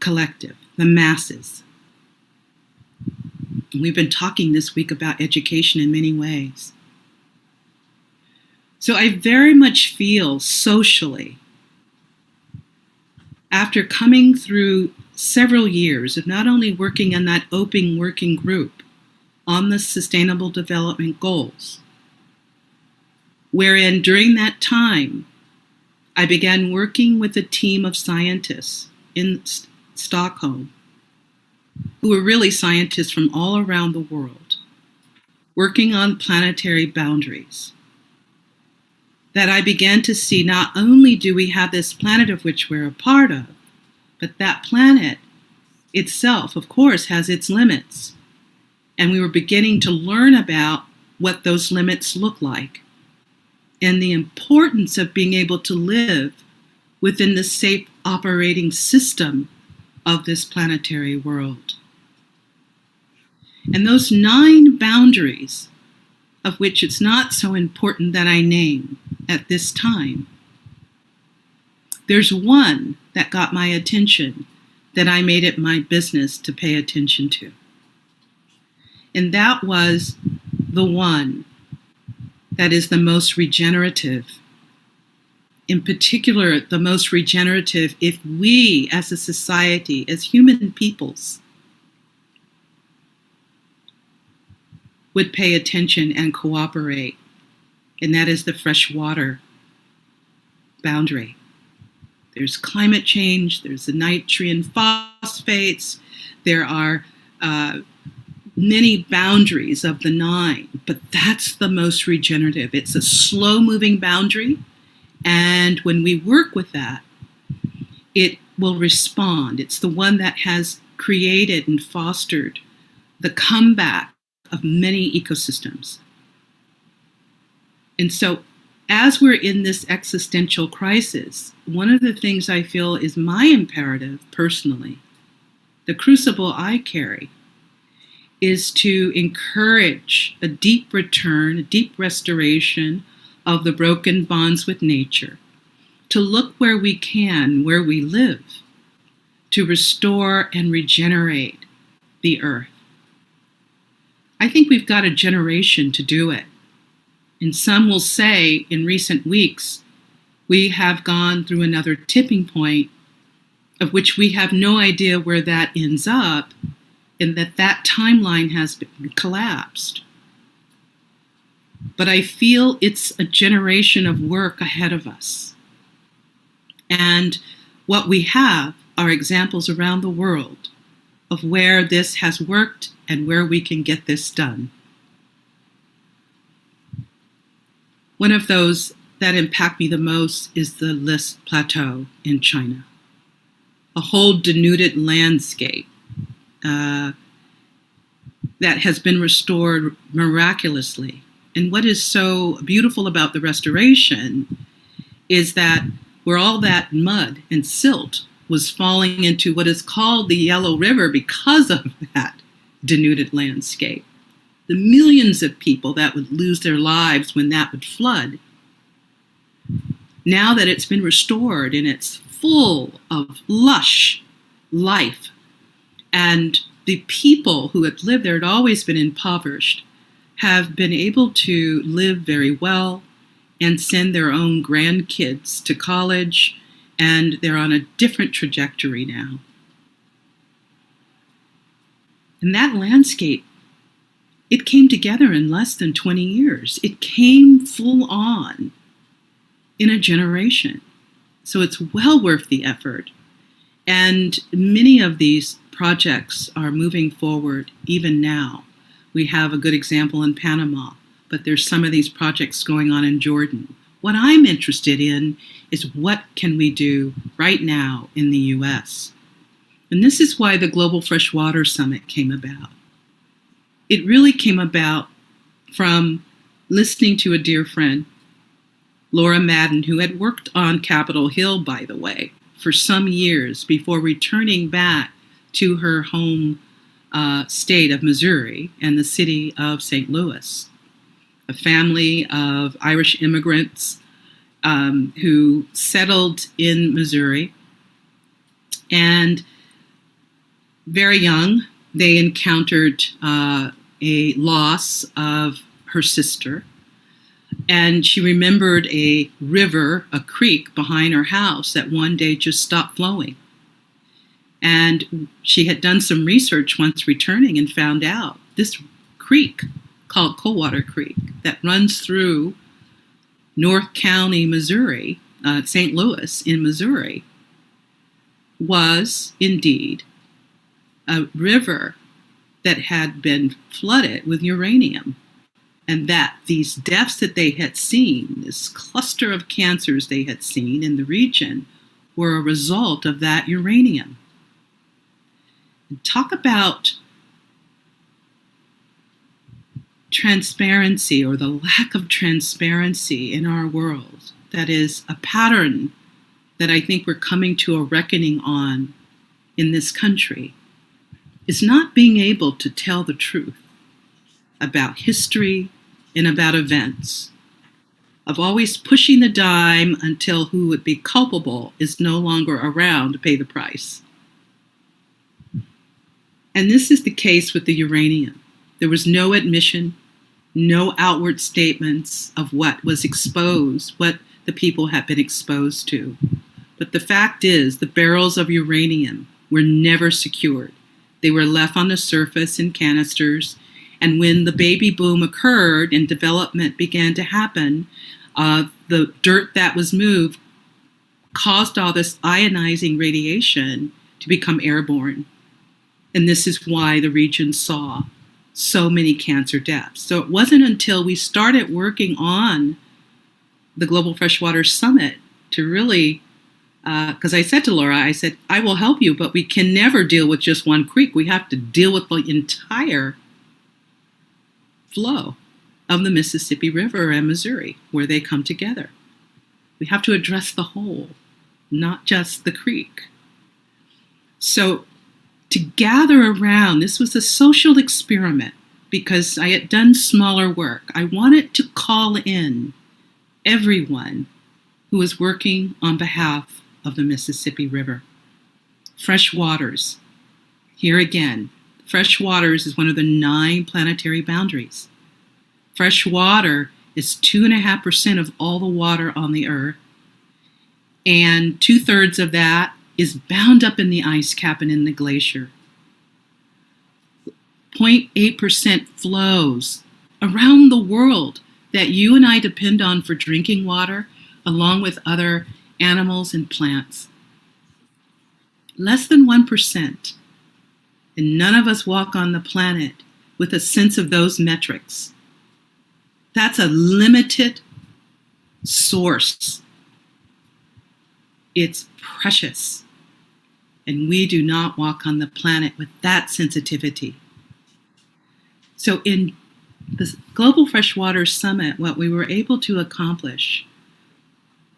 collective, the masses. We've been talking this week about education in many ways. So I very much feel socially, after coming through several years of not only working in that open working group on the Sustainable Development Goals, wherein during that time, I began working with a team of scientists in Stockholm, who were really scientists from all around the world, working on planetary boundaries, that I began to see not only do we have this planet of which we're a part of, but that planet itself, of course, has its limits. And we were beginning to learn about what those limits look like and the importance of being able to live within the safe operating system of this planetary world. And those 9 boundaries, of which it's not so important that I name at this time, there's one that got my attention that I made it my business to pay attention to. And that was the one that is the most regenerative. In particular, the most regenerative if we as a society, as human peoples, would pay attention and cooperate. And that is the freshwater boundary. There's climate change, there's the nitrogen phosphates, there are many boundaries of the 9, but that's the most regenerative. It's a slow-moving boundary, and when we work with that, it will respond. It's the one that has created and fostered the comeback of many ecosystems. And so as we're in this existential crisis, one of the things I feel is my imperative personally, the crucible I carry, is to encourage a deep return, a deep restoration of the broken bonds with nature, to look where we can, where we live, to restore and regenerate the earth. I think we've got a generation to do it. And some will say in recent weeks, we have gone through another tipping point of which we have no idea where that ends up, and that timeline has been collapsed. But I feel it's a generation of work ahead of us. And what we have are examples around the world of where this has worked and where we can get this done. One of those that impact me the most is the List Plateau in China, a whole denuded landscape that has been restored miraculously. And what is so beautiful about the restoration is that where all that mud and silt was falling into what is called the Yellow River because of that denuded landscape, the millions of people that would lose their lives when that would flood, now that it's been restored and it's full of lush life, and the people who had lived there had always been impoverished, have been able to live very well and send their own grandkids to college, and they're on a different trajectory now. And that landscape, it came together in less than 20 years. It came full on in a generation. So it's well worth the effort. And many of these projects are moving forward even now. We have a good example in Panama, but there's some of these projects going on in Jordan. What I'm interested in is what can we do right now in the U.S.? And this is why the Global Freshwater Summit came about. It really came about from listening to a dear friend, Laura Madden, who had worked on Capitol Hill, by the way, for some years before returning back to her home state of Missouri and the city of St. Louis. A family of Irish immigrants who settled in Missouri. And very young, they encountered a loss of her sister. And she remembered a river, a creek behind her house that one day just stopped flowing. And she had done some research once returning and found out this creek called Coldwater Creek that runs through North County, Missouri, St. Louis in Missouri, was indeed a river that had been flooded with uranium. And that these deaths that they had seen, this cluster of cancers they had seen in the region, were a result of that uranium. And talk about transparency, or the lack of transparency in our world. That is a pattern that I think we're coming to a reckoning on in this country, is not being able to tell the truth about history and about events, of always pushing the dime until who would be culpable is no longer around to pay the price. And this is the case with the uranium. There was no admission, no outward statements of what was exposed, what the people had been exposed to. But the fact is, the barrels of uranium were never secured. They were left on the surface in canisters. And when the baby boom occurred and development began to happen, the dirt that was moved caused all this ionizing radiation to become airborne. And this is why the region saw so many cancer deaths. So it wasn't until we started working on the Global Freshwater Summit to really, because I said to Laura, I said, I will help you, but we can never deal with just one creek. We have to deal with the entire flow of the Mississippi River and Missouri, where they come together. We have to address the whole, not just the creek. So to gather around, this was a social experiment because I had done smaller work. I wanted to call in everyone who was working on behalf of the Mississippi River. Fresh waters. Here again, fresh waters is one of the 9 planetary boundaries. Fresh water is 2.5% of all the water on the earth, and 2/3 of that is bound up in the ice cap and in the glacier. 0.8% flows around the world that you and I depend on for drinking water, along with other animals and plants. Less than 1%. And none of us walk on the planet with a sense of those metrics. That's a limited source. It's precious. And we do not walk on the planet with that sensitivity. So in the Global Freshwater Summit, what we were able to accomplish,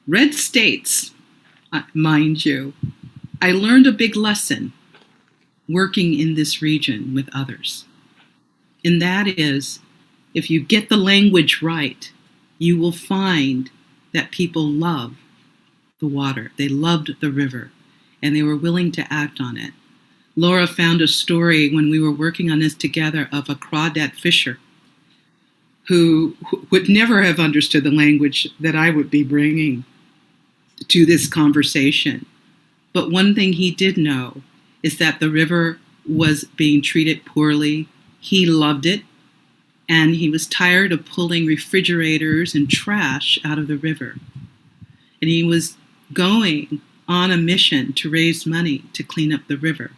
red states, mind you, I learned a big lesson working in this region with others. And that is, if you get the language right, you will find that people love the water. They loved the river, and they were willing to act on it. Laura found a story when we were working on this together of a crawdad fisher who would never have understood the language that I would be bringing to this conversation. But one thing he did know is that the river was being treated poorly. He loved it, and he was tired of pulling refrigerators and trash out of the river. And he was going on a mission to raise money to clean up the river.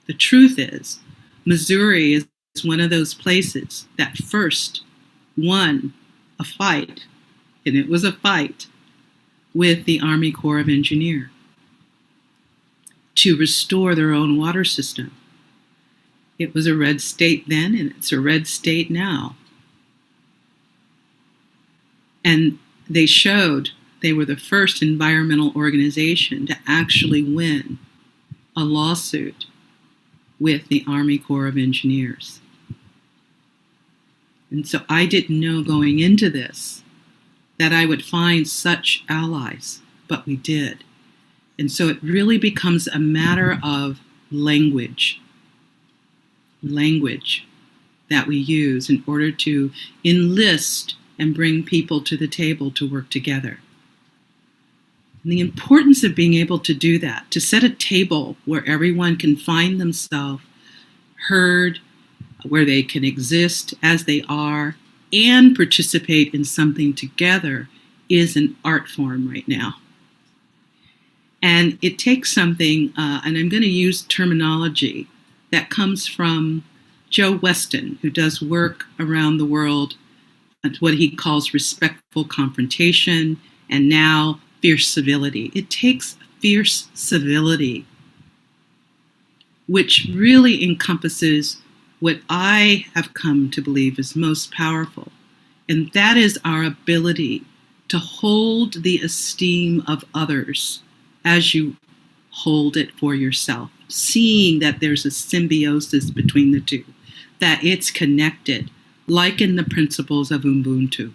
The truth is, Missouri is one of those places that first won a fight, and it was a fight, with the Army Corps of Engineers to restore their own water system. It was a red state then, and it's a red state now. And they showed they were the first environmental organization to actually win a lawsuit with the Army Corps of Engineers. And so I didn't know going into this that I would find such allies, but we did. And so it really becomes a matter of language that we use in order to enlist and bring people to the table to work together. And the importance of being able to do that, to set a table where everyone can find themselves heard, where they can exist as they are and participate in something together, is an art form right now. And it takes something, and I'm going to use terminology that comes from Joe Weston, who does work around the world at what he calls respectful confrontation and now fierce civility. It takes fierce civility, which really encompasses what I have come to believe is most powerful, and that is our ability to hold the esteem of others as you hold it for yourself, seeing that there's a symbiosis between the two, that it's connected, like in the principles of Ubuntu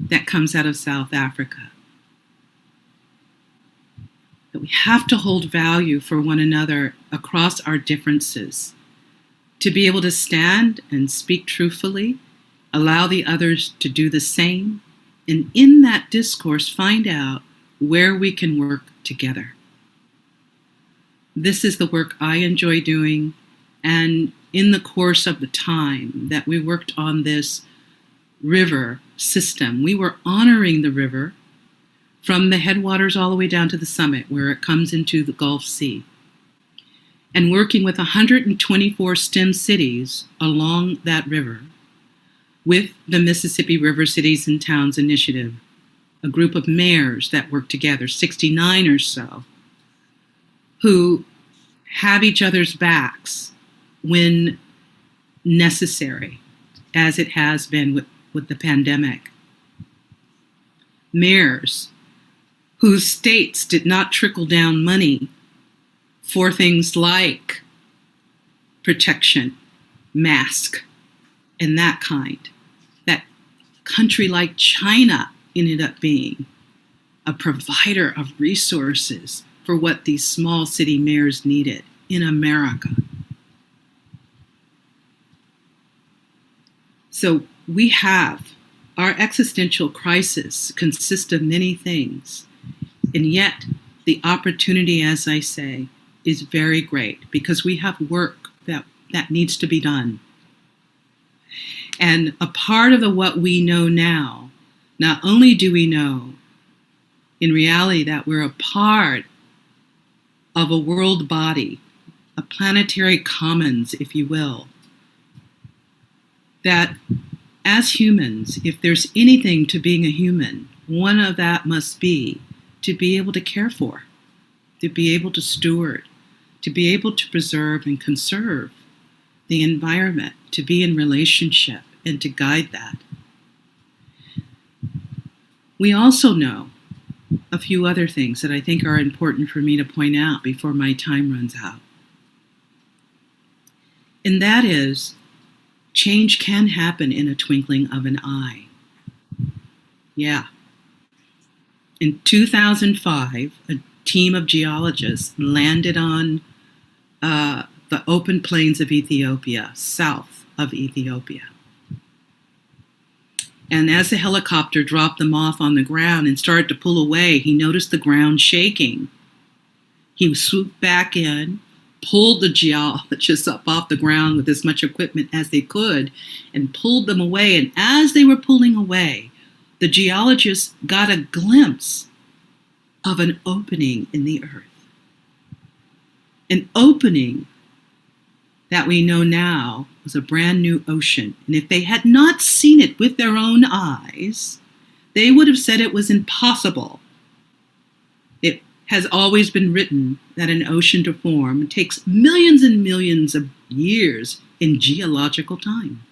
that comes out of South Africa. That we have to hold value for one another across our differences, to be able to stand and speak truthfully, allow the others to do the same, and in that discourse find out where we can work together. This is the work I enjoy doing, and in the course of the time that we worked on this river system, we were honoring the river from the headwaters all the way down to the summit where it comes into the Gulf Sea, and working with 124 STEM cities along that river with the Mississippi River Cities and Towns Initiative, a group of mayors that work together, 69 or so, who have each other's backs when necessary, as it has been with the pandemic. Mayors whose states did not trickle down money for things like protection, mask, and that kind. That country like China ended up being a provider of resources for what these small city mayors needed in America. So we have, our existential crisis consists of many things, and yet the opportunity, as I say, is very great because we have work that needs to be done. And a part of what we know now, not only do we know in reality that we're a part of a world body, a planetary commons, if you will, that as humans, if there's anything to being a human, one of that must be to be able to care for, to be able to steward, to be able to preserve and conserve the environment, to be in relationship and to guide that. We also know a few other things that I think are important for me to point out before my time runs out. And that is, change can happen in a twinkling of an eye. Yeah. In 2005, a team of geologists landed on the open plains of Ethiopia, south of Ethiopia. And as the helicopter dropped them off on the ground and started to pull away, he noticed the ground shaking. He swooped back in, pulled the geologists up off the ground with as much equipment as they could, and pulled them away. And as they were pulling away, the geologists got a glimpse of an opening in the earth. an opening that we know now was a brand new ocean. And if they had not seen it with their own eyes, they would have said it was impossible. It has always been written that an ocean to form takes millions and millions of years in geological time.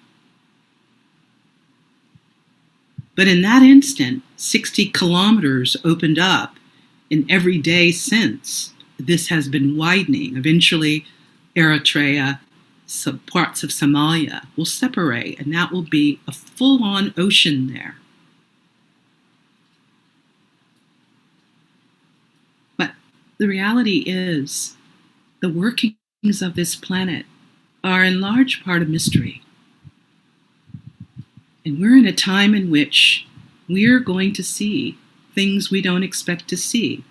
But in that instant, 60 kilometers opened up, and every day since, this has been widening. Eventually, Eritrea, some parts of Somalia will separate, and that will be a full-on ocean there. But the reality is, the workings of this planet are in large part a mystery. And we're in a time in which we're going to see things we don't expect to see.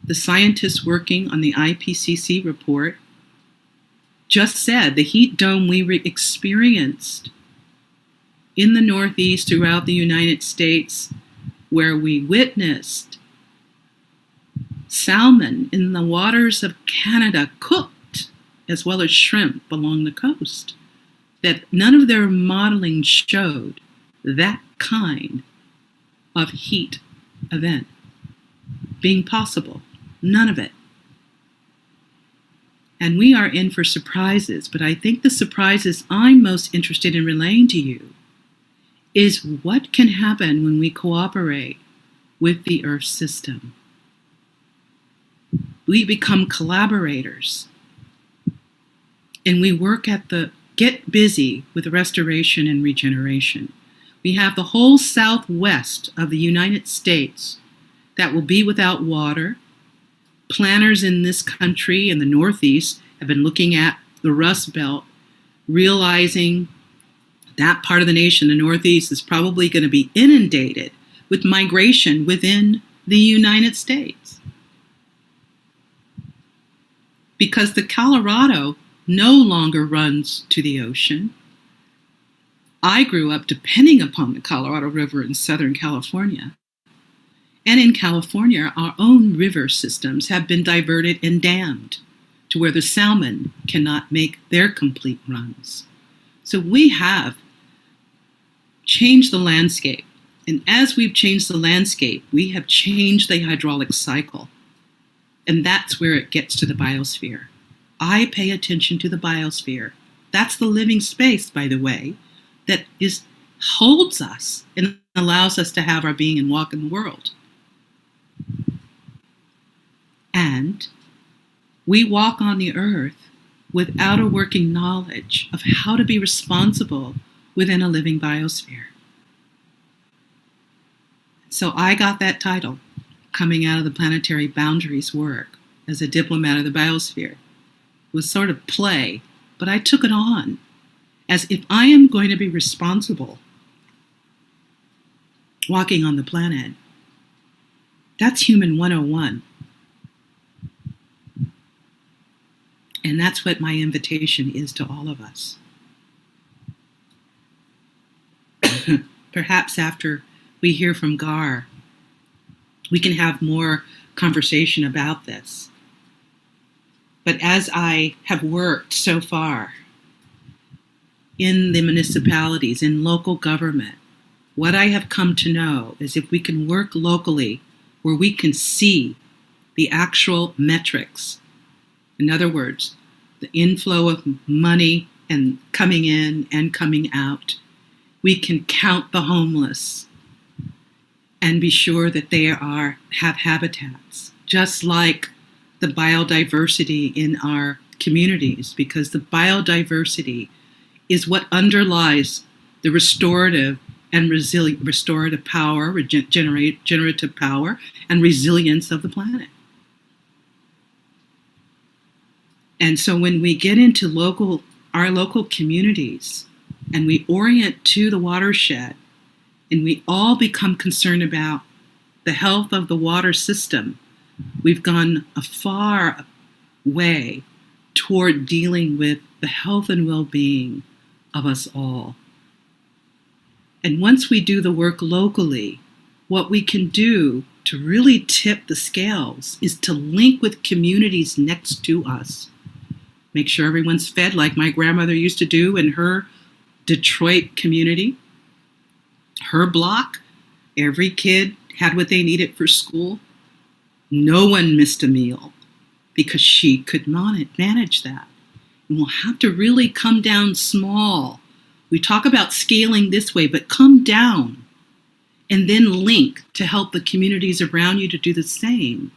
The scientists working on the IPCC report just said the heat dome we experienced in the Northeast throughout the United States, where we witnessed salmon in the waters of Canada cooked, as well as shrimp along the coast, that none of their modeling showed that kind of heat event being possible. None of it. And we are in for surprises, but I think the surprises I'm most interested in relaying to you is what can happen when we cooperate with the Earth system. We become collaborators, and we get busy with restoration and regeneration. We have the whole southwest of the United States that will be without water. Planners in this country in the Northeast have been looking at the Rust Belt, realizing that part of the nation, the Northeast, is probably going to be inundated with migration within the United States. Because the Colorado no longer runs to the ocean. I grew up depending upon the Colorado River in Southern California. And in California, our own river systems have been diverted and dammed to where the salmon cannot make their complete runs. So we have changed the landscape. And as we've changed the landscape, we have changed the hydraulic cycle. And that's where it gets to the biosphere. I pay attention to the biosphere. That's the living space, by the way, that holds us and allows us to have our being and walk in the world. And we walk on the earth without a working knowledge of how to be responsible within a living biosphere. So I got that title coming out of the planetary boundaries work as a diplomat of the biosphere. It was sort of play, but I took it on as if I am going to be responsible walking on the planet. That's human 101. And that's what my invitation is to all of us. Perhaps after we hear from Gar, we can have more conversation about this. But as I have worked so far in the municipalities, in local government, what I have come to know is if we can work locally where we can see the actual metrics, in other words, the inflow of money and coming in and coming out, we can count the homeless and be sure that they have habitats, just like the biodiversity in our communities, because the biodiversity is what underlies the restorative and restorative power, generative power, and resilience of the planet. And so when we get into our local communities and we orient to the watershed and we all become concerned about the health of the water system, we've gone a far way toward dealing with the health and well-being of us all. And once we do the work locally, what we can do to really tip the scales is to link with communities next to us. Make sure everyone's fed like my grandmother used to do in her Detroit community. Her block, every kid had what they needed for school. No one missed a meal because she could manage that. And we'll have to really come down small. We talk about scaling this way, but come down and then link to help the communities around you to do the same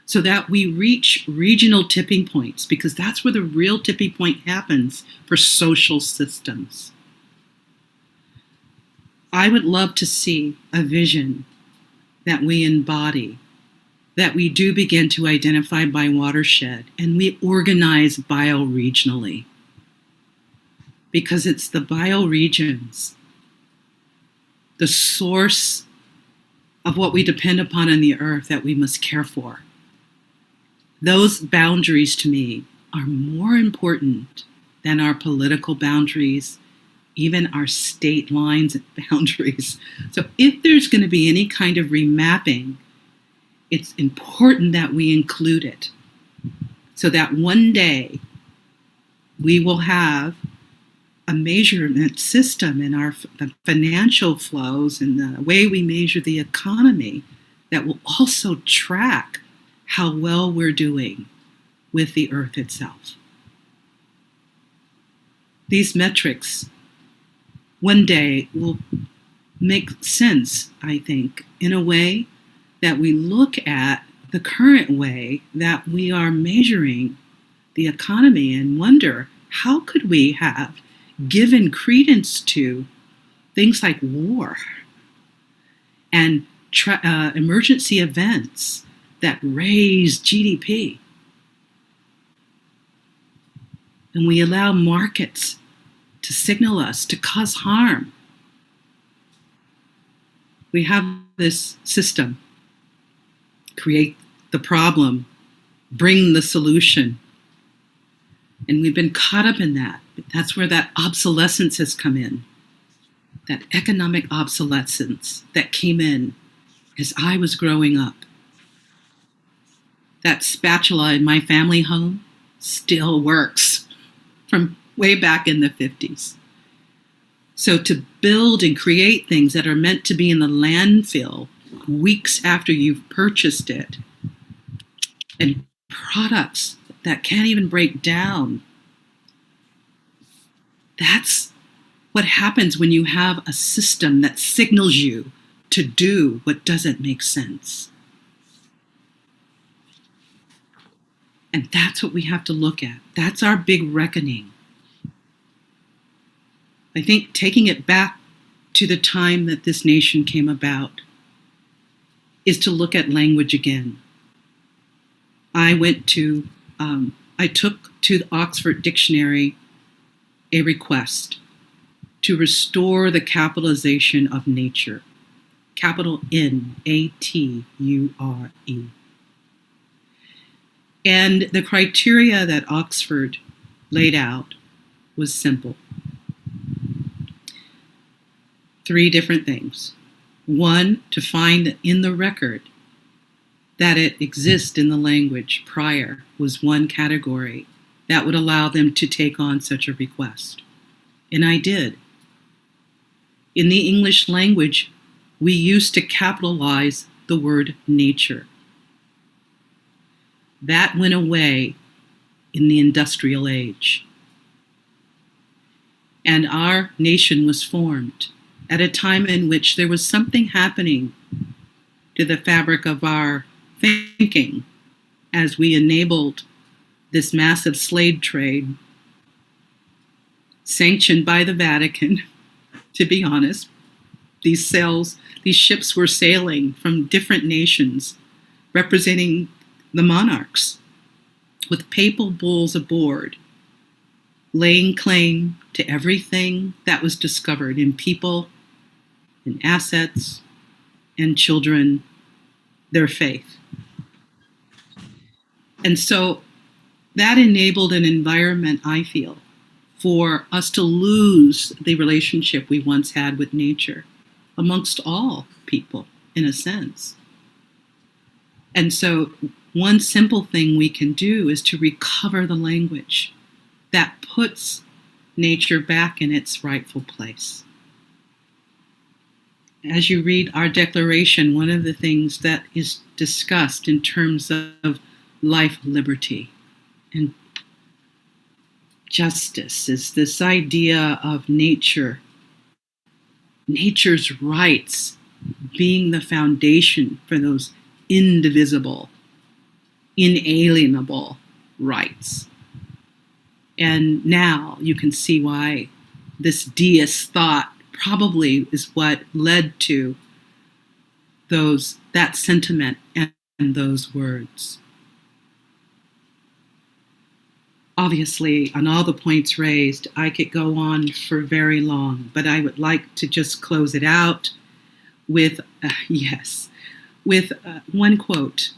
so that we reach regional tipping points, because that's where the real tipping point happens for social systems. I would love to see a vision that we embody, that we do begin to identify by watershed, and we organize bioregionally. Because it's the bioregions, the source of what we depend upon on the earth, that we must care for. Those boundaries to me are more important than our political boundaries, even our state lines and boundaries. So if there's going to be any kind of remapping, it's important that we include it so that one day we will have a measurement system in the financial flows and the way we measure the economy that will also track how well we're doing with the earth itself. These metrics one day will make sense, I think, in a way that we look at the current way that we are measuring the economy and wonder, how could we have given credence to things like war and emergency events that raise GDP? And we allow markets to signal us, to cause harm. We have this system, create the problem, bring the solution. And we've been caught up in that. That's where that obsolescence has come in. That economic obsolescence that came in as I was growing up. That spatula in my family home still works from way back in the 50s. So to build and create things that are meant to be in the landfill weeks after you've purchased it, and products that can't even break down, that's what happens when you have a system that signals you to do what doesn't make sense. And that's what we have to look at. That's our big reckoning. I think taking it back to the time that this nation came about is to look at language again. I took to the Oxford Dictionary a request to restore the capitalization of nature. Capital Nature. And the criteria that Oxford laid out was simple. 3 different things. 1, to find in the record that it exists in the language prior was one category that would allow them to take on such a request. And I did. In the English language, we used to capitalize the word nature. That went away in the industrial age. And our nation was formed at a time in which there was something happening to the fabric of our thinking as we enabled this massive slave trade sanctioned by the Vatican. To be honest, these ships were sailing from different nations representing the monarchs with papal bulls aboard, laying claim to everything that was discovered in people and assets and children, their faith. And so that enabled an environment, I feel, for us to lose the relationship we once had with nature amongst all people, in a sense. And so one simple thing we can do is to recover the language that puts nature back in its rightful place. As you read our declaration, one of the things that is discussed in terms of life, liberty, and justice is this idea of nature's rights being the foundation for those indivisible, inalienable rights. And now you can see why this deist thought probably is what led to that sentiment and those words. Obviously, on all the points raised, I could go on for very long, but I would like to just close it out with one quote.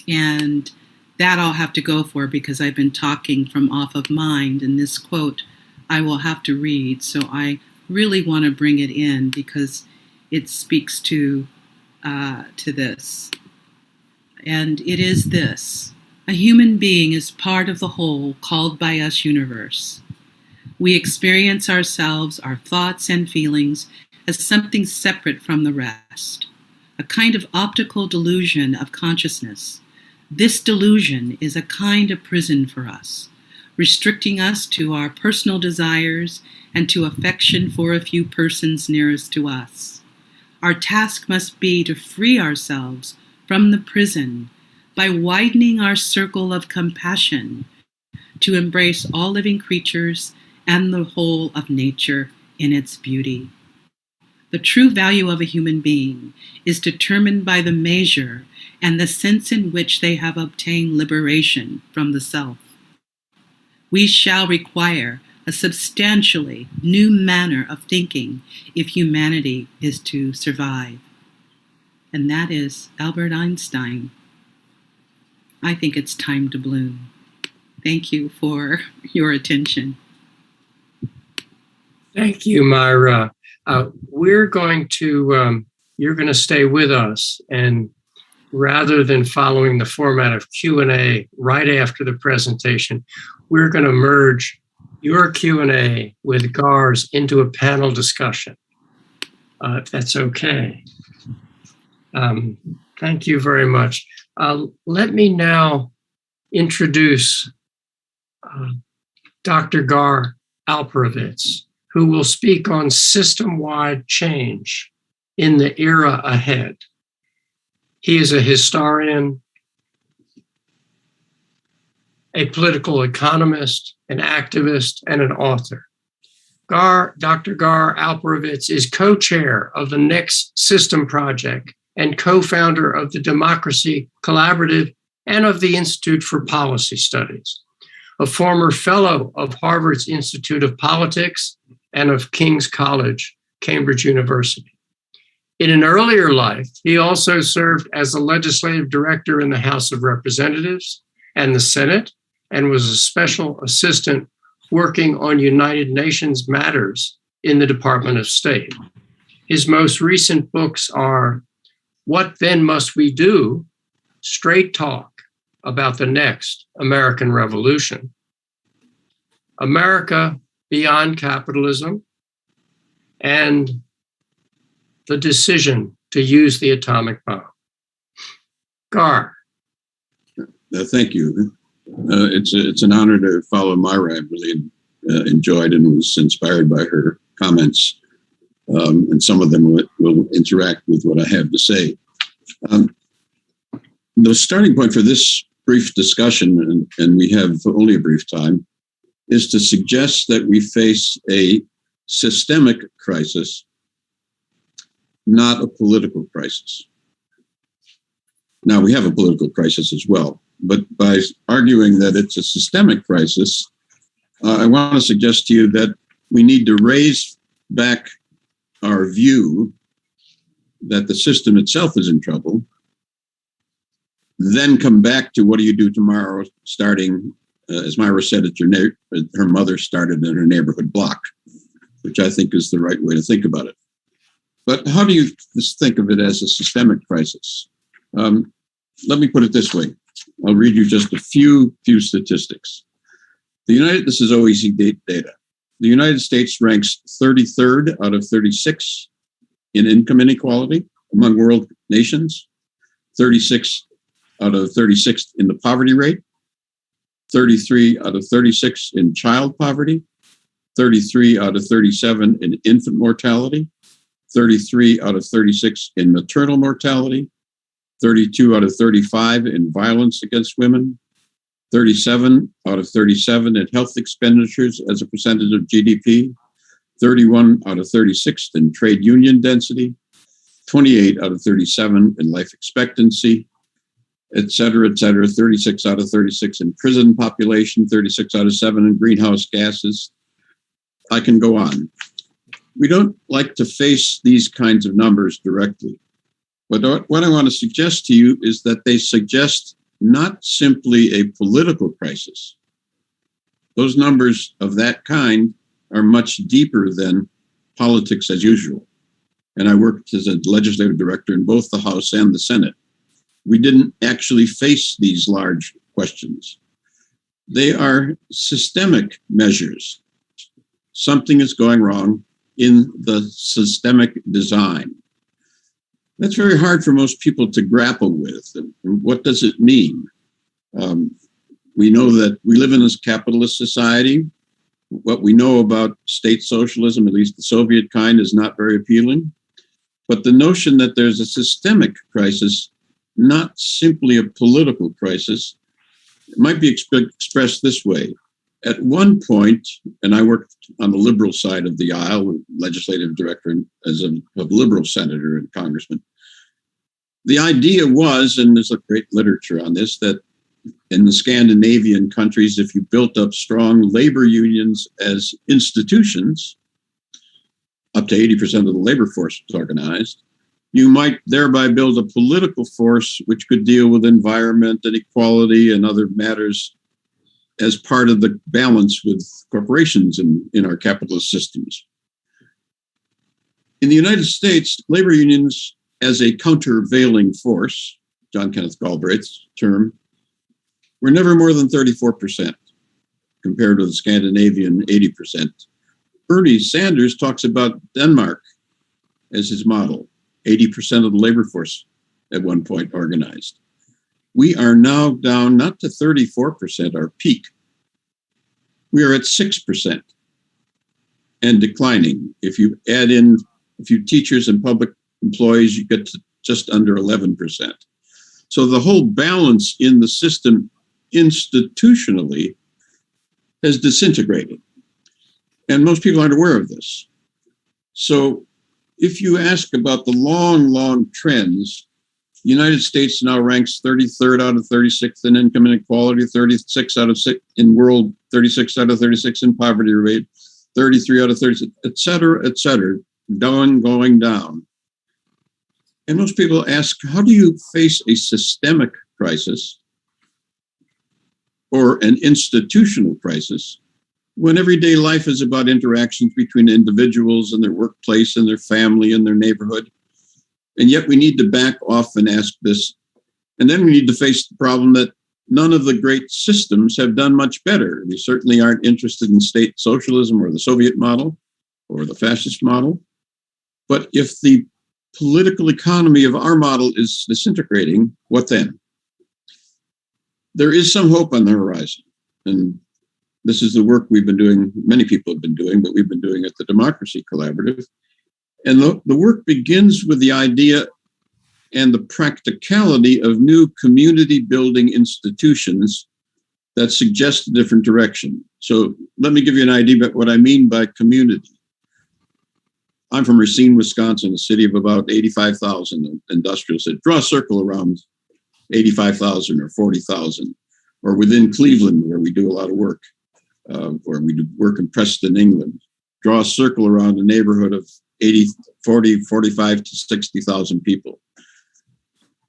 And that I'll have to go for because I've been talking from off of mind, and this quote I will have to read. So I really want to bring it in because it speaks to this. And it is this: a human being is part of the whole called by us universe. We experience ourselves, our thoughts and feelings, as something separate from the rest, a kind of optical delusion of consciousness. This delusion is a kind of prison for us, restricting us to our personal desires and to affection for a few persons nearest to us. Our task must be to free ourselves from the prison by widening our circle of compassion to embrace all living creatures and the whole of nature in its beauty. The true value of a human being is determined by the measure and the sense in which they have obtained liberation from the self. We shall require a substantially new manner of thinking if humanity is to survive. And that is Albert Einstein. I think it's time to bloom. Thank you for your attention. Thank you, Myra. You're going to stay with us, and rather than following the format of Q&A right after the presentation, we're going to merge your Q&A with Gar's into a panel discussion, if that's okay. Thank you very much. Let me now introduce Dr. Gar Alperovitz, who will speak on system-wide change in the era ahead. He is a historian, a political economist, an activist, and an author. Dr. Gar Alperovitz is co-chair of the Next System Project and co-founder of the Democracy Collaborative and of the Institute for Policy Studies, a former fellow of Harvard's Institute of Politics and of King's College, Cambridge University. In an earlier life, he also served as a legislative director in the House of Representatives and the Senate, and was a special assistant working on United Nations matters in the Department of State. His most recent books are What Then Must We Do? Straight Talk About the Next American Revolution, America Beyond Capitalism, and The Decision to Use the Atomic Bomb. Gar. Thank you. It's an honor to follow Myra. I really enjoyed and was inspired by her comments, and some of them will interact with what I have to say. The starting point for this brief discussion, and we have only a brief time, is to suggest that we face a systemic crisis, not a political crisis. Now, we have a political crisis as well, but by arguing that it's a systemic crisis, I want to suggest to you that we need to raise back our view that the system itself is in trouble, then come back to what do you do tomorrow, starting, as Myra said, her mother started in her neighborhood block, which I think is the right way to think about it. But how do you just think of it as a systemic crisis? let me put it this way. I'll read you just a few statistics. This is OECD data. The United States ranks 33rd out of 36 in income inequality among world nations, 36 out of 36 in the poverty rate, 33 out of 36 in child poverty, 33 out of 37 in infant mortality, 33 out of 36 in maternal mortality, 32 out of 35 in violence against women, 37 out of 37 in health expenditures as a percentage of GDP, 31 out of 36 in trade union density, 28 out of 37 in life expectancy, et cetera, 36 out of 36 in prison population, 36 out of 7 in greenhouse gases. I can go on. We don't like to face these kinds of numbers directly. But what I want to suggest to you is that they suggest not simply a political crisis. Those numbers of that kind are much deeper than politics as usual. And I worked as a legislative director in both the House and the Senate. We didn't actually face these large questions. They are systemic measures. Something is going wrong in the systemic design. That's very hard for most people to grapple with. What does it mean? We know that we live in this capitalist society. What we know about state socialism, at least the Soviet kind, is not very appealing. But the notion that there's a systemic crisis, not simply a political crisis, might be expressed this way. At one point, and I worked on the liberal side of the aisle, legislative director as a liberal senator and congressman. The idea was, and there's a great literature on this, that in the Scandinavian countries, if you built up strong labor unions as institutions, up to 80% of the labor force was organized, you might thereby build a political force which could deal with environment and equality and other matters as part of the balance with corporations in our capitalist systems. In the United States, labor unions as a countervailing force, John Kenneth Galbraith's term, were never more than 34% compared to the Scandinavian 80%. Bernie Sanders talks about Denmark as his model, 80% of the labor force at one point organized. We are now down not to 34%, our peak. We are at 6% and declining. If you add in a few teachers and public employees, you get to just under 11%. So the whole balance in the system institutionally has disintegrated. And most people aren't aware of this. So if you ask about the long trends, the United States now ranks 33rd out of 36 in income inequality, 36 out of 6 in world, 36 out of 36 in poverty rate, 33 out of 36, et cetera, going down. And most people ask, how do you face a systemic crisis or an institutional crisis when everyday life is about interactions between individuals and their workplace and their family and their neighborhood? And yet we need to back off and ask this. And then we need to face the problem that none of the great systems have done much better. They certainly aren't interested in state socialism or the Soviet model or the fascist model. But if the political economy of our model is disintegrating, what then? There is some hope on the horizon. And this is the work we've been doing, many people have been doing, but we've been doing at the Democracy Collaborative. And the work begins with the idea and the practicality of new community building institutions that suggest a different direction. So let me give you an idea about what I mean by community. I'm from Racine, Wisconsin, a city of about 85,000 industrials. Draw a circle around 85,000 or 40,000, or within Cleveland, where we do a lot of work, or we do work in Preston, England. Draw a circle around a neighborhood of 45 to 60,000 people.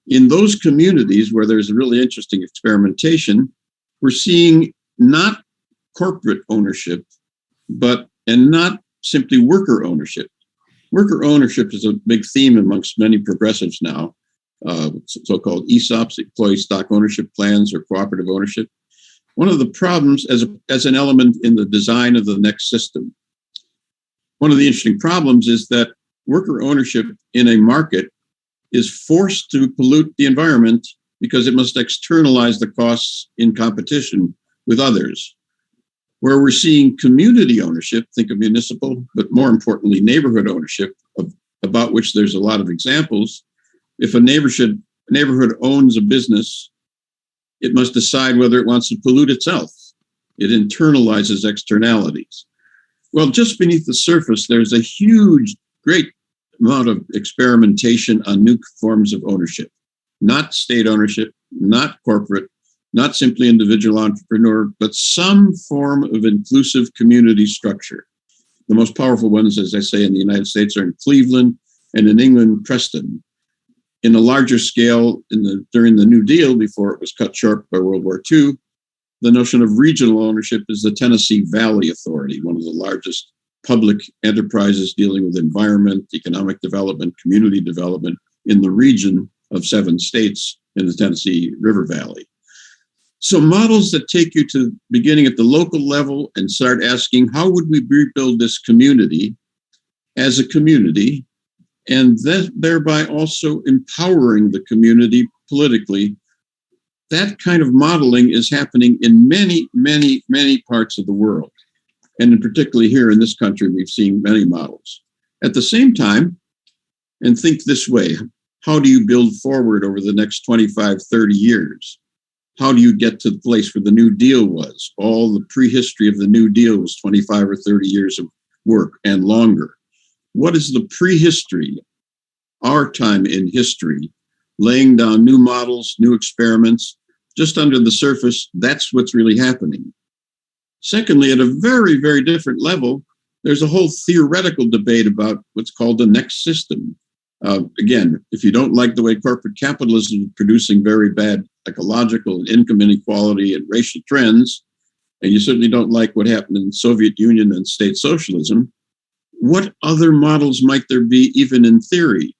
In those communities where there's a really interesting experimentation, we're seeing not corporate ownership, and not simply worker ownership. Worker ownership is a big theme amongst many progressives now. so-called ESOPs, employee stock ownership plans, or cooperative ownership. One of the problems as an element in the design of the next system, one of the interesting problems is that worker ownership in a market is forced to pollute the environment because it must externalize the costs in competition with others. Where we're seeing community ownership, think of municipal, but more importantly, neighborhood ownership, about which there's a lot of examples. If a neighborhood owns a business, it must decide whether it wants to pollute itself. It internalizes externalities. Well, just beneath the surface, there's a huge, great amount of experimentation on new forms of ownership, not state ownership, not corporate, not simply individual entrepreneur, but some form of inclusive community structure. The most powerful ones, as I say, in the United States are in Cleveland and in England, Preston. In a larger scale, during the New Deal, before it was cut short by World War II, the notion of regional ownership is the Tennessee Valley Authority, one of the largest public enterprises dealing with environment, economic development, community development in the region of 7 states in the Tennessee River Valley. So models that take you to beginning at the local level and start asking, how would we rebuild this community as a community, and thereby also empowering the community politically? That kind of modeling is happening in many, many, many parts of the world. And in particularly here in this country, we've seen many models. At the same time, and think this way, how do you build forward over the next 25, 30 years? How do you get to the place where the New Deal was? All the prehistory of the New Deal was 25 or 30 years of work and longer. What is the prehistory, our time in history, laying down new models, new experiments, just under the surface? That's what's really happening. Secondly, at a very, very different level, there's a whole theoretical debate about what's called the next system. Again, if you don't like the way corporate capitalism is producing very bad ecological and income inequality and racial trends, and you certainly don't like what happened in the Soviet Union and state socialism, what other models might there be even in theory?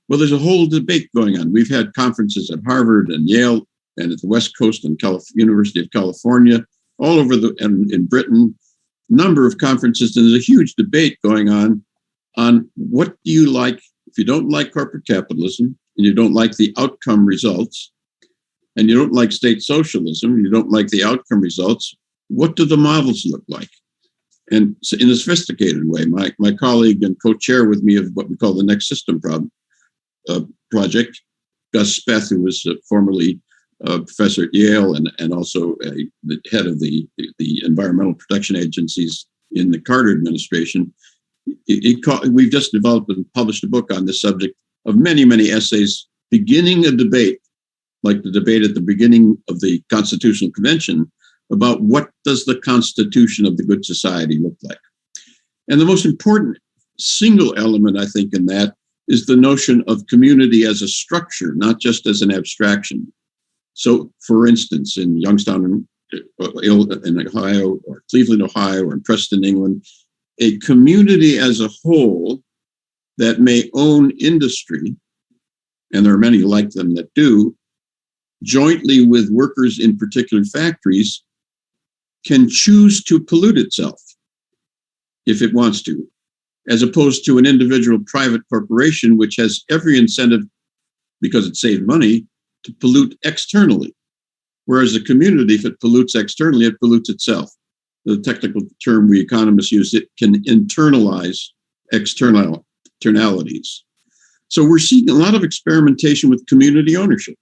Well, there's a whole debate going on. We've had conferences at Harvard and Yale and at the West Coast and University of California, all over and in Britain, number of conferences, and there's a huge debate going on what do you like. If you don't like corporate capitalism and you don't like the outcome results, and you don't like state socialism, you don't like the outcome results, what do the models look like? And so in a sophisticated way, my colleague and co-chair with me of what we call the Next System project, Gus Speth, who was formerly a professor at Yale and also the head of the Environmental Protection Agencies in the Carter administration, we've just developed and published a book on this subject of many, many essays, beginning a debate, like the debate at the beginning of the Constitutional Convention, about what does the Constitution of the good society look like. And the most important single element, I think, in that is the notion of community as a structure, not just as an abstraction. So, for instance, in Youngstown in Ohio, or Cleveland, Ohio, or in Preston, England, a community as a whole that may own industry, and there are many like them that do, jointly with workers in particular factories, can choose to pollute itself if it wants to, as opposed to an individual private corporation, which has every incentive, because it saved money, to pollute externally. Whereas a community, if it pollutes externally, it pollutes itself. The technical term we economists use, it can internalize externalities. So we're seeing a lot of experimentation with community ownership.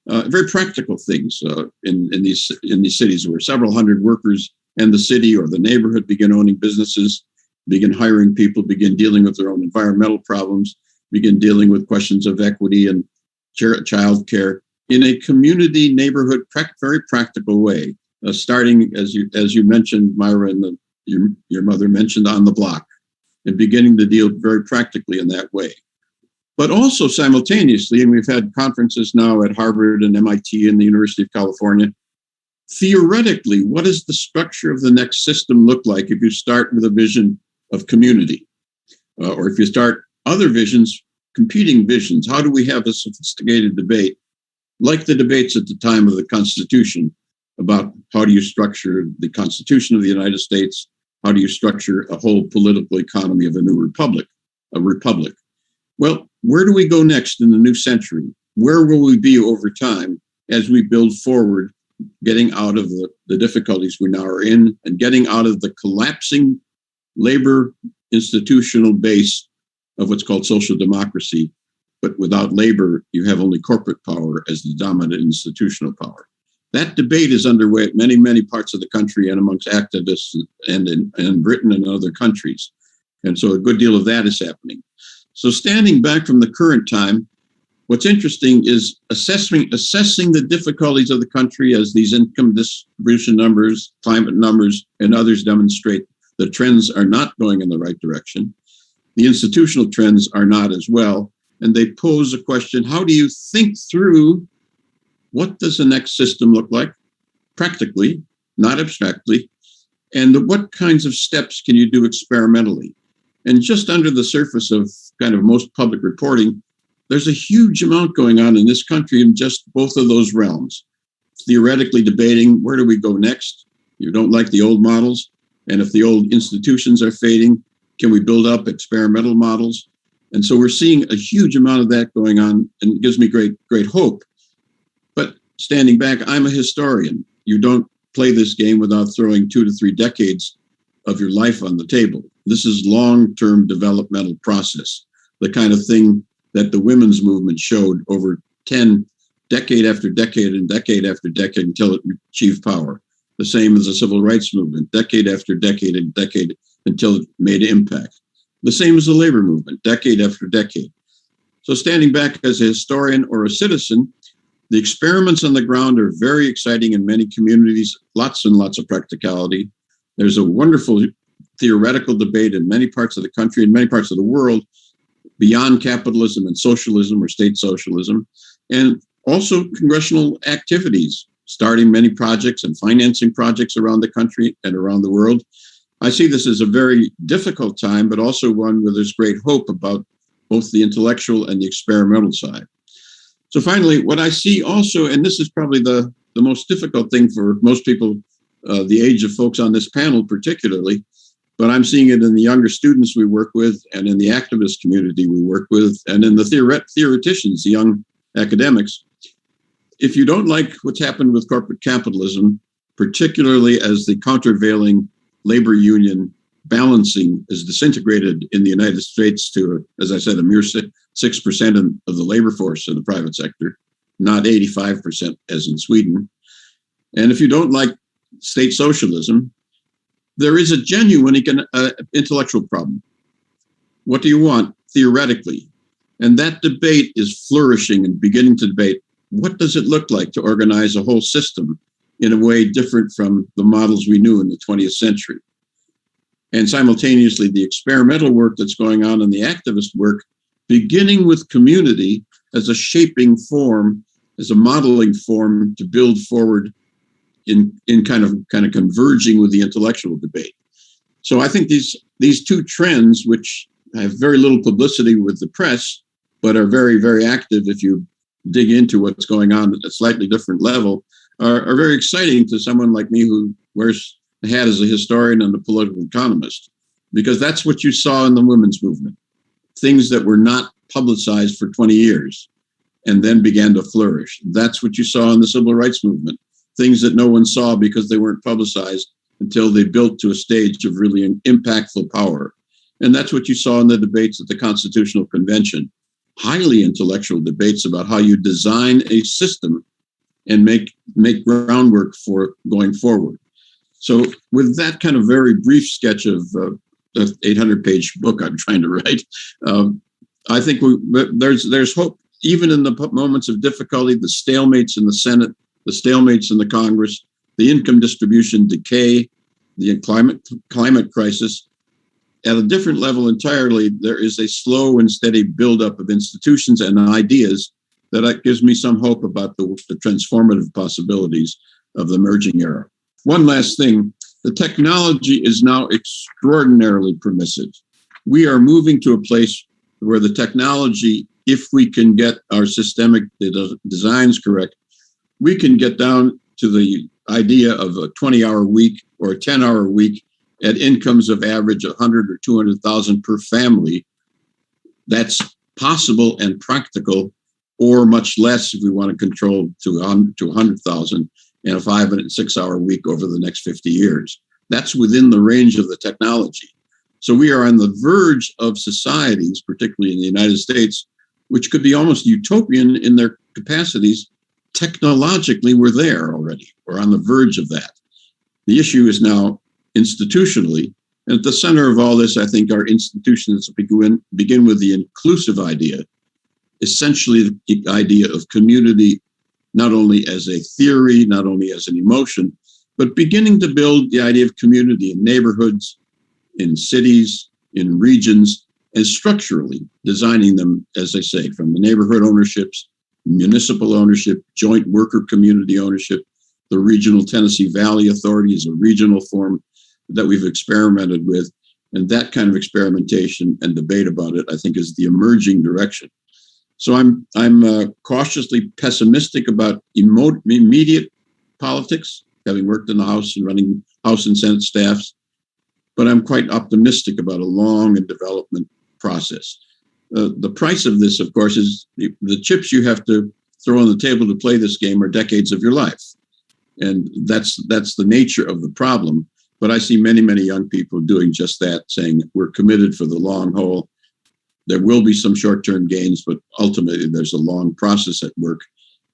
Very practical things in these cities where several hundred workers and the city or the neighborhood begin owning businesses, begin hiring people, begin dealing with their own environmental problems, begin dealing with questions of equity and child care in a community neighborhood, very practical way. Starting, as you mentioned, Myra, and your mother mentioned, on the block, and beginning to deal very practically in that way. But also simultaneously, and we've had conferences now at Harvard and MIT and the University of California, theoretically, what does the structure of the next system look like if you start with a vision of community? Or if you start other visions competing visions? How do we have a sophisticated debate, like the debates at the time of the Constitution, about how do you structure the Constitution of the United States? How do you structure a whole political economy of a new republic, a republic? Well, where do we go next in the new century? Where will we be over time as we build forward, getting out of the difficulties we now are in and getting out of the collapsing labor institutional base of what's called social democracy? But without labor, you have only corporate power as the dominant institutional power. That debate is underway at many, many parts of the country and amongst activists and in Britain and other countries. And so a good deal of that is happening. So standing back from the current time, what's interesting is assessing the difficulties of the country as these income distribution numbers, climate numbers, and others demonstrate the trends are not going in the right direction. The institutional trends are not as well. And they pose a question, how do you think through what does the next system look like, practically, not abstractly, and what kinds of steps can you do experimentally? And just under the surface of kind of most public reporting, there's a huge amount going on in this country in just both of those realms. Theoretically debating, where do we go next? You don't like the old models, and if the old institutions are fading, can we build up experimental models? And so we're seeing a huge amount of that going on, and it gives me great hope. But standing back, I'm a historian. You don't play this game without throwing 2 to 3 decades of your life on the table. This is long-term developmental process, the kind of thing that the women's movement showed over decade after decade and decade after decade until it achieved power. The same as the civil rights movement, decade after decade and decade until it made impact. The same as the labor movement, decade after decade. So standing back as a historian or a citizen, the experiments on the ground are very exciting in many communities, lots and lots of practicality. There's a wonderful theoretical debate in many parts of the country and many parts of the world beyond capitalism and socialism or state socialism, and also congressional activities, starting many projects and financing projects around the country and around the world. I see this as a very difficult time, but also one where there's great hope about both the intellectual and the experimental side. So finally, what I see also, and this is probably the most difficult thing for most people, the age of folks on this panel particularly, but I'm seeing it in the younger students we work with and in the activist community we work with and in the theoreticians, the young academics. If you don't like what's happened with corporate capitalism, particularly as the countervailing labor union balancing is disintegrated in the United States to, as I said, a mere 6% of the labor force in the private sector, not 85% as in Sweden. And if you don't like state socialism, there is a genuine intellectual problem. What do you want theoretically? And that debate is flourishing and beginning to debate, what does it look like to organize a whole system in a way different from the models we knew in the 20th century? And simultaneously, the experimental work that's going on and the activist work, beginning with community as a shaping form, as a modeling form to build forward in kind of converging with the intellectual debate. So I think these two trends, which have very little publicity with the press, but are very, very active if you dig into what's going on at a slightly different level, are very exciting to someone like me who wears the hat as a historian and a political economist, because that's what you saw in the women's movement. Things that were not publicized for 20 years and then began to flourish. That's what you saw in the civil rights movement. Things that no one saw because they weren't publicized until they built to a stage of really an impactful power. And that's what you saw in the debates at the Constitutional Convention. Highly intellectual debates about how you design a system and make groundwork for going forward. So with that kind of very brief sketch of the 800-page book I'm trying to write, I think there's hope, even in the moments of difficulty, the stalemates in the Senate, the stalemates in the Congress, the income distribution decay, the climate crisis. At a different level entirely, there is a slow and steady buildup of institutions and ideas that gives me some hope about the transformative possibilities of the emerging era. One last thing, the technology is now extraordinarily permissive. We are moving to a place where the technology, if we can get our systemic designs correct, we can get down to the idea of a 20-hour week or a 10-hour week at incomes of average 100 or 200,000 per family. That's possible and practical, or much less if we want to control to 100,000 in a 5 and 6 hour week over the next 50 years. That's within the range of the technology. So we are on the verge of societies, particularly in the United States, which could be almost utopian in their capacities. Technologically, we're there already. We're on the verge of that. The issue is now institutionally, and at the center of all this, I think, are institutions that begin with the inclusive idea, essentially the idea of community, not only as a theory, not only as an emotion, but beginning to build the idea of community in neighborhoods, in cities, in regions, and structurally designing them, as I say, from the neighborhood ownerships, municipal ownership, joint worker community ownership. The regional Tennessee Valley Authority is a regional form that we've experimented with. And that kind of experimentation and debate about it, I think, is the emerging direction. So I'm cautiously pessimistic about immediate politics, having worked in the House and running House and Senate staffs, but I'm quite optimistic about a long and development process. The price of this, of course, is the chips you have to throw on the table to play this game are decades of your life. And that's the nature of the problem. But I see many, many young people doing just that, saying we're committed for the long haul. There will be some short-term gains, but ultimately there's a long process at work.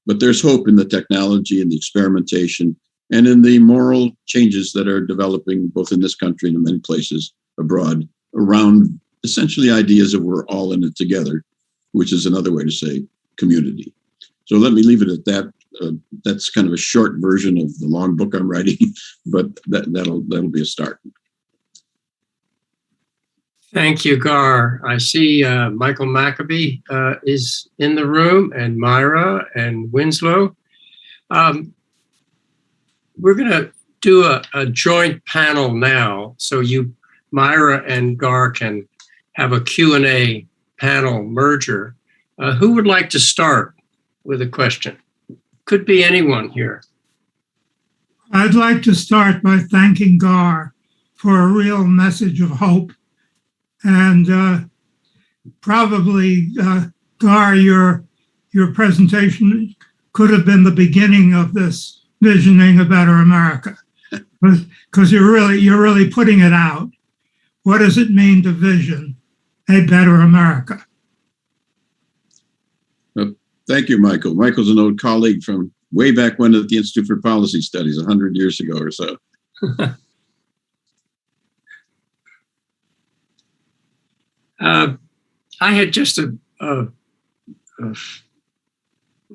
But there's hope in the technology and the experimentation and in the moral changes that are developing both in this country and in many places abroad around essentially ideas of we're all in it together, which is another way to say community. So let me leave it at that. That's kind of a short version of the long book I'm writing, but that'll be a start. Thank you, Gar. I see Michael Maccabee is in the room, and Myra and Winslow. We're going to do a joint panel now, so you, Myra and Gar, can have a Q&A panel merger. Who would like to start with a question? Could be anyone here. I'd like to start by thanking Gar for a real message of hope. And probably, Gar, your presentation could have been the beginning of this visioning a better America, because you're really putting it out. What does it mean to vision a better America? Thank you, Michael. Michael's an old colleague from way back when at the Institute for Policy Studies, 100 years ago or so. I had just a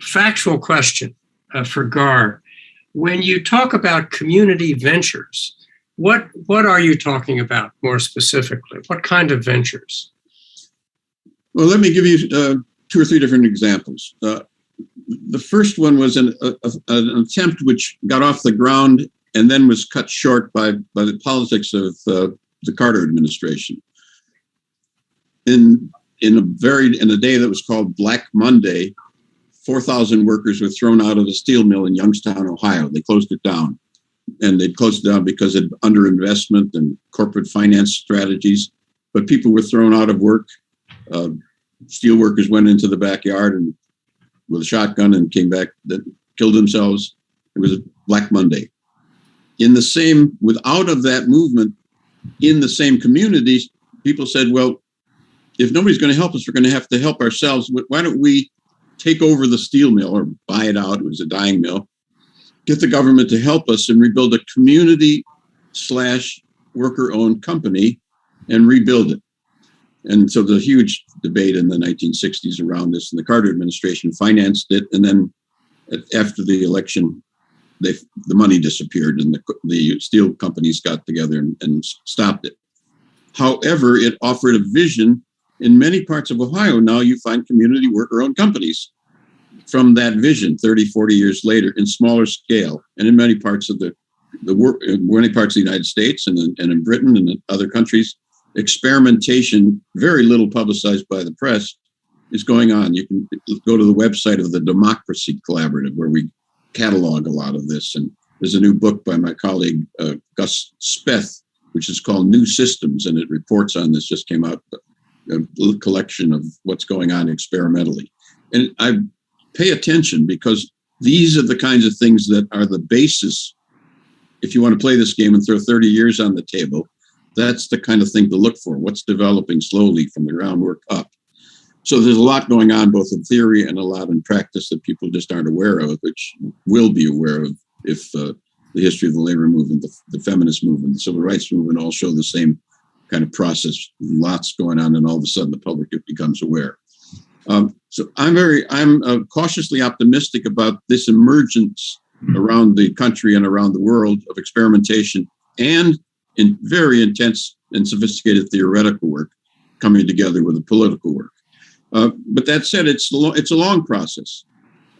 factual question for Gar. When you talk about community ventures, what are you talking about more specifically? What kind of ventures? Well, let me give you 2 or 3 different examples. The first one was an attempt which got off the ground and then was cut short by the politics of the Carter administration. In a day that was called Black Monday, 4,000 workers were thrown out of the steel mill in Youngstown, Ohio. They closed it down. And they closed it down because of underinvestment and corporate finance strategies. But people were thrown out of work. Steel workers went into the backyard and with a shotgun and came back, that killed themselves. It was a Black Monday. Out of that movement, in the same communities, people said, well, if nobody's going to help us, we're going to have to help ourselves. Why don't we take over the steel mill or buy it out? It was a dying mill. Get the government to help us and rebuild a community/worker-owned company and rebuild it. And so there's a huge debate in the 1960s around this, and the Carter administration financed it. And then after the election, the money disappeared and the steel companies got together and stopped it. However, it offered a vision. In many parts of Ohio now, you find community worker-owned companies from that vision 30, 40 years later in smaller scale. And in many parts of the United States and in Britain and in other countries, experimentation, very little publicized by the press, is going on. You can go to the website of the Democracy Collaborative, where we catalog a lot of this. And there's a new book by my colleague, Gus Speth, which is called New Systems, and it reports on this, just came out, a little collection of what's going on experimentally. And I pay attention because these are the kinds of things that are the basis. If you want to play this game and throw 30 years on the table, that's the kind of thing to look for. What's developing slowly from the groundwork up. So there's a lot going on, both in theory and a lot in practice that people just aren't aware of, which will be aware of if the history of the labor movement, the feminist movement, the civil rights movement all show the same kind of process. Lots going on, and all of a sudden the public becomes aware. So I'm cautiously optimistic about this emergence around the country and around the world of experimentation and in very intense and sophisticated theoretical work coming together with the political work. But that said, it's a long process.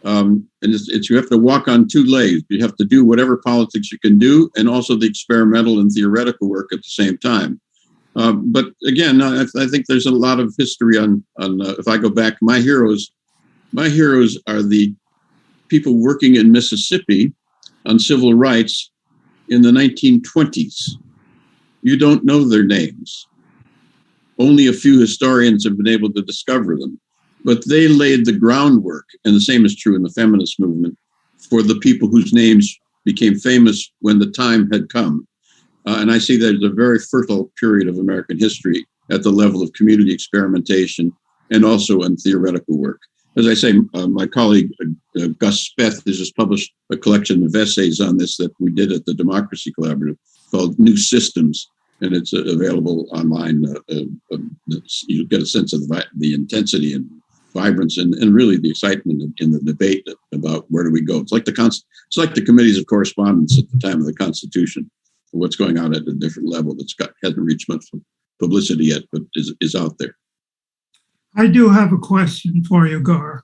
And you have to walk on two legs. You have to do whatever politics you can do, and also the experimental and theoretical work at the same time. But again, I think there's a lot of history on if I go back, my heroes are the people working in Mississippi on civil rights in the 1920s. You don't know their names. Only a few historians have been able to discover them, but they laid the groundwork, and the same is true in the feminist movement, for the people whose names became famous when the time had come. And I see that as a very fertile period of American history at the level of community experimentation and also in theoretical work. As I say, my colleague Gus Speth has just published a collection of essays on this that we did at the Democracy Collaborative called New Systems, and it's available online. You get a sense of the intensity and vibrance and really the excitement in the debate about where do we go. It's like the committees of correspondence at the time of the Constitution. What's going on at a different level hasn't reached much publicity yet, but is out there. I do have a question for you, Gar.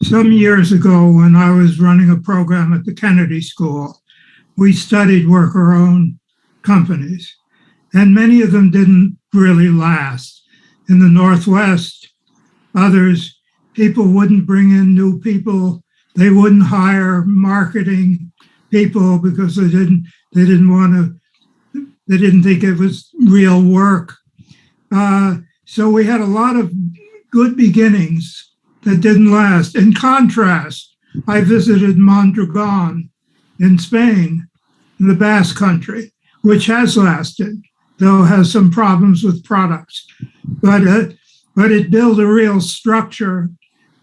Some years ago, when I was running a program at the Kennedy School, we studied worker-owned companies, and many of them didn't really last. In the Northwest, people wouldn't bring in new people. They wouldn't hire marketing people because they didn't think it was real work. So we had a lot of good beginnings that didn't last. In contrast, I visited Mondragon in Spain, in the Basque Country, which has lasted, though has some problems with products. But it built a real structure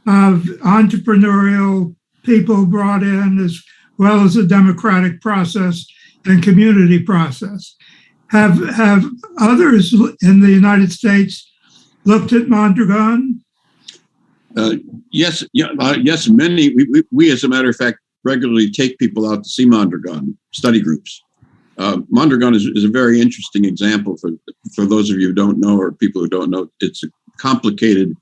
of entrepreneurial people brought in, as well as a democratic process and community process. Have others in the United States looked at Mondragon? Yes, many. We, as a matter of fact, regularly take people out to see Mondragon study groups. Mondragon is a very interesting example for those of you who don't know, or people who don't know. It's a complicated,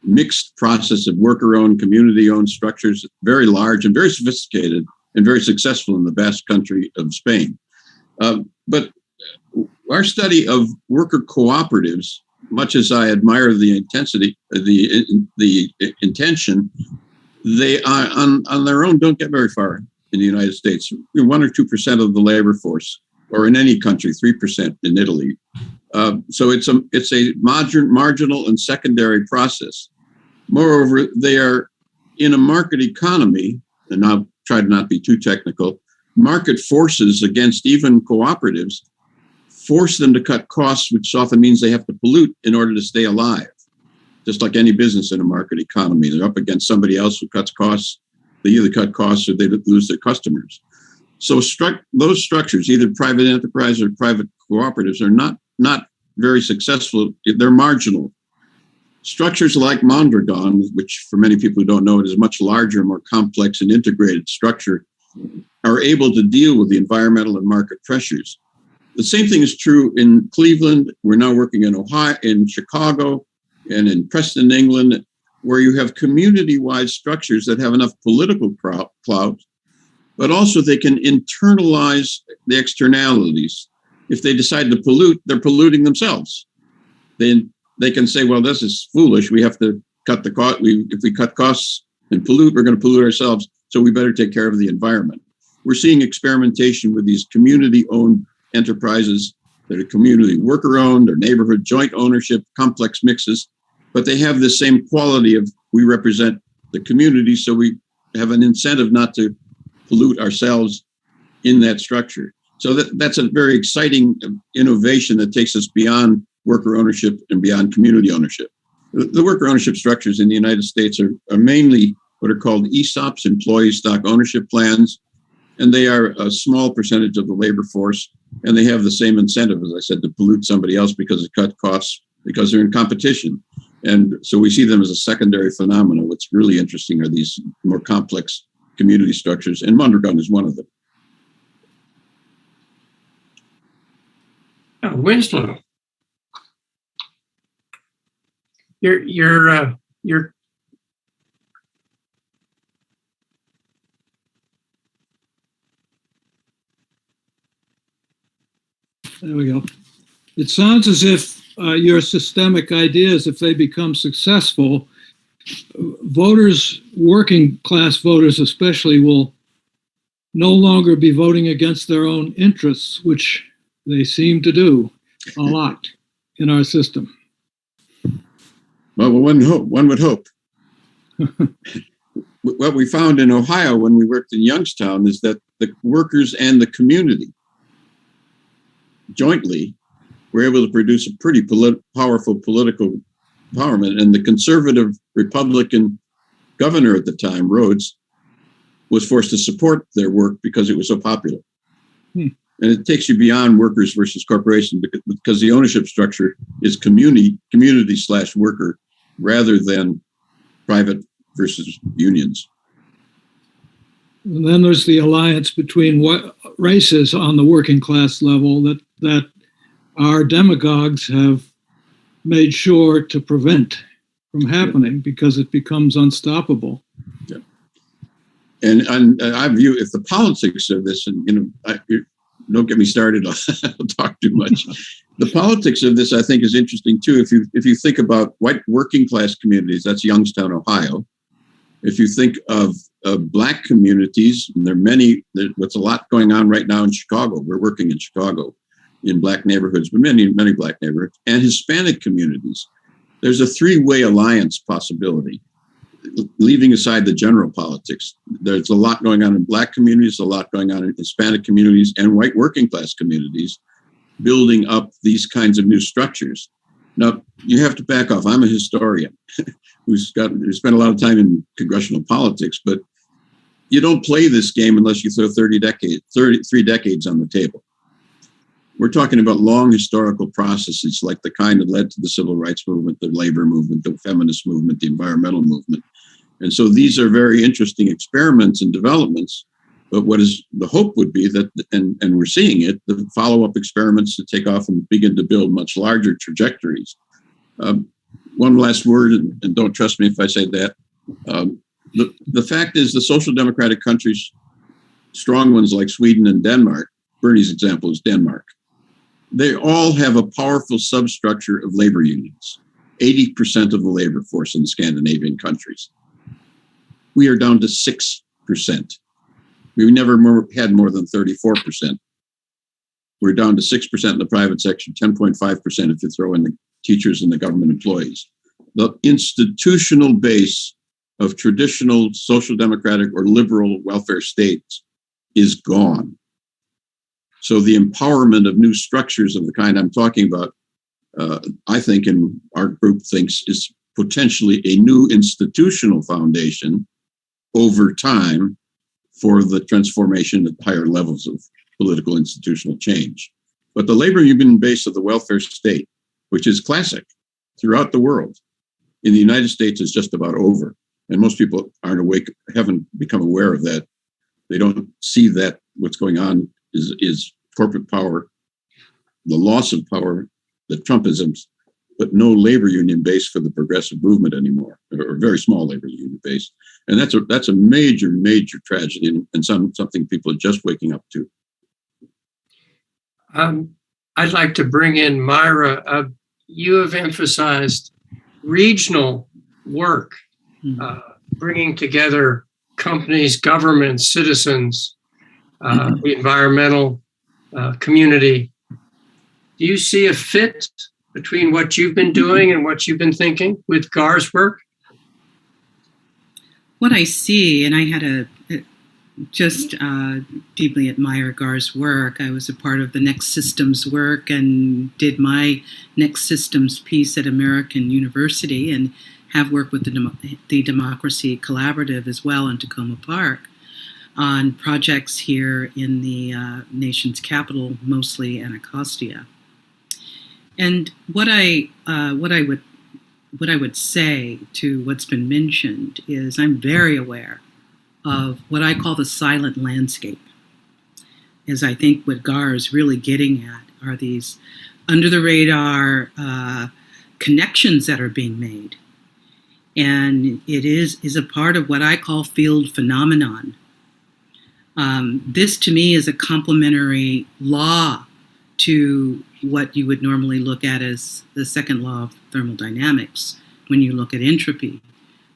mixed process of worker-owned, community-owned structures, very large and very sophisticated and very successful in the Basque Country of Spain. But our study of worker cooperatives, much as I admire the intensity, the intention, they are on their own don't get very far in the United States. 1 or 2% of the labor force, or in any country, 3% in Italy. So it's a marginal and secondary process. Moreover, they are in a market economy, and I'll try to not be too technical. Market forces against even cooperatives force them to cut costs, which often means they have to pollute in order to stay alive. Just like any business in a market economy, they're up against somebody else who cuts costs. They either cut costs or they lose their customers. So those structures, either private enterprise or private cooperatives, are not very successful. They're marginal. Structures like Mondragon, which for many people who don't know it is a much larger, more complex and integrated structure, are able to deal with the environmental and market pressures. The same thing is true in Cleveland. We're now working in Ohio, in Chicago, and in Preston, England, where you have community-wide structures that have enough political clout, but also they can internalize the externalities. If they decide to pollute, they're polluting themselves. then they can say, well, this is foolish. We have to cut the cost. If we cut costs and pollute, we're going to pollute ourselves. So we better take care of the environment. We're seeing experimentation with these community-owned enterprises that are community worker-owned or neighborhood joint ownership, complex mixes, but they have the same quality of we represent the community, so we have an incentive not to pollute ourselves in that structure. So that's a very exciting innovation that takes us beyond worker ownership and beyond community ownership. The worker ownership structures in the United States are mainly what are called ESOPs, employee stock ownership plans, and they are a small percentage of the labor force, and they have the same incentive, as I said, to pollute somebody else because it cut costs, because they're in competition. And so we see them as a secondary phenomenon. What's really interesting are these more complex community structures, and Mondragon is one of them. Oh, Winslow, you're There we go. It sounds as if your systemic ideas, if they become successful, voters, working class voters especially, will no longer be voting against their own interests, which they seem to do a lot in our system. Well, one would hope. What we found in Ohio when we worked in Youngstown is that the workers and the community jointly were able to produce a pretty powerful political empowerment. And the conservative Republican governor at the time, Rhodes, was forced to support their work because it was so popular. And it takes you beyond workers versus corporation because the ownership structure is community/worker rather than private versus unions. And then there's the alliance between races on the working class level that our demagogues have made sure to prevent from happening because it becomes unstoppable. Yeah. And I view if the politics of this, and don't get me started, I'll talk too much. The politics of this, I think, is interesting too. If you think about white working class communities, that's Youngstown, Ohio. If you think of Black communities, and there are many, what's a lot going on right now in Chicago. We're working in Chicago in Black neighborhoods, but many Black neighborhoods, and Hispanic communities. There's a three-way alliance possibility, leaving aside the general politics. There's a lot going on in Black communities, a lot going on in Hispanic communities, and white working class communities, building up these kinds of new structures. Now, you have to back off. I'm a historian who spent a lot of time in congressional politics, but you don't play this game unless you throw 33 decades on the table. We're talking about long historical processes like the kind that led to the civil rights movement, the labor movement, the feminist movement, the environmental movement. And so these are very interesting experiments and developments. But what is the hope would be that, and we're seeing it, the follow-up experiments to take off and begin to build much larger trajectories. One last word, and don't trust me if I say that. The fact is the social democratic countries, strong ones like Sweden and Denmark, Bernie's example is Denmark, they all have a powerful substructure of labor unions, 80% of the labor force in the Scandinavian countries. We are down to 6%. We never had more than 34%. We're down to 6% in the private sector, 10.5% if you throw in the teachers and the government employees. The institutional base of traditional social democratic or liberal welfare states is gone. So the empowerment of new structures of the kind I'm talking about, I think, and our group thinks, is potentially a new institutional foundation over time for the transformation at higher levels of political institutional change. But the labor union base of the welfare state, which is classic throughout the world, in the United States is just about over. And most people haven't become aware of that. They don't see that what's going on is corporate power, the loss of power, the Trumpisms, but no labor union base for the progressive movement anymore, or a very small labor union base. And that's a major, major tragedy, and something people are just waking up to. I'd like to bring in Myra. you have emphasized regional work, bringing together companies, governments, citizens, the environmental community. Do you see a fit between what you've been doing and what you've been thinking with Gar's work? What I see, and I had just deeply admire Gar's work. I was a part of the Next Systems work and did my Next Systems piece at American University, and have worked with the Democracy Collaborative as well in Tacoma Park on projects here in the nation's capital, mostly Anacostia. And what I would say to what's been mentioned is I'm very aware of what I call the silent landscape. As I think what Gar is really getting at are these under the radar connections that are being made. And it is a part of what I call field phenomenon. This to me is a complementary law to what you would normally look at as the second law of thermodynamics when you look at entropy.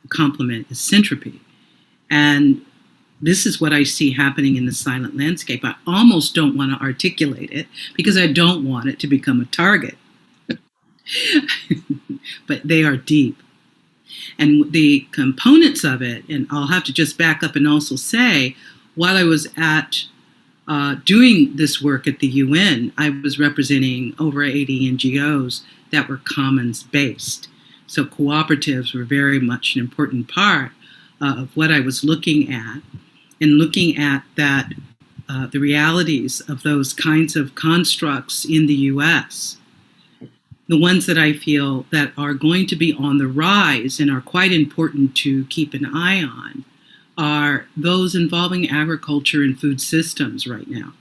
The complement is syntropy. And this is what I see happening in the silent landscape. I almost don't want to articulate it because I don't want it to become a target. But they are deep. And the components of it, and I'll have to just back up and also say, while I was at doing this work at the UN, I was representing over 80 NGOs that were commons-based. So cooperatives were very much an important part of what I was looking at, and looking at that the realities of those kinds of constructs in the US. The ones that I feel that are going to be on the rise and are quite important to keep an eye on are those involving agriculture and food systems right now.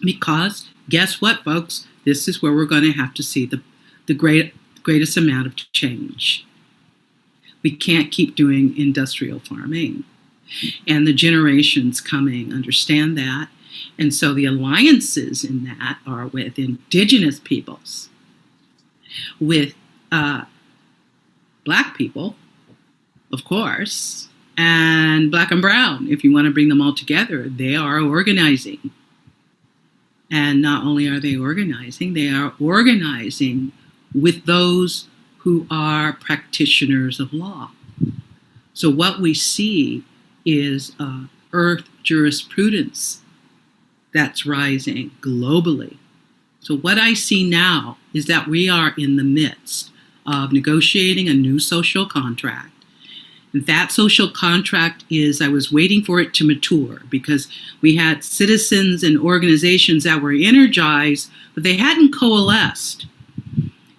Because guess what, folks? This is where we're going to have to see the greatest amount of change. We can't keep doing industrial farming. And the generations coming understand that. And so the alliances in that are with indigenous peoples, with Black people, of course, and Black and brown. If you want to bring them all together, they are organizing. And not only are they organizing with those who are practitioners of law. So what we see is earth jurisprudence that's rising globally. So what I see now is that we are in the midst of negotiating a new social contract. And that social contract I was waiting for it to mature because we had citizens and organizations that were energized, but they hadn't coalesced.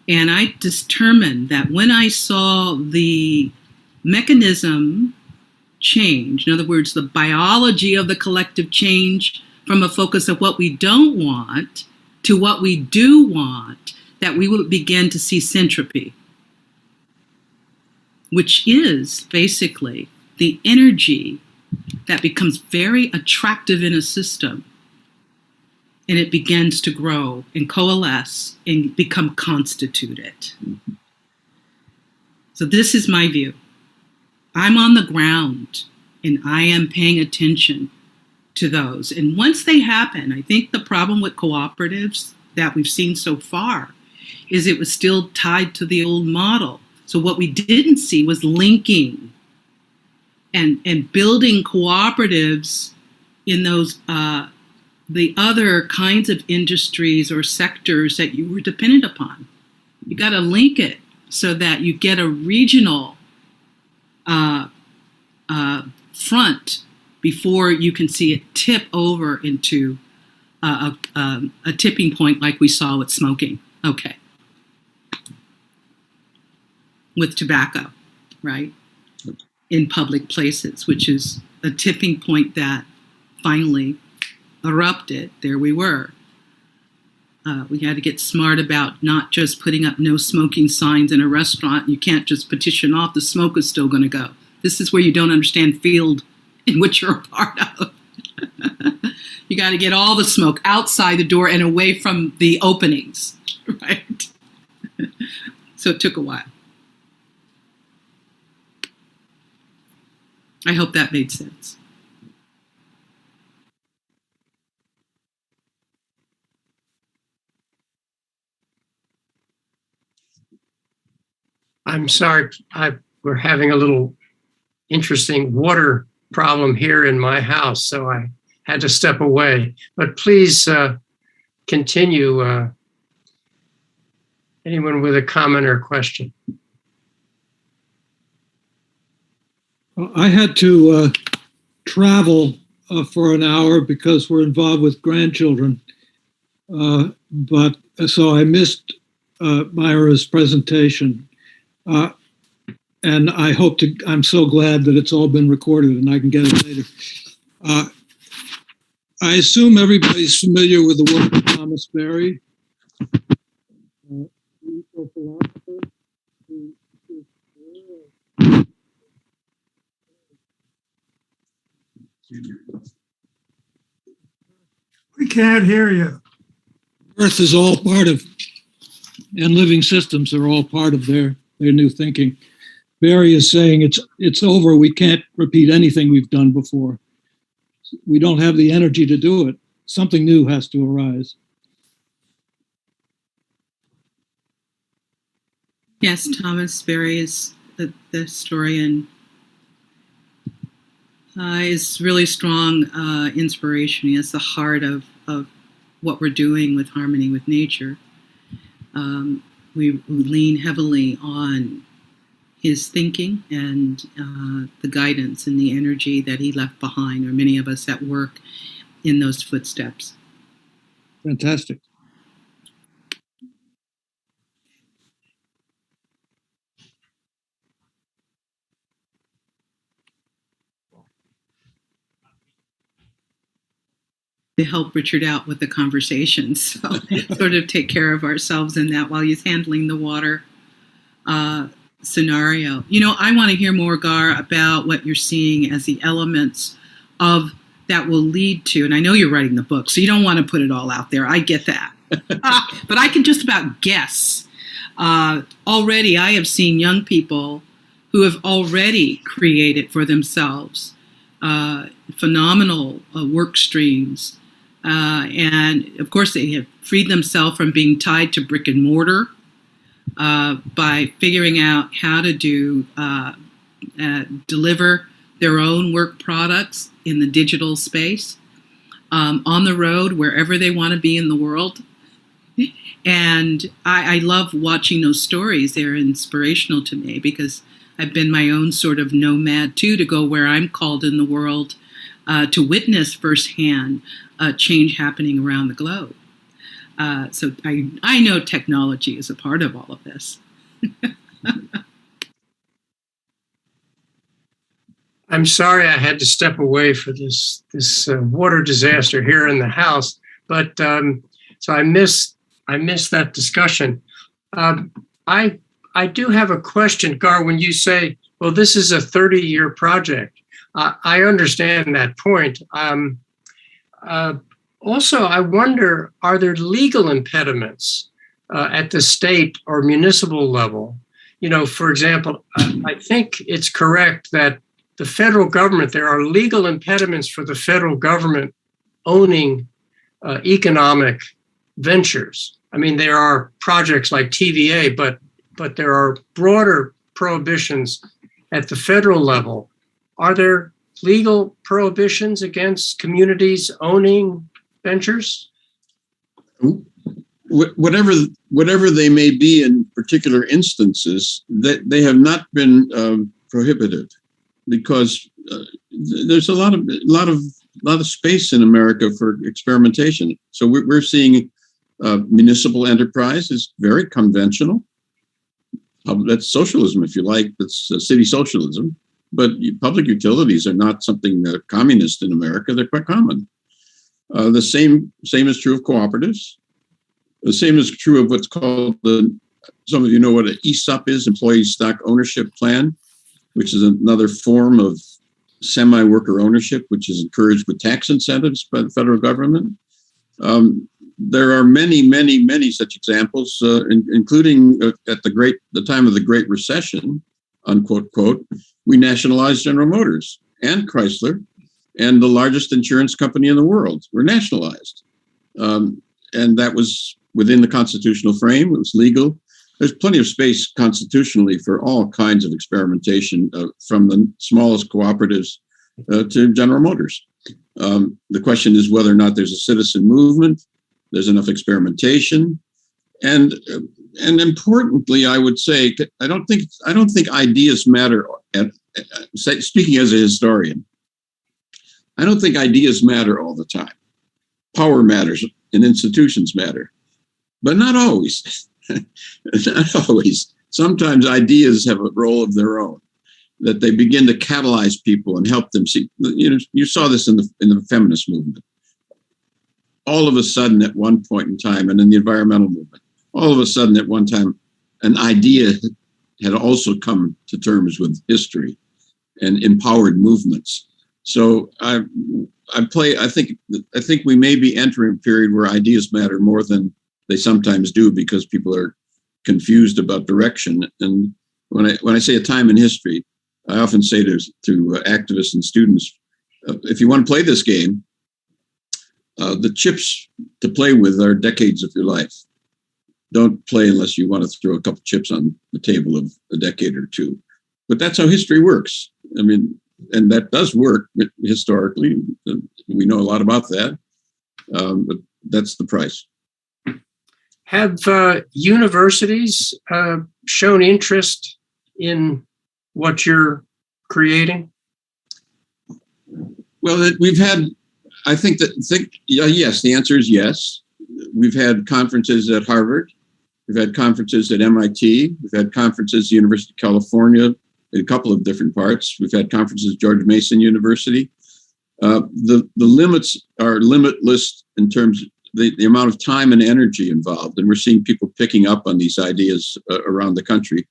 And I determined that when I saw the mechanism change, in other words, the biology of the collective change from a focus of what we don't want to what we do want, that we would begin to see syntropy, which is basically the energy that becomes very attractive in a system, and it begins to grow and coalesce and become constituted. So this is my view. I'm on the ground and I am paying attention to those. And once they happen, I think the problem with cooperatives that we've seen so far is it was still tied to the old model. So what we didn't see was linking and building cooperatives in those the other kinds of industries or sectors that you were dependent upon. You got to link it so that you get a regional front before you can see it tip over into a tipping point like we saw with smoking. Okay. With tobacco, right? In public places, which is a tipping point that finally erupted. There we were. We had to get smart about not just putting up no smoking signs in a restaurant. You can't just petition off, the smoke is still going to go. This is where you don't understand field in which you're a part of. You got to get all the smoke outside the door and away from the openings, right? So it took a while. I hope that made sense. I'm sorry, we're having a little interesting water problem here in my house, so I had to step away. But please continue. Anyone with a comment or question? I had to travel for an hour because we're involved with grandchildren. But so I missed Myra's presentation. And I'm so glad that it's all been recorded and I can get it later. I assume everybody's familiar with the work of Thomas Berry. We can't hear you. Earth is all part of, and living systems are all part of their new thinking. Barry is saying it's over. We can't repeat anything we've done before. We don't have the energy to do it. Something new has to arise. Yes, Thomas Berry is the historian. Is really strong inspiration. He is the heart of what we're doing with harmony with nature. We lean heavily on his thinking and the guidance and the energy that he left behind, or many of us that work in those footsteps. Fantastic. To help Richard out with the conversation, so sort of take care of ourselves in that while he's handling the water scenario. I want to hear more, Gar, about what you're seeing as the elements of that will lead to, and I know you're writing the book, so you don't want to put it all out there. I get that. But I can just about guess. Already I have seen young people who have already created for themselves phenomenal work streams. And of course, they have freed themselves from being tied to brick and mortar by figuring out how to deliver their own work products in the digital space, on the road, wherever they want to be in the world. And I love watching those stories. They're inspirational to me because I've been my own sort of nomad too, to go where I'm called in the world, to witness firsthand change happening around the globe. So I know technology is a part of all of this. I'm sorry I had to step away for this water disaster here in the house, but so I missed that discussion. I do have a question, Gar. When you say, "Well, this is a 30-year project," I understand that point. Also, I wonder, are there legal impediments at the state or municipal level? For example, I think it's correct that the federal government, there are legal impediments for the federal government owning economic ventures. I mean, there are projects like TVA, but there are broader prohibitions at the federal level. Are there legal prohibitions against communities owning ventures? Whatever they may be in particular instances, that they have not been prohibited, because there's a lot of space in America for experimentation. So we're seeing municipal enterprise is very conventional. That's socialism, if you like. That's city socialism. But public utilities are not something that are communist in America. They're quite common. The same is true of cooperatives. The same is true of what's called some of you know what an ESOP is, employee stock ownership plan, which is another form of semi-worker ownership, which is encouraged with tax incentives by the federal government. there are many such examples, including at the time of the Great Recession, unquote, quote, we nationalized General Motors and Chrysler, and the largest insurance company in the world were nationalized. And that was within the constitutional frame. It was legal. There's plenty of space constitutionally for all kinds of experimentation, from the smallest cooperatives to General Motors. The question is whether or not there's a citizen movement, there's enough experimentation, and importantly, I would say, I don't think ideas matter. Speaking as a historian, I don't think ideas matter all the time. Power matters and institutions matter, but not always. Not always. Sometimes ideas have a role of their own, that they begin to catalyze people and help them see. You saw this in the feminist movement. All of a sudden, at one point in time, and in the environmental movement, all of a sudden, at one time, an idea had also come to terms with history and empowered movements. So I think we may be entering a period where ideas matter more than they sometimes do, because people are confused about direction. And when I say a time in history, I often say to activists and students, if you want to play this game, the chips to play with are decades of your life. Don't play unless you want to throw a couple chips on the table of a decade or two. But that's how history works. I mean, and that does work historically. We know a lot about that, but that's the price. Have universities shown interest in what you're creating? Well, we've had, yes, the answer is yes. We've had conferences at Harvard. We've had conferences at MIT. We've had conferences at the University of California, a couple of different parts. We've had conferences at George Mason University. The limits are limitless in terms of the amount of time and energy involved, and we're seeing people picking up on these ideas around the country.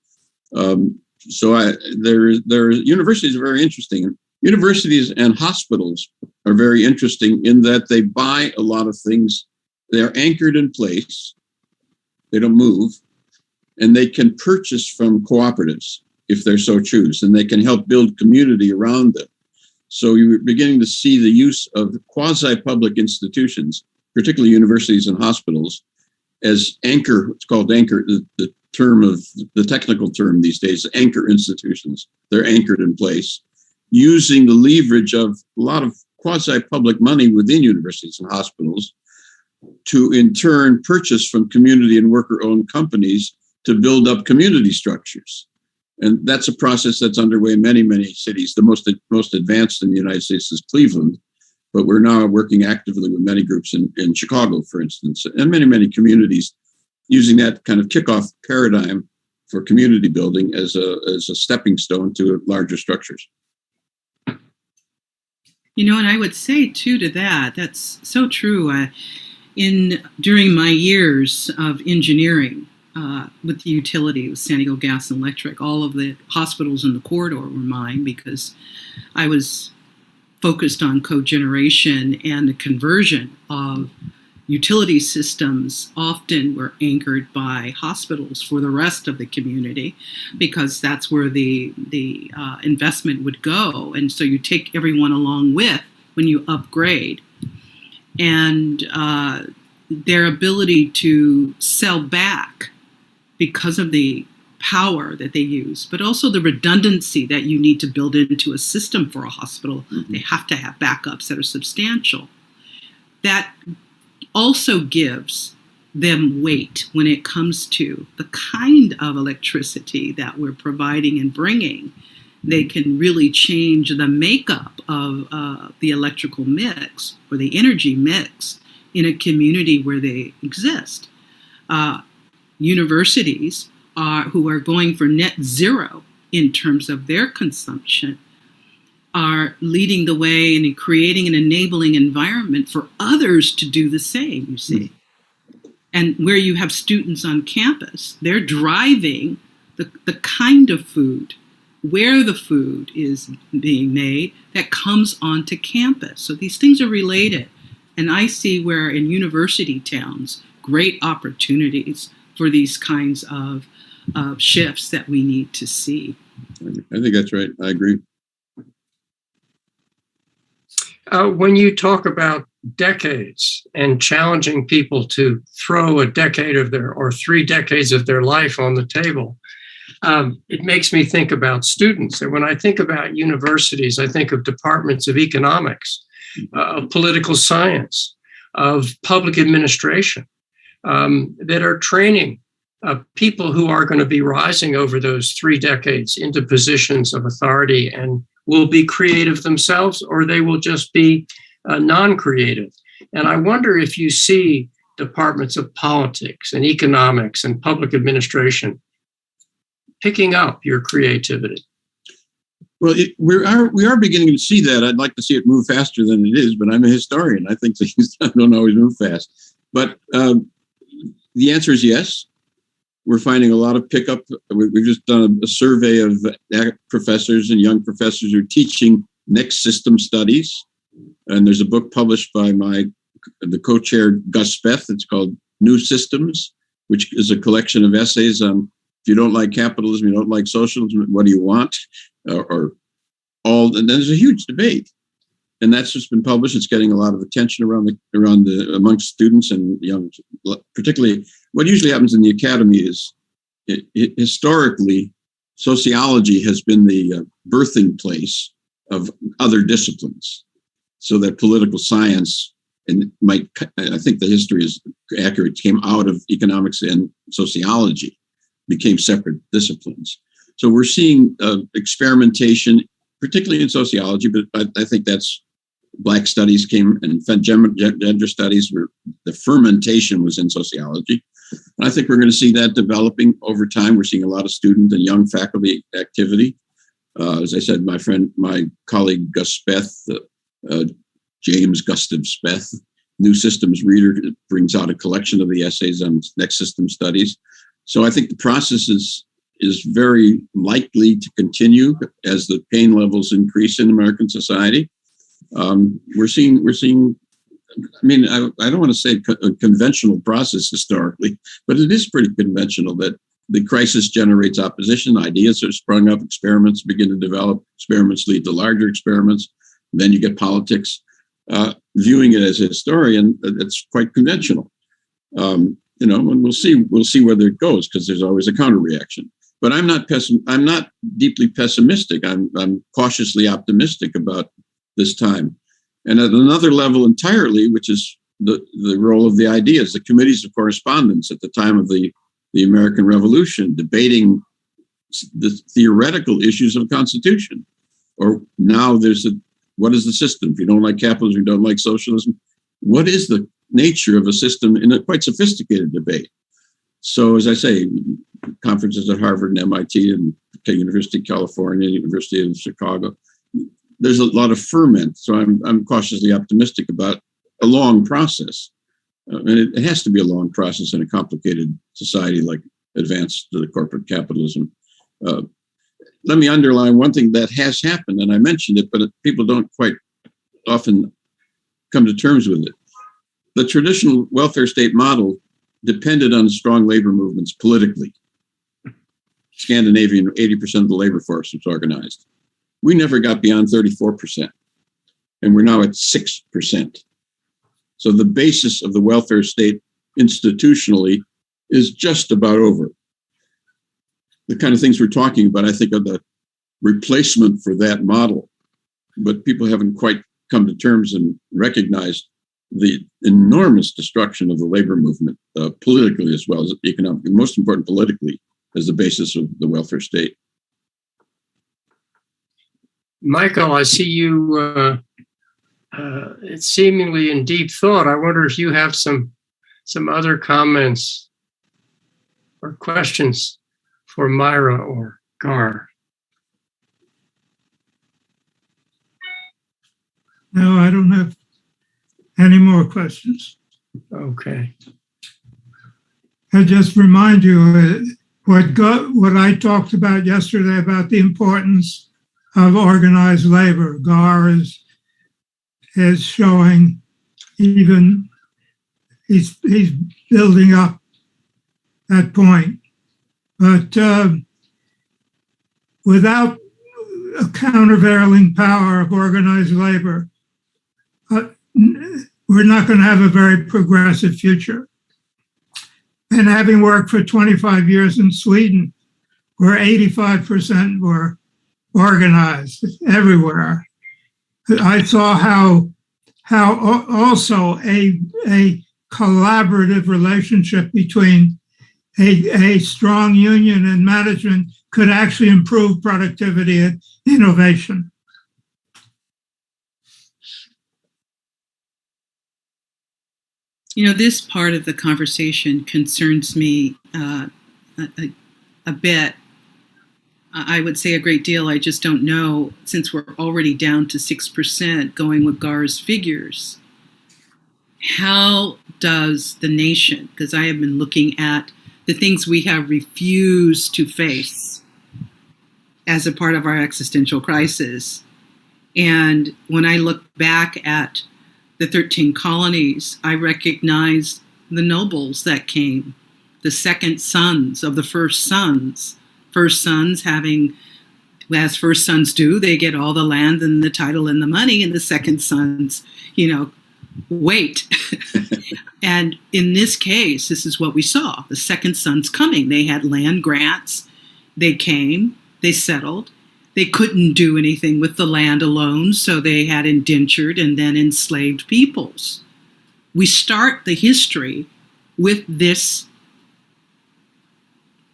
Universities are very interesting. Universities and hospitals are very interesting in that they buy a lot of things. They're anchored in place. They don't move, and they can purchase from cooperatives if they so choose, and they can help build community around them. So you're beginning to see the use of quasi-public institutions, particularly universities and hospitals, as anchor. It's called anchor. The technical term these days, anchor institutions. They're anchored in place, using the leverage of a lot of quasi-public money within universities and hospitals to in turn purchase from community and worker-owned companies to build up community structures. And that's a process that's underway in many cities. The most advanced in the United States is Cleveland, but we're now working actively with many groups in Chicago, for instance, and many communities, using that kind of kickoff paradigm for community building as a stepping stone to larger structures. And I would say too to that, that's so true. During my years of engineering with the utility, with San Diego Gas and Electric, all of the hospitals in the corridor were mine because I was focused on cogeneration, and the conversion of utility systems often were anchored by hospitals for the rest of the community, because that's where the investment would go. And so you take everyone along with when you upgrade. And their ability to sell back because of the power that they use, but also the redundancy that you need to build into a system for a hospital. Mm-hmm. They have to have backups that are substantial. That also gives them weight when it comes to the kind of electricity that we're providing and bringing. They can really change the makeup of the electrical mix or the energy mix in a community where they exist. Universities who are going for net zero in terms of their consumption are leading the way and creating an enabling environment for others to do the same, you see. And where you have students on campus, they're driving the kind of food, where the food is being made, that comes onto campus. So these things are related. And I see where in university towns, great opportunities for these kinds of shifts that we need to see. I think that's right. I agree. When you talk about decades and challenging people to throw a decade of their or 3 decades of their life on the table, it makes me think about students. And when I think about universities, I think of departments of economics, of political science, of public administration that are training people who are going to be rising over those 3 decades into positions of authority and will be creative themselves, or they will just be non-creative. And I wonder if you see departments of politics and economics and public administration picking up your creativity. Well, we are beginning to see that. I'd like to see it move faster than it is, but I'm a historian. I think things don't always move fast. But the answer is yes. We're finding a lot of pickup. We've just done a survey of professors and young professors who are teaching next system studies. And there's a book published by the co-chair Gus Speth. It's called New Systems, which is a collection of essays on if you don't like capitalism, you don't like socialism, what do you want? And there's a huge debate. And that's just been published. It's getting a lot of attention amongst students and young, particularly. What usually happens in the academy is, historically, sociology has been the birthing place of other disciplines. So that political science, I think the history is accurate, came out of economics and sociology, became separate disciplines. So we're seeing experimentation, particularly in sociology, but I think that's Black studies came and gender studies, where the fermentation was in sociology. And I think we're going to see that developing over time. We're seeing a lot of student and young faculty activity. As I said, my colleague Gus Speth, James Gustav Speth, New Systems Reader, brings out a collection of the essays on next system studies. So I think the process is very likely to continue as the pain levels increase in American society. We're seeing. I mean, I don't want to say a conventional process historically, but it is pretty conventional that the crisis generates opposition. Ideas are sprung up, experiments begin to develop, experiments lead to larger experiments. Then you get politics. Viewing it as a historian, it's quite conventional. And we'll see whether it goes, because there's always a counter reaction. But I'm not deeply pessimistic. I'm cautiously optimistic about this time. And at another level entirely, which is the role of the ideas, the committees of correspondence at the time of the American Revolution, debating the theoretical issues of the Constitution. Or now what is the system? If you don't like capitalism, you don't like socialism, what is the nature of a system in a quite sophisticated debate? So as I say, conferences at Harvard and MIT and University of California, University of Chicago, there's a lot of ferment. So I'm cautiously optimistic about a long process. And it has to be a long process in a complicated society like advanced corporate capitalism. Let me underline one thing that has happened, and I mentioned it, but people don't quite often come to terms with it. The traditional welfare state model depended on strong labor movements politically. Scandinavian, 80% of the labor force was organized. We never got beyond 34%, and we're now at 6%. So the basis of the welfare state institutionally is just about over. The kind of things we're talking about, I think, are the replacement for that model, but people haven't quite come to terms and recognized the enormous destruction of the labor movement, politically as well as economically, most important politically, as the basis of the welfare state. Michael, I see you it's seemingly in deep thought. I wonder if you have some other comments or questions for Myra or Gar. No, I don't have any more questions. Okay. I just remind you what I talked about yesterday about the importance of organized labor. Gar is showing even he's building up that point. But without a countervailing power of organized labor, we're not going to have a very progressive future. And having worked for 25 years in Sweden, where 85% were organized everywhere, I saw how also a collaborative relationship between a strong union and management could actually improve productivity and innovation. You know, this part of the conversation concerns me a bit. I would say a great deal. I just don't know, since we're already down to 6% going with Gar's figures. How does the nation, because I have been looking at the things we have refused to face as a part of our existential crisis. And when I look back at the 13 colonies, I recognize the nobles that came, the second sons of the first sons. First sons having, as first sons do, they get all the land and the title and the money, and the second sons, wait. And in this case, this is what we saw. The second sons coming. They had land grants. They came, they settled. They couldn't do anything with the land alone, so they had indentured and then enslaved peoples. We start the history with this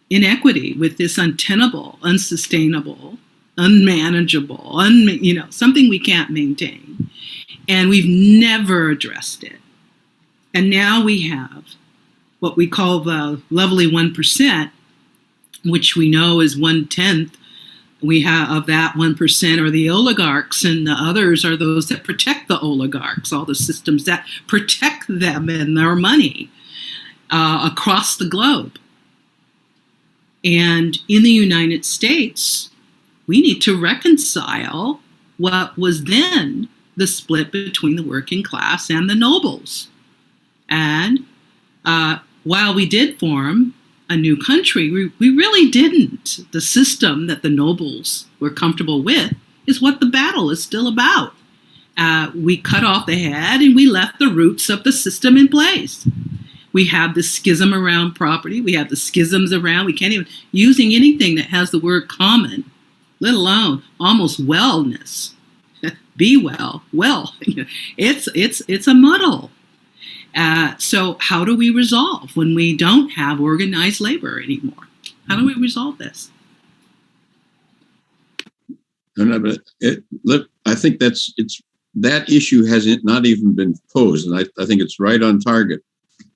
inequity, with this untenable, unsustainable, unmanageable, something we can't maintain. And we've never addressed it. And now we have what we call the lovely 1%, which we know is 1/10. We have of that 1% are the oligarchs, and the others are those that protect the oligarchs, all the systems that protect them and their money across the globe. And in the United States, we need to reconcile what was then the split between the working class and the nobles. And while we did form a new country, we really didn't. The system that the nobles were comfortable with is what the battle is still about. We cut off the head and we left the roots of the system in place. We have the schism around property. We have the schisms around, we can't even, using anything that has the word common, let alone almost wellness. Be well. It's a muddle. So how do we resolve when we don't have organized labor anymore? How do we resolve this? I think that issue hasn't not even been posed, and I think it's right on target.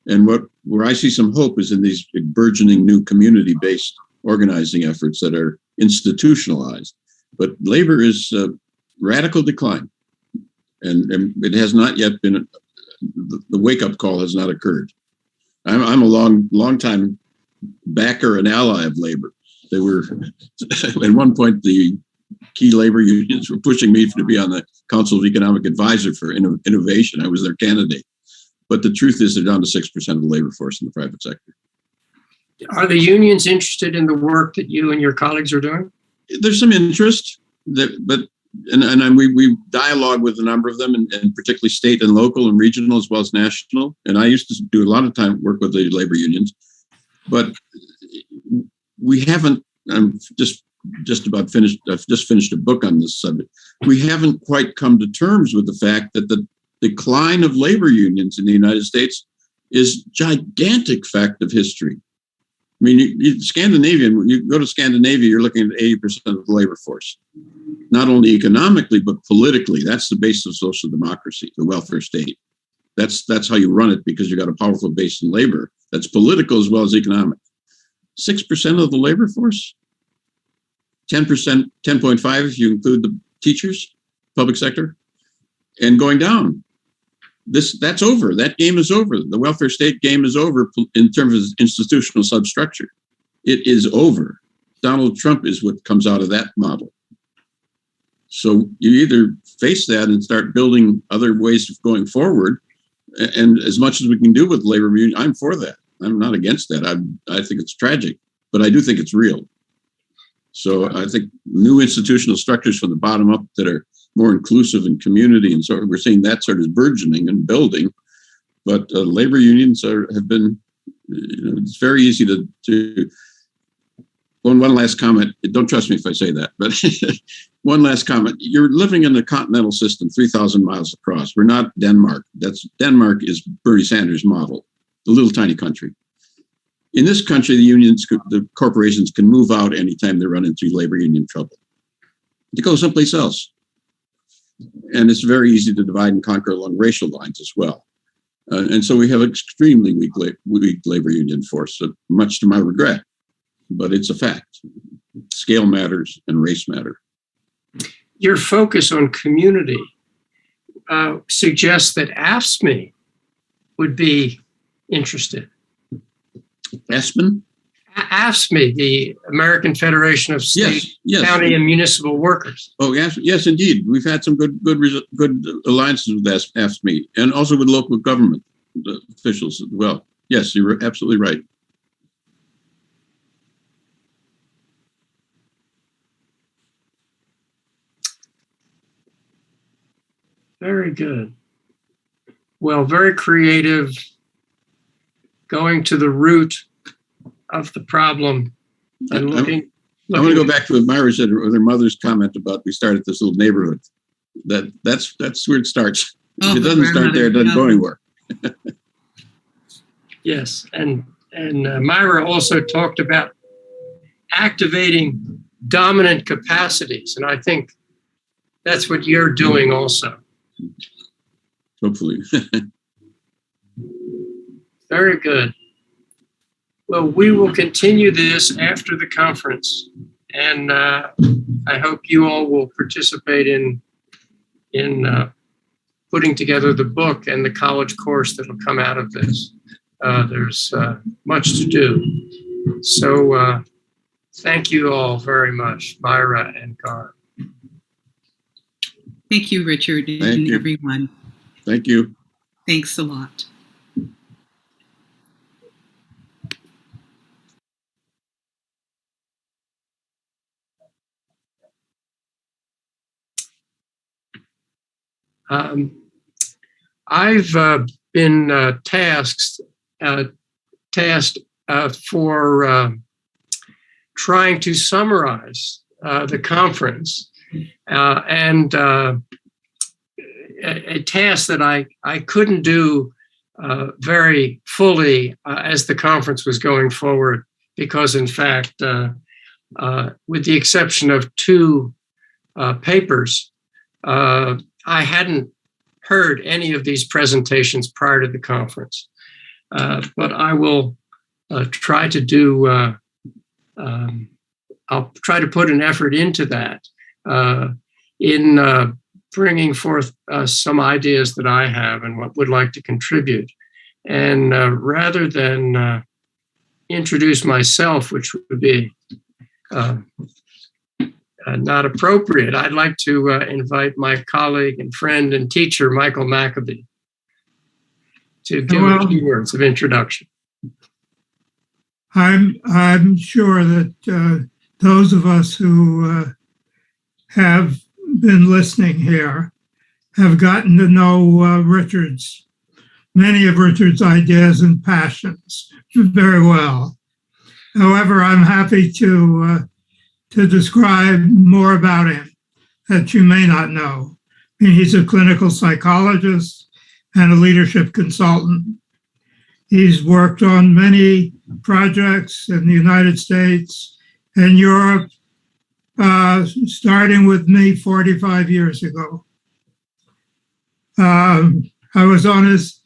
And where I see some hope is in these burgeoning new community-based organizing efforts that are institutionalized. But labor is radical decline, and it has not yet been. The wake-up call has not occurred. I'm a long time backer and ally of labor. They were at one point the key labor unions were pushing me to be on the Council of Economic Advisor for innovation. I was their candidate. But the truth is they're down to 6% of the labor force in the private sector. Are the unions interested in the work that you and your colleagues are doing? There's some interest, we dialogue with a number of them, and particularly state and local and regional as well as national. And I used to do a lot of time work with the labor unions, but we haven't. I'm just about finished. I've just finished a book on this subject. We haven't quite come to terms with the fact that the decline of labor unions in the United States is a gigantic fact of history. I mean, you go to Scandinavia, you're looking at 80% of the labor force, not only economically, but politically. That's the base of social democracy, the welfare state. That's how you run it, because you got a powerful base in labor. That's political as well as economic. 6% of the labor force, 10%, 10.5 if you include the teachers, public sector, and going down. That's over. That game is over. The welfare state game is over in terms of institutional substructure. It is over. Donald Trump is what comes out of that model. So you either face that and start building other ways of going forward, And as much as we can do with labor union, I'm for that. I'm not against that. I think it's tragic, but I do think it's real. So I think new institutional structures from the bottom up that are more inclusive in community, and so we're seeing that sort of burgeoning and building. But labor unions have been, it's very easy to. One last comment. Don't trust me if I say that, but one last comment. You're living in a continental system, 3,000 miles across. We're not Denmark. Denmark is Bernie Sanders' model, a little tiny country. In this country, the corporations can move out anytime they run into labor union trouble. They go someplace else. And it's very easy to divide and conquer along racial lines as well. And so we have an extremely weak labor union force, much to my regret. But it's a fact. Scale matters and race matter. Your focus on community suggests that AFSCME would be interested. AFSCME? AFSCME, the American Federation of State, yes. County, and Municipal Workers. Oh, yes, indeed. We've had some good alliances with AFSCME, and also with local government officials as well. Yes, you're absolutely right. Very good. Well, very creative, going to the root of the problem and looking. I want to go back to what Myra said, or their mother's comment about we started this little neighborhood. That's where it starts. If it doesn't start there, it doesn't go anywhere. Yes, and Myra also talked about activating dominant capacities, and I think that's what you're doing also. Hopefully. Very good. Well, we will continue this after the conference, and I hope you all will participate in putting together the book and the college course that will come out of this. There's much to do. So thank you all very much, Myra and Gar. Thank you, Richard, and everyone. Thank you. Thanks a lot. I've been tasked for trying to summarize the conference, and a task that I couldn't do very fully as the conference was going forward, because in fact, with the exception of two papers, I hadn't heard any of these presentations prior to the conference. But I will try to do, I'll try to put an effort into that in bringing forth some ideas that I have and what would like to contribute. And rather than introduce myself, which would be not appropriate, I'd like to invite my colleague and friend and teacher, Michael Maccabee, to give a few words of introduction. I'm sure that those of us who have been listening here have gotten to know many of Richard's ideas and passions very well. However, I'm happy to describe more about him that you may not know. I mean, he's a clinical psychologist and a leadership consultant. He's worked on many projects in the United States and Europe, starting with me 45 years ago. I was on his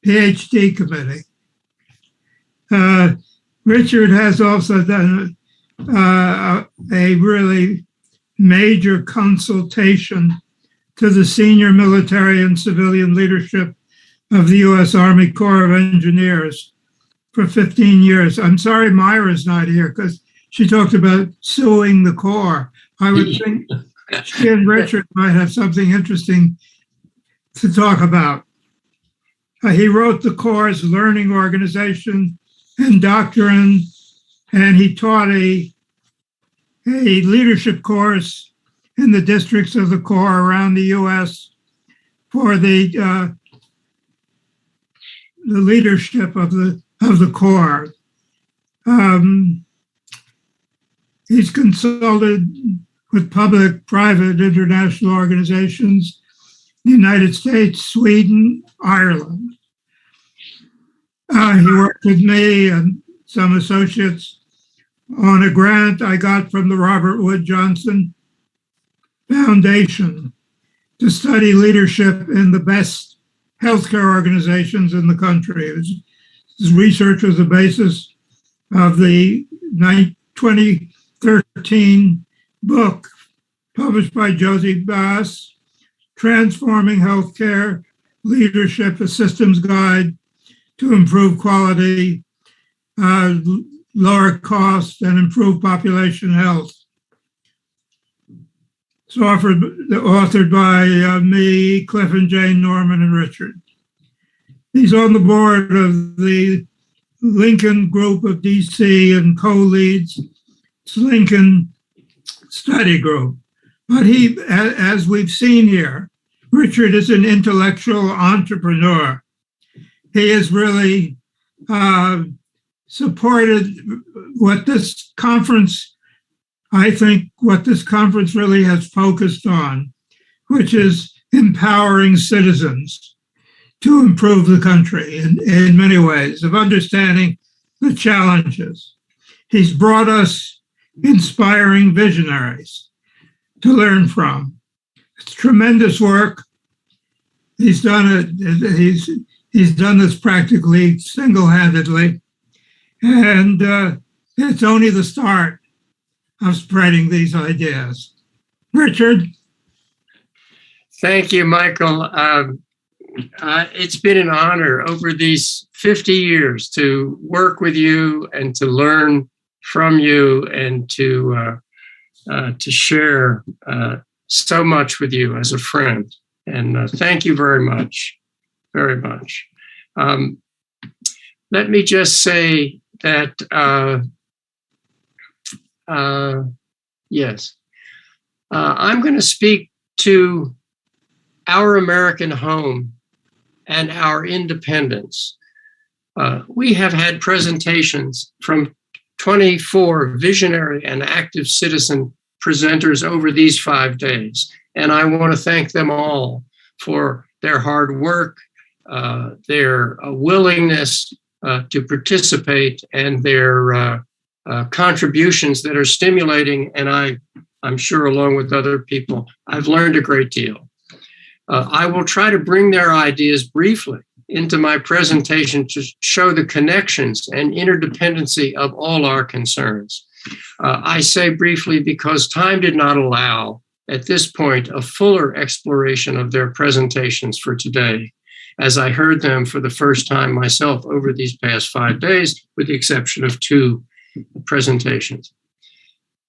PhD committee. Richard has also done a really major consultation to the senior military and civilian leadership of the U.S. Army Corps of Engineers for 15 years. I'm sorry Myra's not here because she talked about suing the Corps. I would think she and Richard might have something interesting to talk about. He wrote the course Learning Organization and Doctrine, and he taught a leadership course in the districts of the Corps around the U.S. for the leadership of the Corps. He's consulted with public, private, international organizations, the United States, Sweden, Ireland. He worked with me and some associates on a grant I got from the Robert Wood Johnson Foundation to study leadership in the best healthcare organizations in the country. His research was the basis of the 2013 book published by Josie Bass, Transforming Healthcare Leadership, a Systems Guide to Improve Quality, Lower Cost, and Improve Population Health. It's authored by me, Cliff and Jane, Norman, and Richard. He's on the board of the Lincoln Group of DC and co-leads Lincoln Study Group. But he, as we've seen here, Richard is an intellectual entrepreneur. He has really supported what this conference, I think, what this conference really has focused on, which is empowering citizens to improve the country in many ways, of understanding the challenges. He's brought us inspiring visionaries to learn from. It's tremendous work. He's done it. He's done this practically single-handedly, and it's only the start of spreading these ideas. Richard? Thank you, Michael. It's been an honor over these 50 years to work with you and to learn from you and to share so much with you as a friend. And thank you very much, very much. Let me just say that, yes, I'm going to speak to our American home and our independence. We have had presentations from 24 visionary and active citizen presenters over these 5 days. And I want to thank them all for their hard work, their willingness to participate, and their contributions that are stimulating. And I'm sure, along with other people, I've learned a great deal. I will try to bring their ideas briefly into my presentation to show the connections and interdependency of all our concerns. I say briefly because time did not allow, at this point, a fuller exploration of their presentations for today, as I heard them for the first time myself over these past 5 days, with the exception of 2 presentations.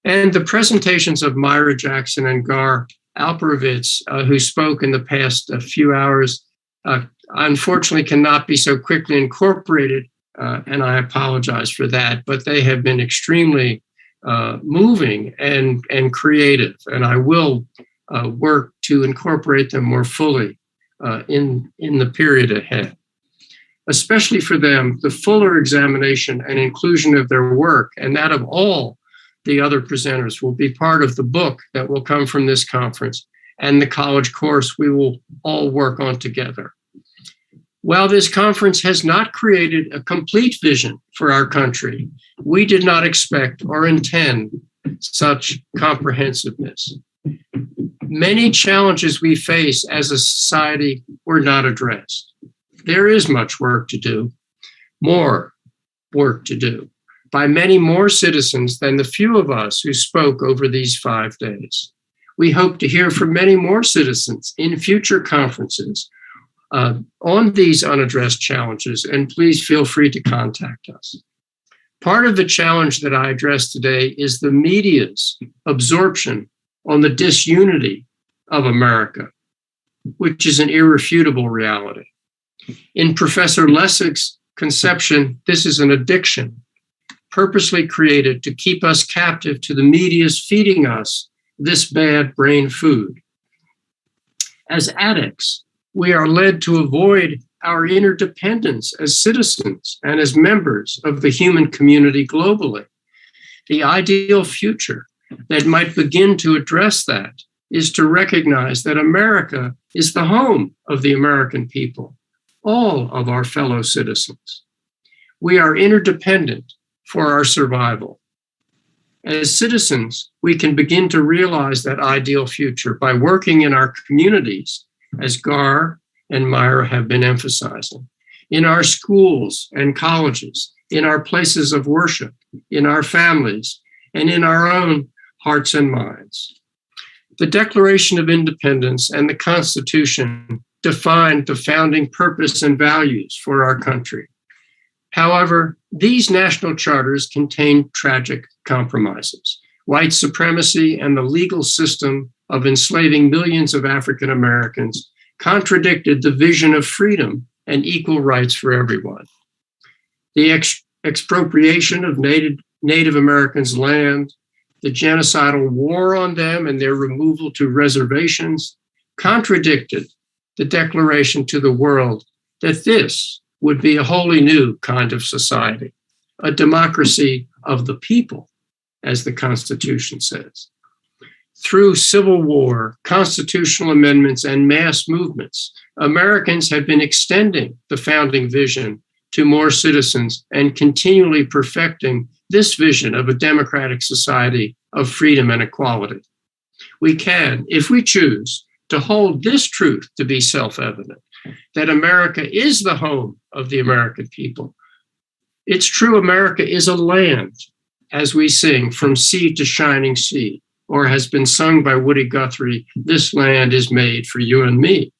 And the presentations of Myra Jackson and Gar Alperovitz, who spoke in the past few hours, unfortunately cannot be so quickly incorporated, and I apologize for that, but they have been extremely moving and creative, and I will work to incorporate them more fully in the period ahead. Especially for them, the fuller examination and inclusion of their work and that of all the other presenters will be part of the book that will come from this conference and the college course we will all work on together. While this conference has not created a complete vision for our country, we did not expect or intend such comprehensiveness. Many challenges we face as a society were not addressed. There is much work to do, more work to do, by many more citizens than the few of us who spoke over these 5 days. We hope to hear from many more citizens in future conferences on these unaddressed challenges, and please feel free to contact us. Part of the challenge that I address today is the media's absorption on the disunity of America, which is an irrefutable reality. In Professor Lessig's conception, this is an addiction, purposely created to keep us captive to the media's feeding us this bad brain food. As addicts, we are led to avoid our interdependence as citizens and as members of the human community globally. The ideal future that might begin to address that is to recognize that America is the home of the American people, all of our fellow citizens. We are interdependent for our survival. As citizens, we can begin to realize that ideal future by working in our communities, as Gar and Myra have been emphasizing, in our schools and colleges, in our places of worship, in our families, and in our own hearts and minds. The Declaration of Independence and the Constitution defined the founding purpose and values for our country. However, these national charters contain tragic compromises. White supremacy and the legal system of enslaving millions of African Americans contradicted the vision of freedom and equal rights for everyone. The expropriation of Native Americans' land, the genocidal war on them and their removal to reservations contradicted the declaration to the world that this would be a wholly new kind of society, a democracy of the people, as the Constitution says. Through civil war, constitutional amendments, and mass movements, Americans have been extending the founding vision to more citizens and continually perfecting this vision of a democratic society of freedom and equality. We can, if we choose, to hold this truth to be self-evident, that America is the home of the American people. It's true, America is a land, as we sing, from sea to shining sea, or has been sung by Woody Guthrie, this land is made for you and me.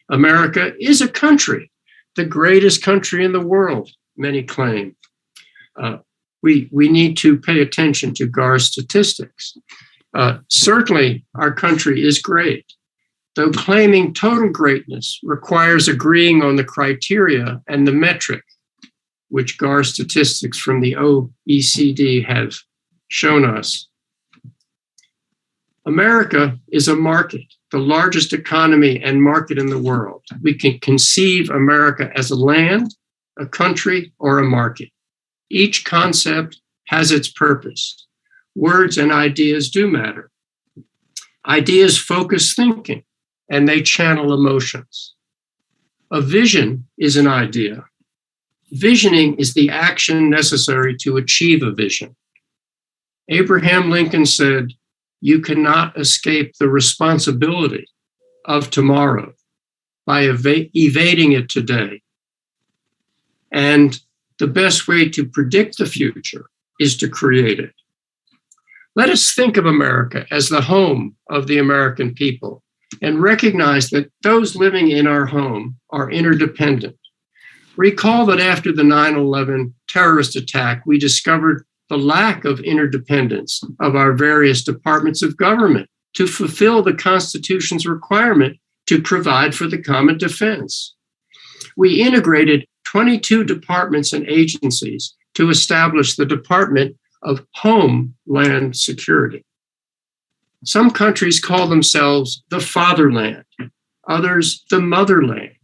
America is a country, the greatest country in the world, many claim. We need to pay attention to Gar's statistics. Certainly, our country is great, though claiming total greatness requires agreeing on the criteria and the metric, which Gar's statistics from the OECD have shown us. America is a market, the largest economy and market in the world. We can conceive America as a land, a country, or a market. Each concept has its purpose. Words and ideas do matter. Ideas focus thinking, and they channel emotions. A vision is an idea. Visioning is the action necessary to achieve a vision. Abraham Lincoln said, "You cannot escape the responsibility of tomorrow by evading it today." And the best way to predict the future is to create it. Let us think of America as the home of the American people and recognize that those living in our home are interdependent. Recall that after the 9/11 terrorist attack, we discovered the lack of interdependence of our various departments of government to fulfill the Constitution's requirement to provide for the common defense. We integrated 22 departments and agencies to establish the Department of Homeland Security. Some countries call themselves the fatherland, others the motherland.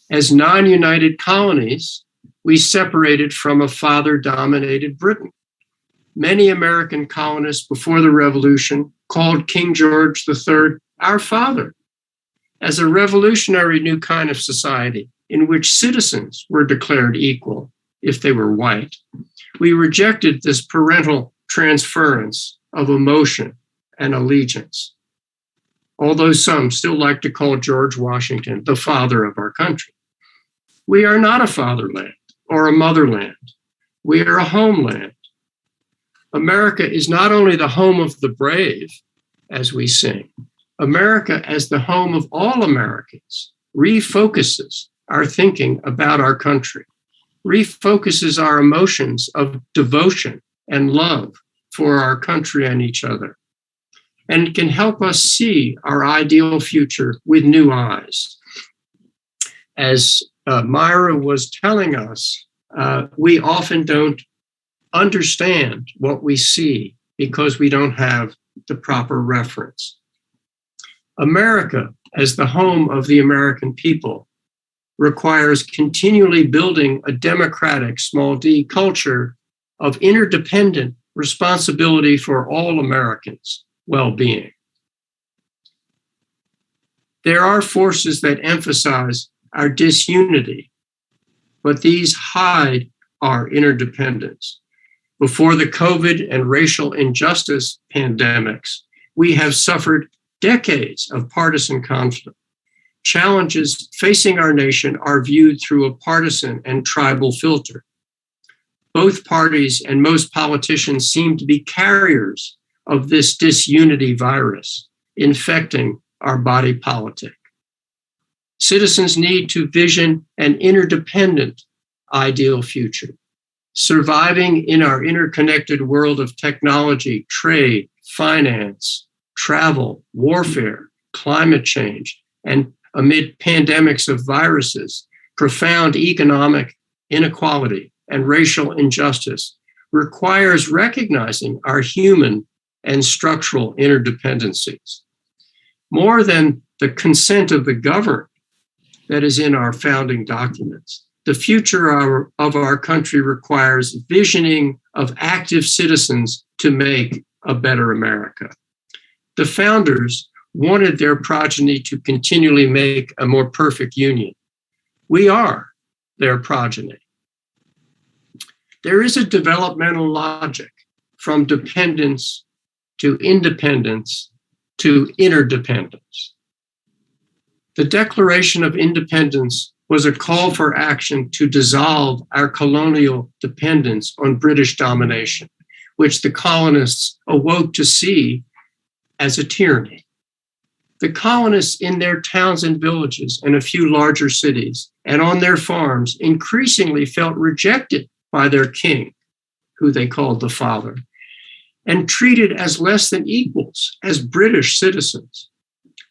As non-united colonies, we separated from a father-dominated Britain. Many American colonists before the Revolution called King George III our father. As a revolutionary new kind of society in which citizens were declared equal if they were white, we rejected this parental transference of emotion and allegiance, although some still like to call George Washington the father of our country. We are not a fatherland or a motherland. We are a homeland. America is not only the home of the brave, as we sing. America, as the home of all Americans, refocuses our thinking about our country, refocuses our emotions of devotion and love for our country and each other, and can help us see our ideal future with new eyes. as Myra was telling us, we often don't understand what we see because we don't have the proper reference. America, as the home of the American people, requires continually building a democratic, small d, culture of interdependent responsibility for all Americans' well-being. There are forces that emphasize our disunity, but these hide our interdependence. Before the COVID and racial injustice pandemics, we have suffered decades of partisan conflict. Challenges facing our nation are viewed through a partisan and tribal filter. Both parties and most politicians seem to be carriers of this disunity virus, infecting our body politic. Citizens need to vision an interdependent ideal future, surviving in our interconnected world of technology, trade, finance, travel, warfare, climate change, and amid pandemics of viruses, profound economic inequality, and racial injustice requires recognizing our human and structural interdependencies. More than the consent of the governed that is in our founding documents, the future of our country requires visioning of active citizens to make a better America. The founders wanted their progeny to continually make a more perfect union. We are their progeny. There is a developmental logic from dependence to independence to interdependence. The Declaration of Independence was a call for action to dissolve our colonial dependence on British domination, which the colonists awoke to see as a tyranny. The colonists in their towns and villages and a few larger cities and on their farms increasingly felt rejected by their king, who they called the father, and treated as less than equals, as British citizens.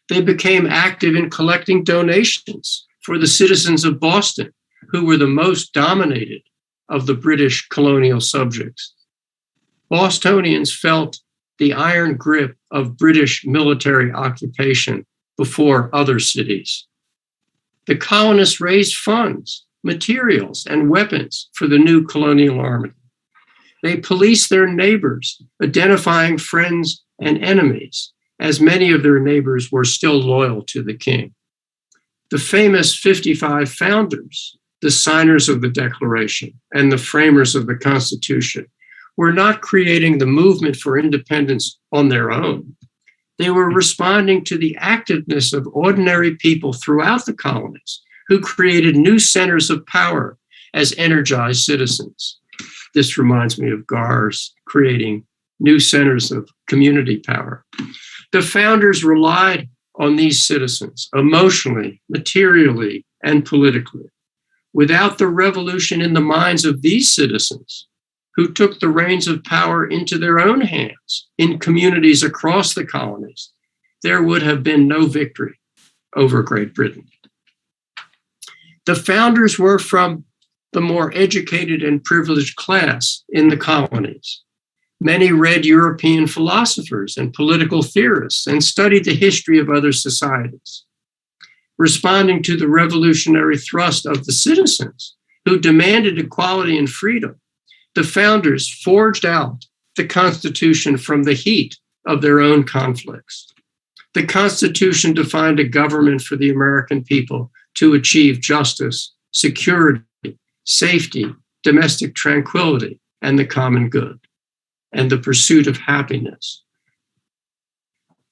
They became active in collecting donations for the citizens of Boston, who were the most dominated of the British colonial subjects. Bostonians felt the iron grip of British military occupation before other cities. The colonists raised funds, materials, and weapons for the new colonial army. They policed their neighbors, identifying friends and enemies, as many of their neighbors were still loyal to the king. The famous 55 founders, the signers of the Declaration and the framers of the Constitution, were not creating the movement for independence on their own. They were responding to the activeness of ordinary people throughout the colonies who created new centers of power as energized citizens. This reminds me of Gar's creating new centers of community power. The founders relied on these citizens emotionally, materially, and politically. Without the revolution in the minds of these citizens, who took the reins of power into their own hands in communities across the colonies, there would have been no victory over Great Britain. The founders were from the more educated and privileged class in the colonies. Many read European philosophers and political theorists and studied the history of other societies. Responding to the revolutionary thrust of the citizens who demanded equality and freedom, the founders forged out the Constitution from the heat of their own conflicts. The Constitution defined a government for the American people to achieve justice, security, safety, domestic tranquility, and the common good, and the pursuit of happiness.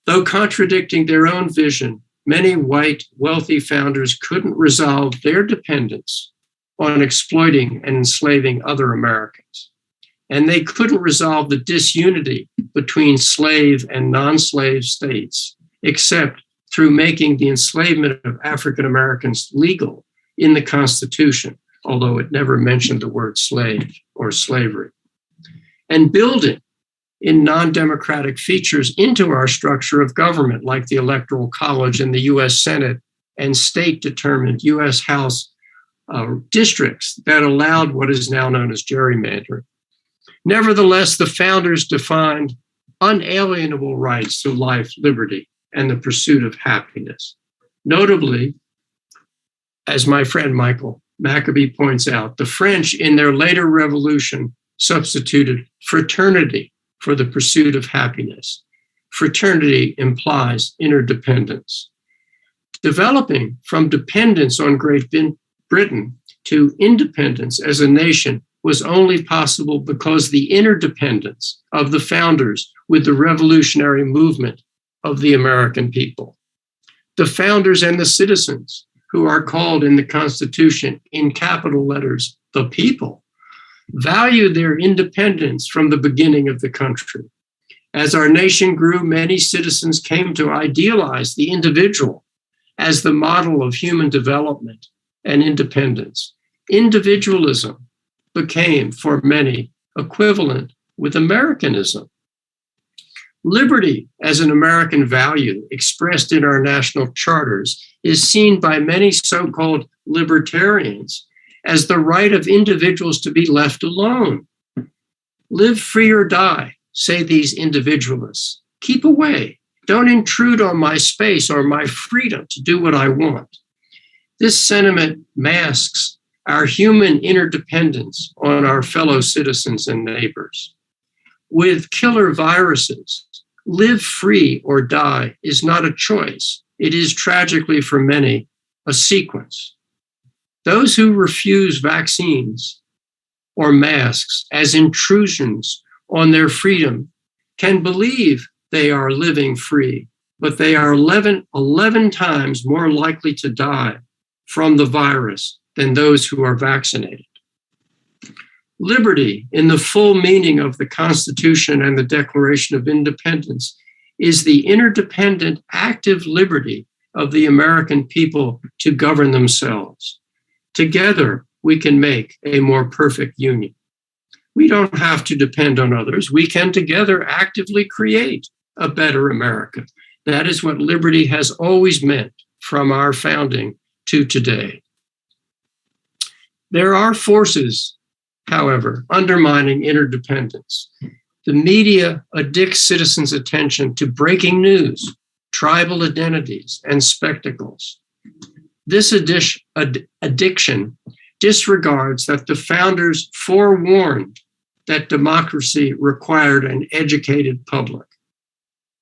Though contradicting their own vision, many white, wealthy founders couldn't resolve their dependence on exploiting and enslaving other Americans. And they couldn't resolve the disunity between slave and non-slave states, except through making the enslavement of African Americans legal in the Constitution, although it never mentioned the word slave or slavery. And building in non-democratic features into our structure of government, like the Electoral College and the US Senate and state-determined U.S. House districts that allowed what is now known as gerrymandering. Nevertheless, the founders defined unalienable rights to life, liberty, and the pursuit of happiness. Notably, as my friend Michael Maccabee points out, the French in their later revolution substituted fraternity for the pursuit of happiness. Fraternity implies interdependence. Developing from dependence on Great Britain to independence as a nation was only possible because the interdependence of the founders with the revolutionary movement of the American people. The founders and the citizens, who are called in the Constitution in capital letters, the people, valued their independence from the beginning of the country. As our nation grew, many citizens came to idealize the individual as the model of human development and independence. Individualism became, for many, equivalent with Americanism. Liberty, as an American value expressed in our national charters, is seen by many so-called libertarians as the right of individuals to be left alone. Live free or die, say these individualists. Keep away. Don't intrude on my space or my freedom to do what I want. This sentiment masks our human interdependence on our fellow citizens and neighbors. With killer viruses, live free or die is not a choice. It is tragically for many a sequence. Those who refuse vaccines or masks as intrusions on their freedom can believe they are living free, but they are 11 times more likely to die from the virus than those who are vaccinated. Liberty, in the full meaning of the Constitution and the Declaration of Independence, is the interdependent, active liberty of the American people to govern themselves. Together, we can make a more perfect union. We don't have to depend on others. We can together actively create a better America. That is what liberty has always meant from our founding to today. There are forces, however, undermining interdependence. The media addicts citizens' attention to breaking news, tribal identities, and spectacles. This addiction disregards that the founders forewarned that democracy required an educated public.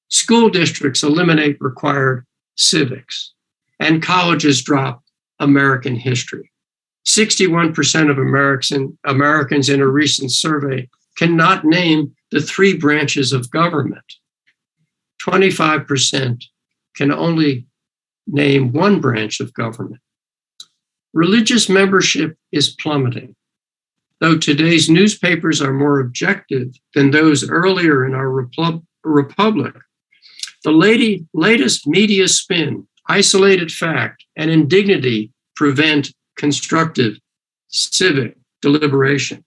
School districts eliminate required civics, and colleges drop American history. 61% of Americans in a recent survey cannot name the 3 branches of government. 25% can only name 1 branch of government. Religious membership is plummeting. Though today's newspapers are more objective than those earlier in our republic, the latest media spin, isolated fact, and indignity prevent constructive civic deliberation.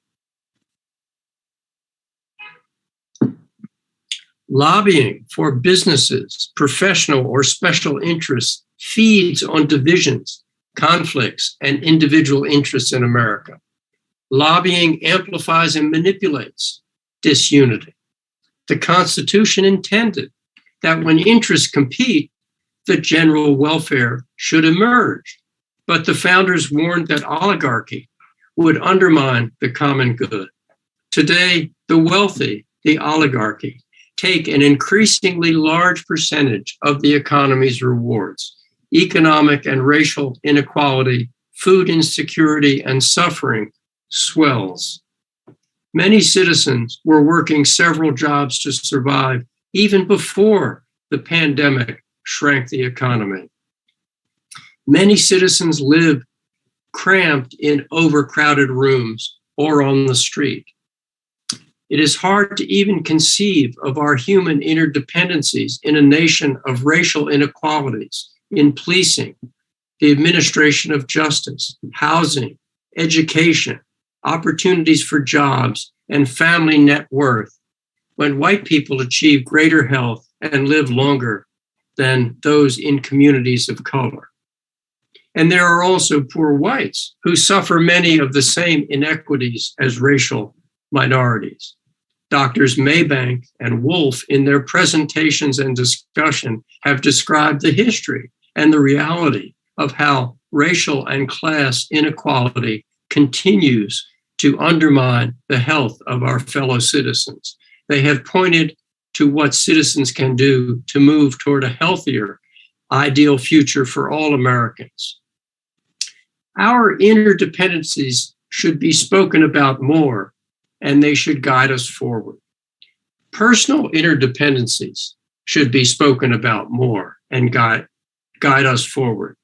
Lobbying for businesses, professional or special interests feeds on divisions, conflicts, and individual interests in America. Lobbying amplifies and manipulates disunity. The Constitution intended that when interests compete, the general welfare should emerge. But the founders warned that oligarchy would undermine the common good. Today, the wealthy, the oligarchy, take an increasingly large percentage of the economy's rewards. Economic and racial inequality, food insecurity, and suffering swells. Many citizens were working several jobs to survive even before the pandemic shrank the economy. Many citizens live cramped in overcrowded rooms or on the street. It is hard to even conceive of our human interdependencies in a nation of racial inequalities in policing, the administration of justice, housing, education, opportunities for jobs, and family net worth, when white people achieve greater health and live longer than those in communities of color. And there are also poor whites who suffer many of the same inequities as racial minorities. Doctors Maybank and Wolf, in their presentations and discussion, have described the history and the reality of how racial and class inequality continues to undermine the health of our fellow citizens. They have pointed to what citizens can do to move toward a healthier, ideal future for all Americans. Our interdependencies should be spoken about more, and they should guide us forward. Personal interdependencies should be spoken about more and guide us forward.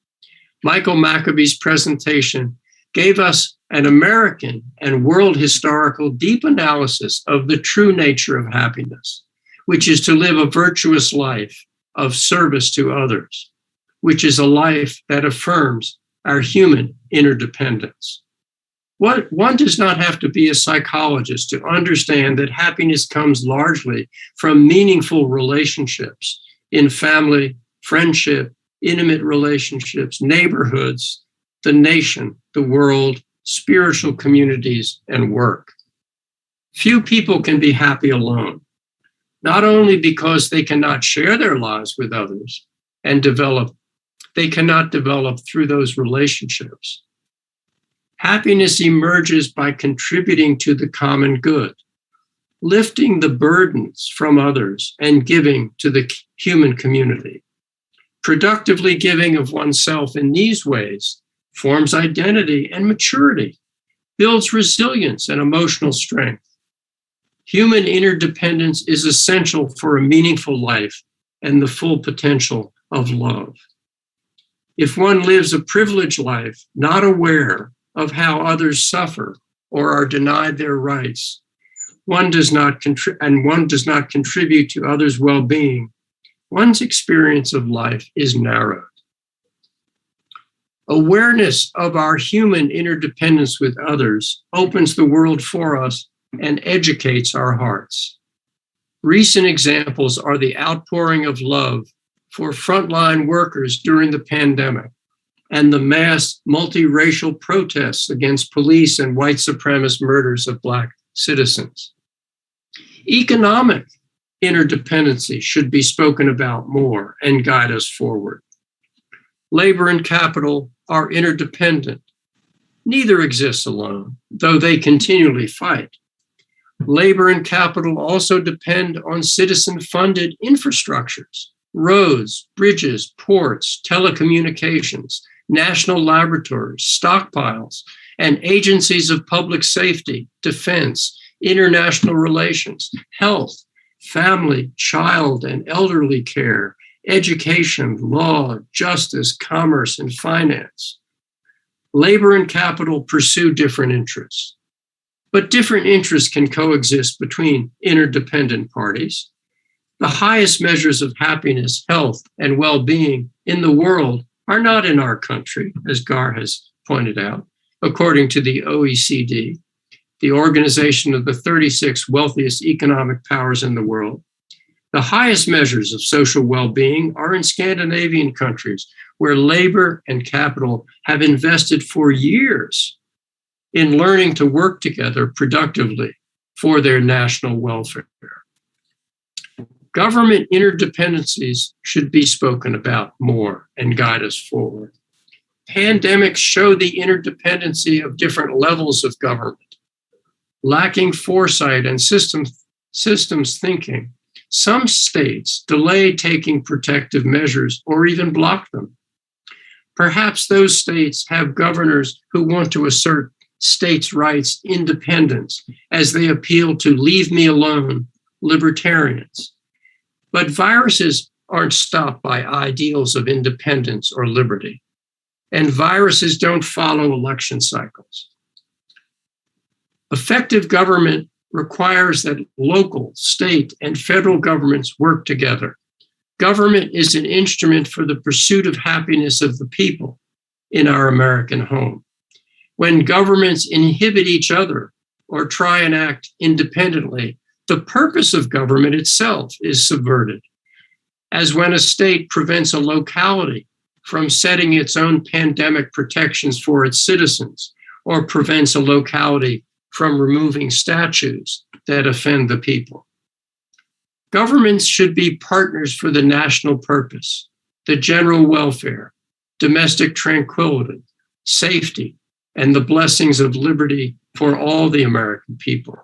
Michael Maccabee's presentation gave us an American and world historical deep analysis of the true nature of happiness, which is to live a virtuous life of service to others, which is a life that affirms our human interdependence. One does not have to be a psychologist to understand that happiness comes largely from meaningful relationships in family, friendship, intimate relationships, neighborhoods, the nation, the world, spiritual communities, and work. Few people can be happy alone, not only because they cannot share their lives with others and they cannot develop through those relationships. Happiness emerges by contributing to the common good, lifting the burdens from others and giving to the human community. Productively giving of oneself in these ways forms identity and maturity, builds resilience and emotional strength. Human interdependence is essential for a meaningful life and the full potential of love. If one lives a privileged life, not aware of how others suffer or are denied their rights, one does not contribute to others' well-being, one's experience of life is narrowed. Awareness of our human interdependence with others opens the world for us and educates our hearts. Recent examples are the outpouring of love for frontline workers during the pandemic and the mass multiracial protests against police and white supremacist murders of Black citizens. Economic interdependency should be spoken about more and guide us forward. Labor and capital are interdependent. Neither exists alone, though they continually fight. Labor and capital also depend on citizen-funded infrastructures, roads, bridges, ports, telecommunications, national laboratories, stockpiles, and agencies of public safety, defense, international relations, health, family, child, and elderly care, education, law, justice, commerce, and finance. Labor and capital pursue different interests, but different interests can coexist between interdependent parties. The highest measures of happiness, health, and well-being in the world are not in our country, as Gar has pointed out, according to the OECD, the organization of the 36 wealthiest economic powers in the world. The highest measures of social well-being are in Scandinavian countries, where labor and capital have invested for years in learning to work together productively for their national welfare. Government interdependencies should be spoken about more and guide us forward. Pandemics show the interdependency of different levels of government. Lacking foresight and systems thinking, some states delay taking protective measures or even block them. Perhaps those states have governors who want to assert states' rights independence as they appeal to leave me alone libertarians. But viruses aren't stopped by ideals of independence or liberty, and viruses don't follow election cycles. Effective government requires that local, state, and federal governments work together. Government is an instrument for the pursuit of happiness of the people in our American home. When governments inhibit each other or try and act independently, the purpose of government itself is subverted, as when a state prevents a locality from setting its own pandemic protections for its citizens, or prevents a locality from removing statues that offend the people. Governments should be partners for the national purpose, the general welfare, domestic tranquility, safety, and the blessings of liberty for all the American people.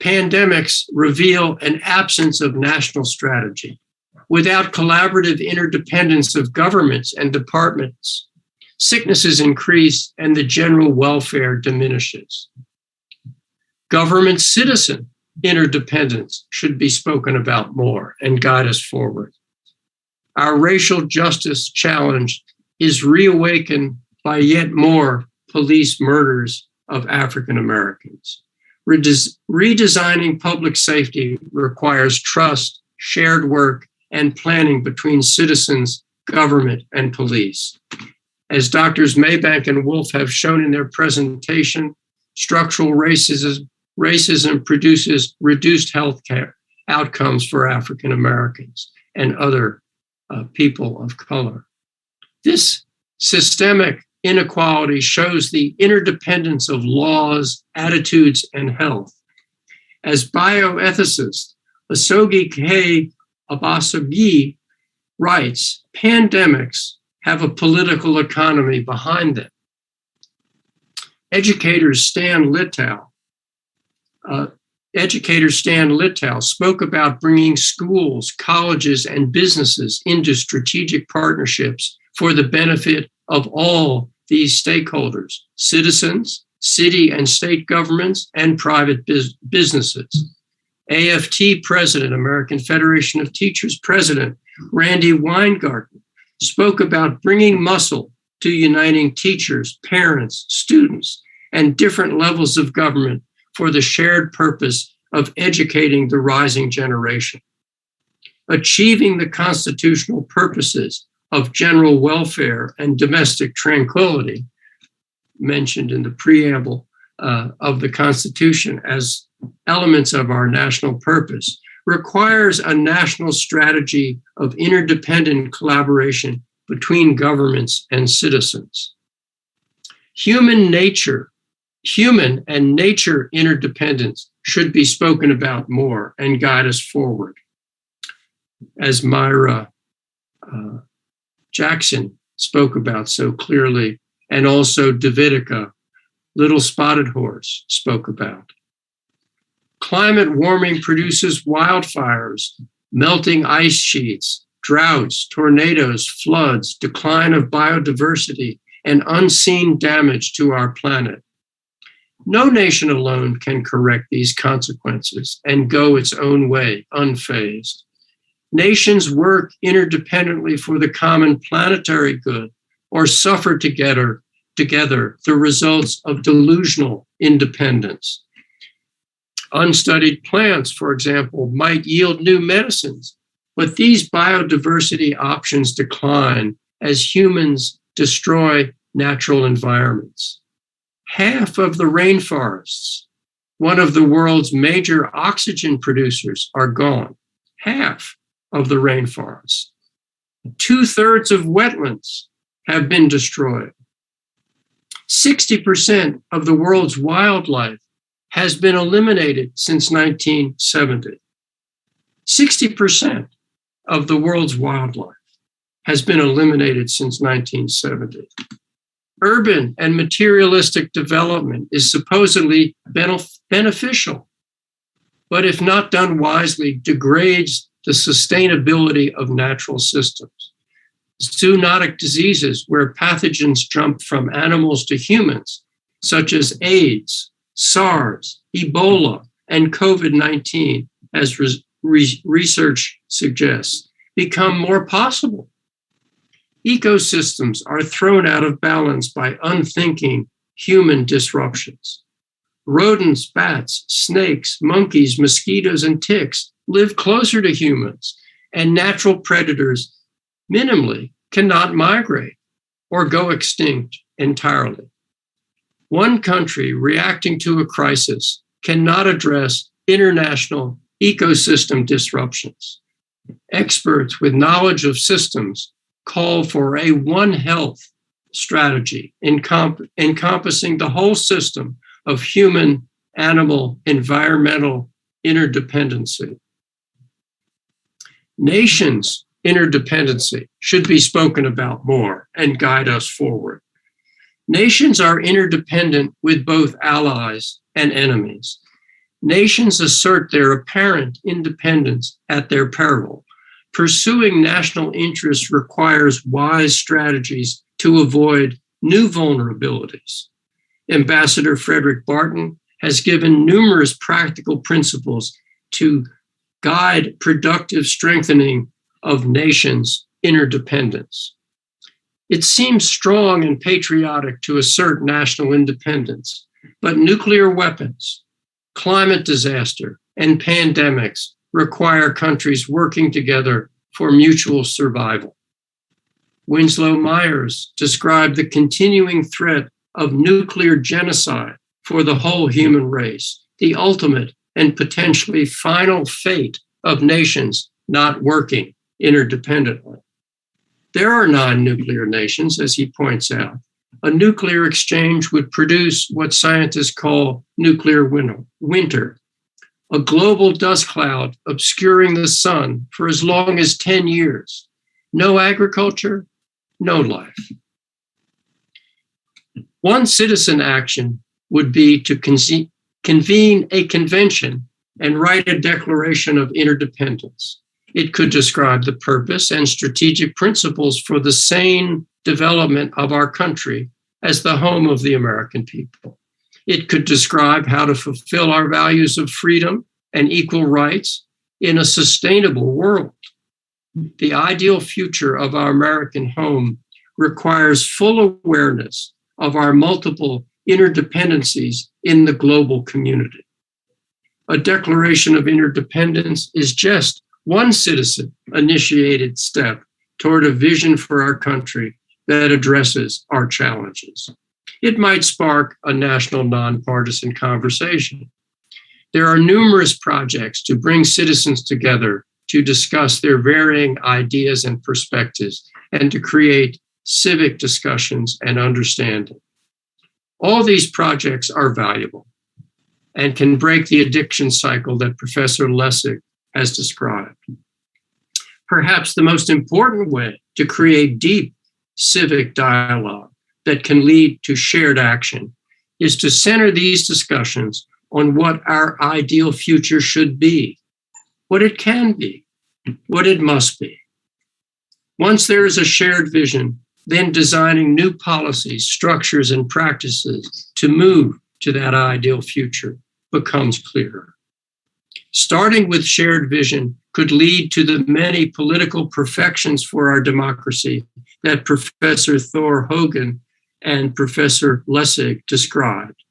Pandemics reveal an absence of national strategy. Without collaborative interdependence of governments and departments, sicknesses increase and the general welfare diminishes. Government-citizen interdependence should be spoken about more and guide us forward. Our racial justice challenge is reawakened by yet more police murders of African Americans. Redesigning public safety requires trust, shared work, and planning between citizens, government, and police. As Drs. Maybank and Wolf have shown in their presentation, structural racism produces reduced health care outcomes for African Americans and other people of color. This systemic inequality shows the interdependence of laws, attitudes, and health. As bioethicist Asogi K. Abasogi writes, pandemics have a political economy behind them. Educator Stan Litow spoke about bringing schools, colleges, and businesses into strategic partnerships for the benefit of all these stakeholders, citizens, city and state governments, and private businesses. AFT President, American Federation of Teachers President, Randy Weingarten, spoke about bringing muscle to uniting teachers, parents, students, and different levels of government for the shared purpose of educating the rising generation. Achieving the constitutional purposes of general welfare and domestic tranquility, mentioned in the preamble of the Constitution as elements of our national purpose, requires a national strategy of interdependent collaboration between governments and citizens. Human and nature interdependence should be spoken about more and guide us forward. As Myra Jackson spoke about so clearly, and also Davidica, Little Spotted Horse, spoke about. Climate warming produces wildfires, melting ice sheets, droughts, tornadoes, floods, decline of biodiversity, and unseen damage to our planet. No nation alone can correct these consequences and go its own way unfazed. Nations work interdependently for the common planetary good or suffer together the results of delusional independence. Unstudied plants, for example, might yield new medicines, but these biodiversity options decline as humans destroy natural environments. Half of the rainforests, one of the world's major oxygen producers, are gone. Half of the rainforests. 2/3 of wetlands have been destroyed. 60% of the world's wildlife has been eliminated since 1970. 60% of the world's wildlife has been eliminated since 1970. Urban and materialistic development is supposedly beneficial, but if not done wisely, degrades the sustainability of natural systems. Zoonotic diseases, where pathogens jump from animals to humans, such as AIDS, SARS, Ebola, and COVID-19, as research suggests, become more possible. Ecosystems are thrown out of balance by unthinking human disruptions. Rodents, bats, snakes, monkeys, mosquitoes, and ticks live closer to humans, and natural predators minimally cannot migrate or go extinct entirely. One country reacting to a crisis cannot address international ecosystem disruptions. Experts with knowledge of systems call for a One Health strategy encompassing the whole system of human, animal, environmental interdependency. Nations' interdependency should be spoken about more and guide us forward. Nations are interdependent with both allies and enemies. Nations assert their apparent independence at their peril. Pursuing national interests requires wise strategies to avoid new vulnerabilities. Ambassador Frederick Barton has given numerous practical principles to guide productive strengthening of nations' interdependence. It seems strong and patriotic to assert national independence, but nuclear weapons, climate disaster, and pandemics require countries working together for mutual survival. Winslow Myers described the continuing threat of nuclear genocide for the whole human race, the ultimate and potentially final fate of nations not working interdependently. There are non-nuclear nations, as he points out. A nuclear exchange would produce what scientists call nuclear winter, a global dust cloud obscuring the sun for as long as 10 years. No agriculture, no life. One citizen action would be to convene a convention and write a declaration of interdependence. It could describe the purpose and strategic principles for the sane development of our country as the home of the American people. It could describe how to fulfill our values of freedom and equal rights in a sustainable world. The ideal future of our American home requires full awareness of our multiple interdependencies in the global community. A declaration of interdependence is just one citizen-initiated step toward a vision for our country that addresses our challenges. It might spark a national nonpartisan conversation. There are numerous projects to bring citizens together to discuss their varying ideas and perspectives and to create civic discussions and understanding. All these projects are valuable and can break the addiction cycle that Professor Lessig has described. Perhaps the most important way to create deep civic dialogue that can lead to shared action is to center these discussions on what our ideal future should be, what it can be, what it must be. Once there is a shared vision, then designing new policies, structures, and practices to move to that ideal future becomes clearer. Starting with shared vision could lead to the many political perfections for our democracy that Professor Thor Hogan and Professor Lessig described.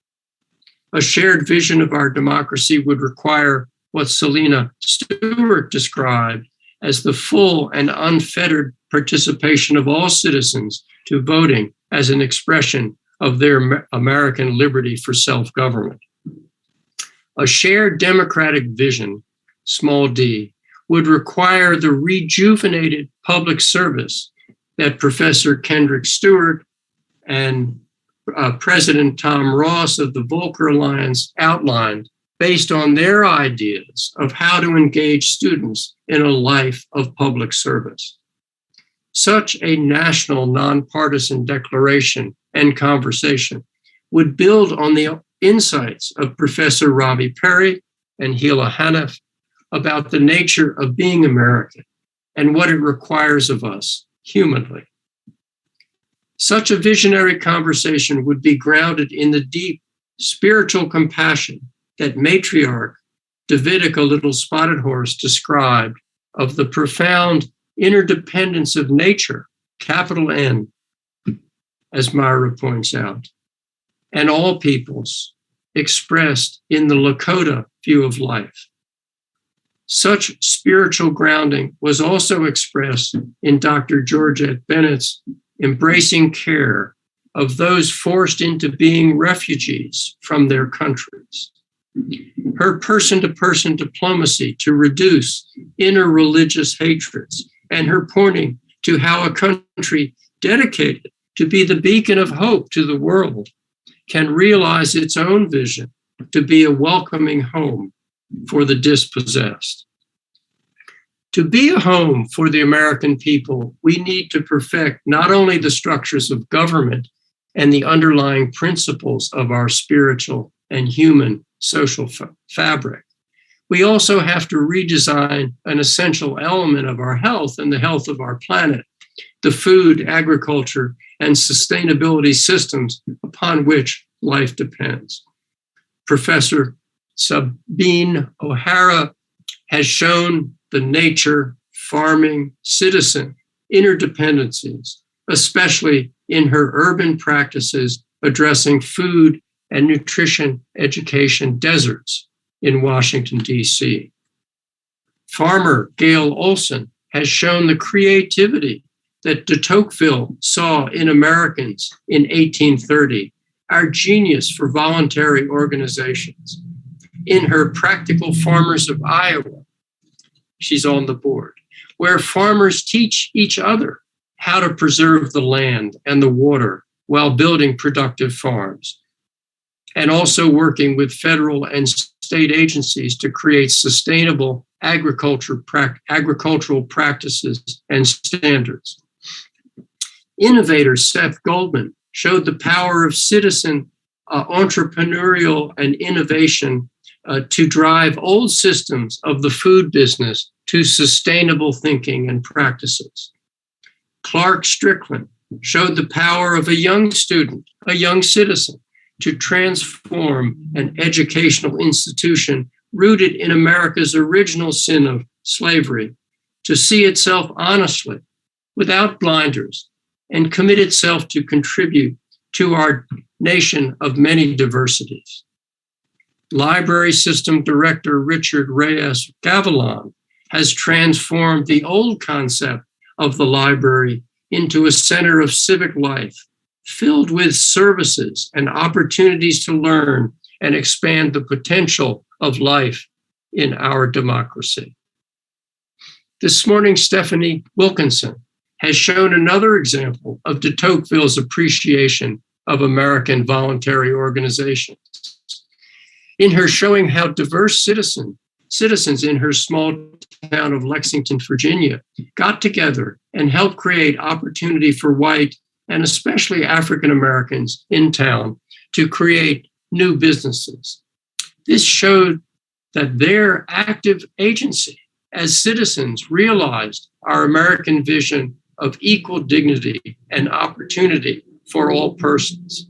A shared vision of our democracy would require what Celina Stewart described as the full and unfettered participation of all citizens to voting as an expression of their American liberty for self-government. A shared democratic vision, small d, would require the rejuvenated public service that Professor Kendrick Stewart and President Tom Ross of the Volcker Alliance outlined based on their ideas of how to engage students in a life of public service. Such a national nonpartisan declaration and conversation would build on the insights of Professor Robbie Perry and Hila Hanif about the nature of being American and what it requires of us humanly. Such a visionary conversation would be grounded in the deep spiritual compassion that matriarch Davidica Little Spotted Horse described of the profound interdependence of nature, capital N, as Myra points out, and all peoples expressed in the Lakota view of life. Such spiritual grounding was also expressed in Dr. Georgette Bennett's embracing care of those forced into being refugees from their countries. her person-to-person diplomacy to reduce interreligious hatreds, and her pointing to how a country dedicated to be the beacon of hope to the world can realize its own vision to be a welcoming home for the dispossessed. To be a home for the American people, we need to perfect not only the structures of government and the underlying principles of our spiritual and human social fabric, we also have to redesign an essential element of our health and the health of our planet, the food, agriculture, and sustainability systems upon which life depends. Professor Sabine O'Hara has shown the nature, farming, citizen interdependencies, especially in her urban practices addressing food and nutrition education deserts in Washington, D.C. Farmer Gail Olson has shown the creativity that de Tocqueville saw in Americans in 1830, our genius for voluntary organizations. In her Practical Farmers of Iowa, she's on the board, where farmers teach each other how to preserve the land and the water while building productive farms, and also working with federal and state agencies to create sustainable agricultural practices and standards. Innovator Seth Goldman showed the power of citizen entrepreneurial and innovation to drive old systems of the food business to sustainable thinking and practices. Clark Strickland showed the power of a young student, a young citizen, to transform an educational institution rooted in America's original sin of slavery, to see itself honestly, without blinders, and commit itself to contribute to our nation of many diversities. Library System Director Richard Reyes Gavilan has transformed the old concept of the library into a center of civic life, filled with services and opportunities to learn and expand the potential of life in our democracy. This morning, Stephanie Wilkinson has shown another example of de Tocqueville's appreciation of American voluntary organizations. In her showing how diverse citizens in her small town of Lexington, Virginia, got together and helped create opportunity for white and especially African Americans in town to create new businesses. This showed that their active agency as citizens realized our American vision of equal dignity and opportunity for all persons.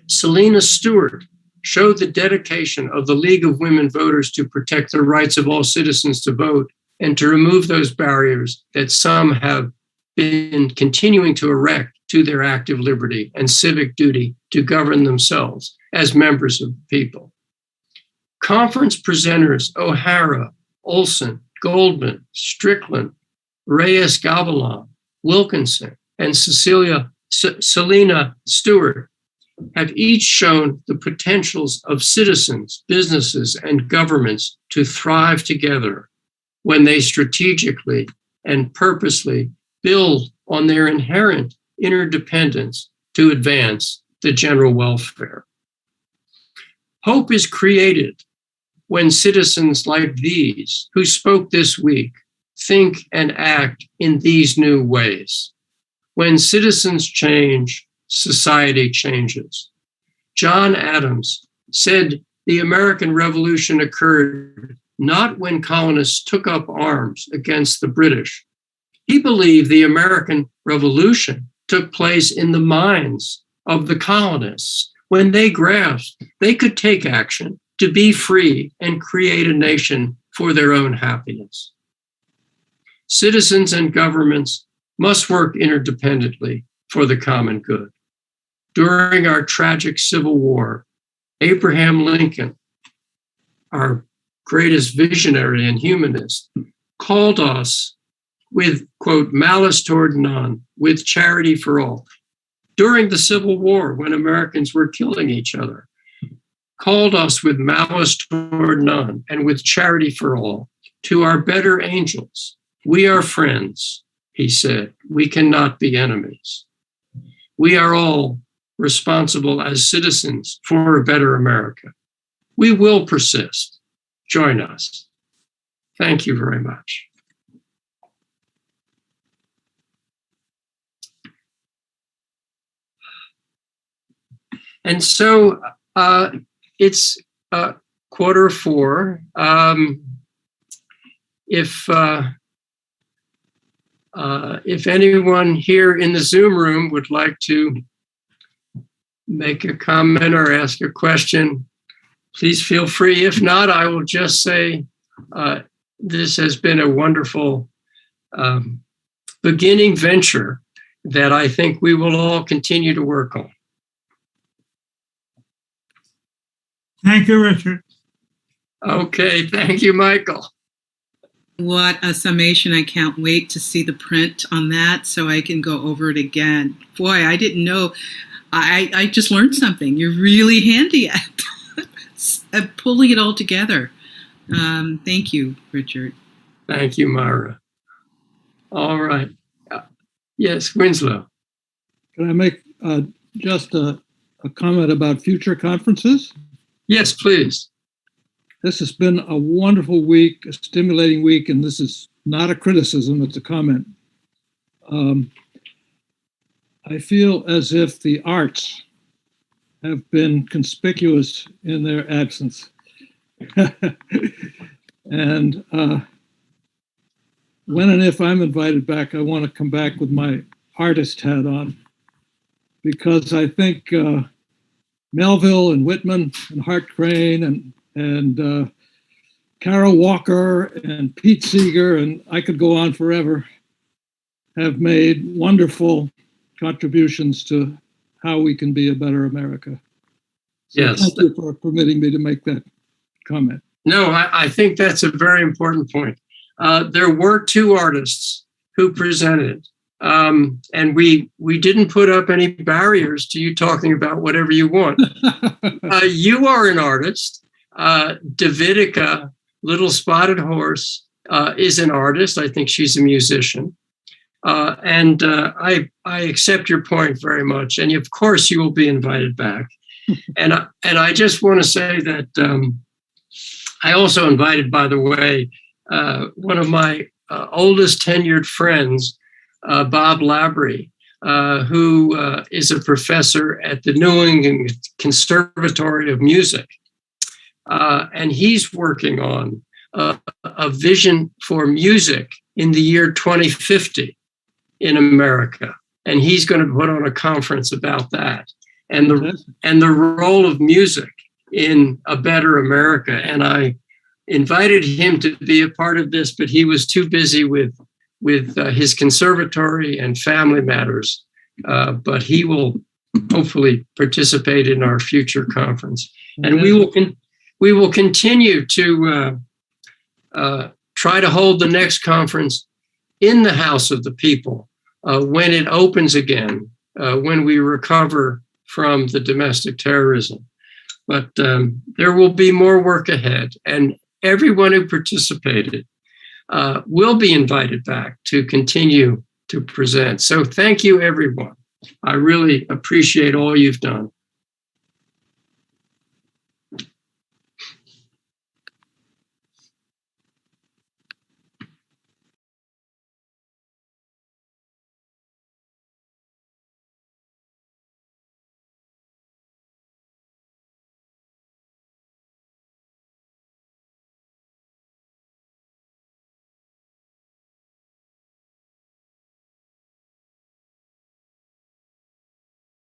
Celina Stewart showed the dedication of the League of Women Voters to protect the rights of all citizens to vote and to remove those barriers that some have been continuing to erect to their active liberty and civic duty to govern themselves as members of the people. Conference presenters O'Hara, Olson, Goldman, Strickland, Reyes Gavilan, Wilkinson, and Celina Stewart have each shown the potentials of citizens, businesses, and governments to thrive together when they strategically and purposely build on their inherent interdependence to advance the general welfare. Hope is created when citizens like these, who spoke this week, think and act in these new ways. When citizens change, society changes. John Adams said the American Revolution occurred not when colonists took up arms against the British. He believed the American Revolution took place in the minds of the colonists when they grasped they could take action to be free and create a nation for their own happiness. Citizens and governments must work interdependently for the common good. During our tragic Civil War, Abraham Lincoln, our greatest visionary and humanist, called us with, quote, malice toward none, with charity for all. During the Civil War, when Americans were killing each other, called us with malice toward none and with charity for all, to our better angels. We are friends, he said. We cannot be enemies. We are all responsible as citizens for a better America. We will persist. Join us. Thank you very much. And so it's 4:15. If anyone here in the Zoom room would like to make a comment or ask a question, please feel free. If not, I will just say this has been a wonderful beginning venture that I think we will all continue to work on. Thank you, Richard. Okay, thank you, Michael. What a summation. I can't wait to see the print on that so I can go over it again. Boy, I didn't know. I just learned something. You're really handy at pulling it all together. Thank you, Richard. Thank you, Myra. All right. Yes, Winslow. Can I make just a comment about future conferences? Yes, please. This has been a wonderful week, a stimulating week, and this is not a criticism, it's a comment. I feel as if the arts have been conspicuous in their absence. And when and if I'm invited back, I want to come back with my artist hat on, because I think Melville and Whitman and Hart Crane and Carol Walker and Pete Seeger, and I could go on forever, have made wonderful contributions to how we can be a better America. So yes. Thank you for permitting me to make that comment. No, I think that's a very important point. There were two artists who presented, and we didn't put up any barriers to you talking about whatever you want. You are an artist. Davidica, Little Spotted Horse, is an artist. I think she's a musician. And I accept your point very much. And of course, you will be invited back. And I just want to say that I also invited, by the way, one of my oldest tenured friends, Bob Labrie, who is a professor at the New England Conservatory of Music. And he's working on a vision for music in the year 2050 in America. And he's going to put on a conference about that and the role of music in a better America. And I invited him to be a part of this, but he was too busy with his conservatory and family matters. But he will hopefully participate in our future conference. And we will continue to try to hold the next conference in the House of the People when it opens again, when we recover from the domestic terrorism. But there will be more work ahead, and everyone who participated will be invited back to continue to present. So thank you, everyone. I really appreciate all you've done.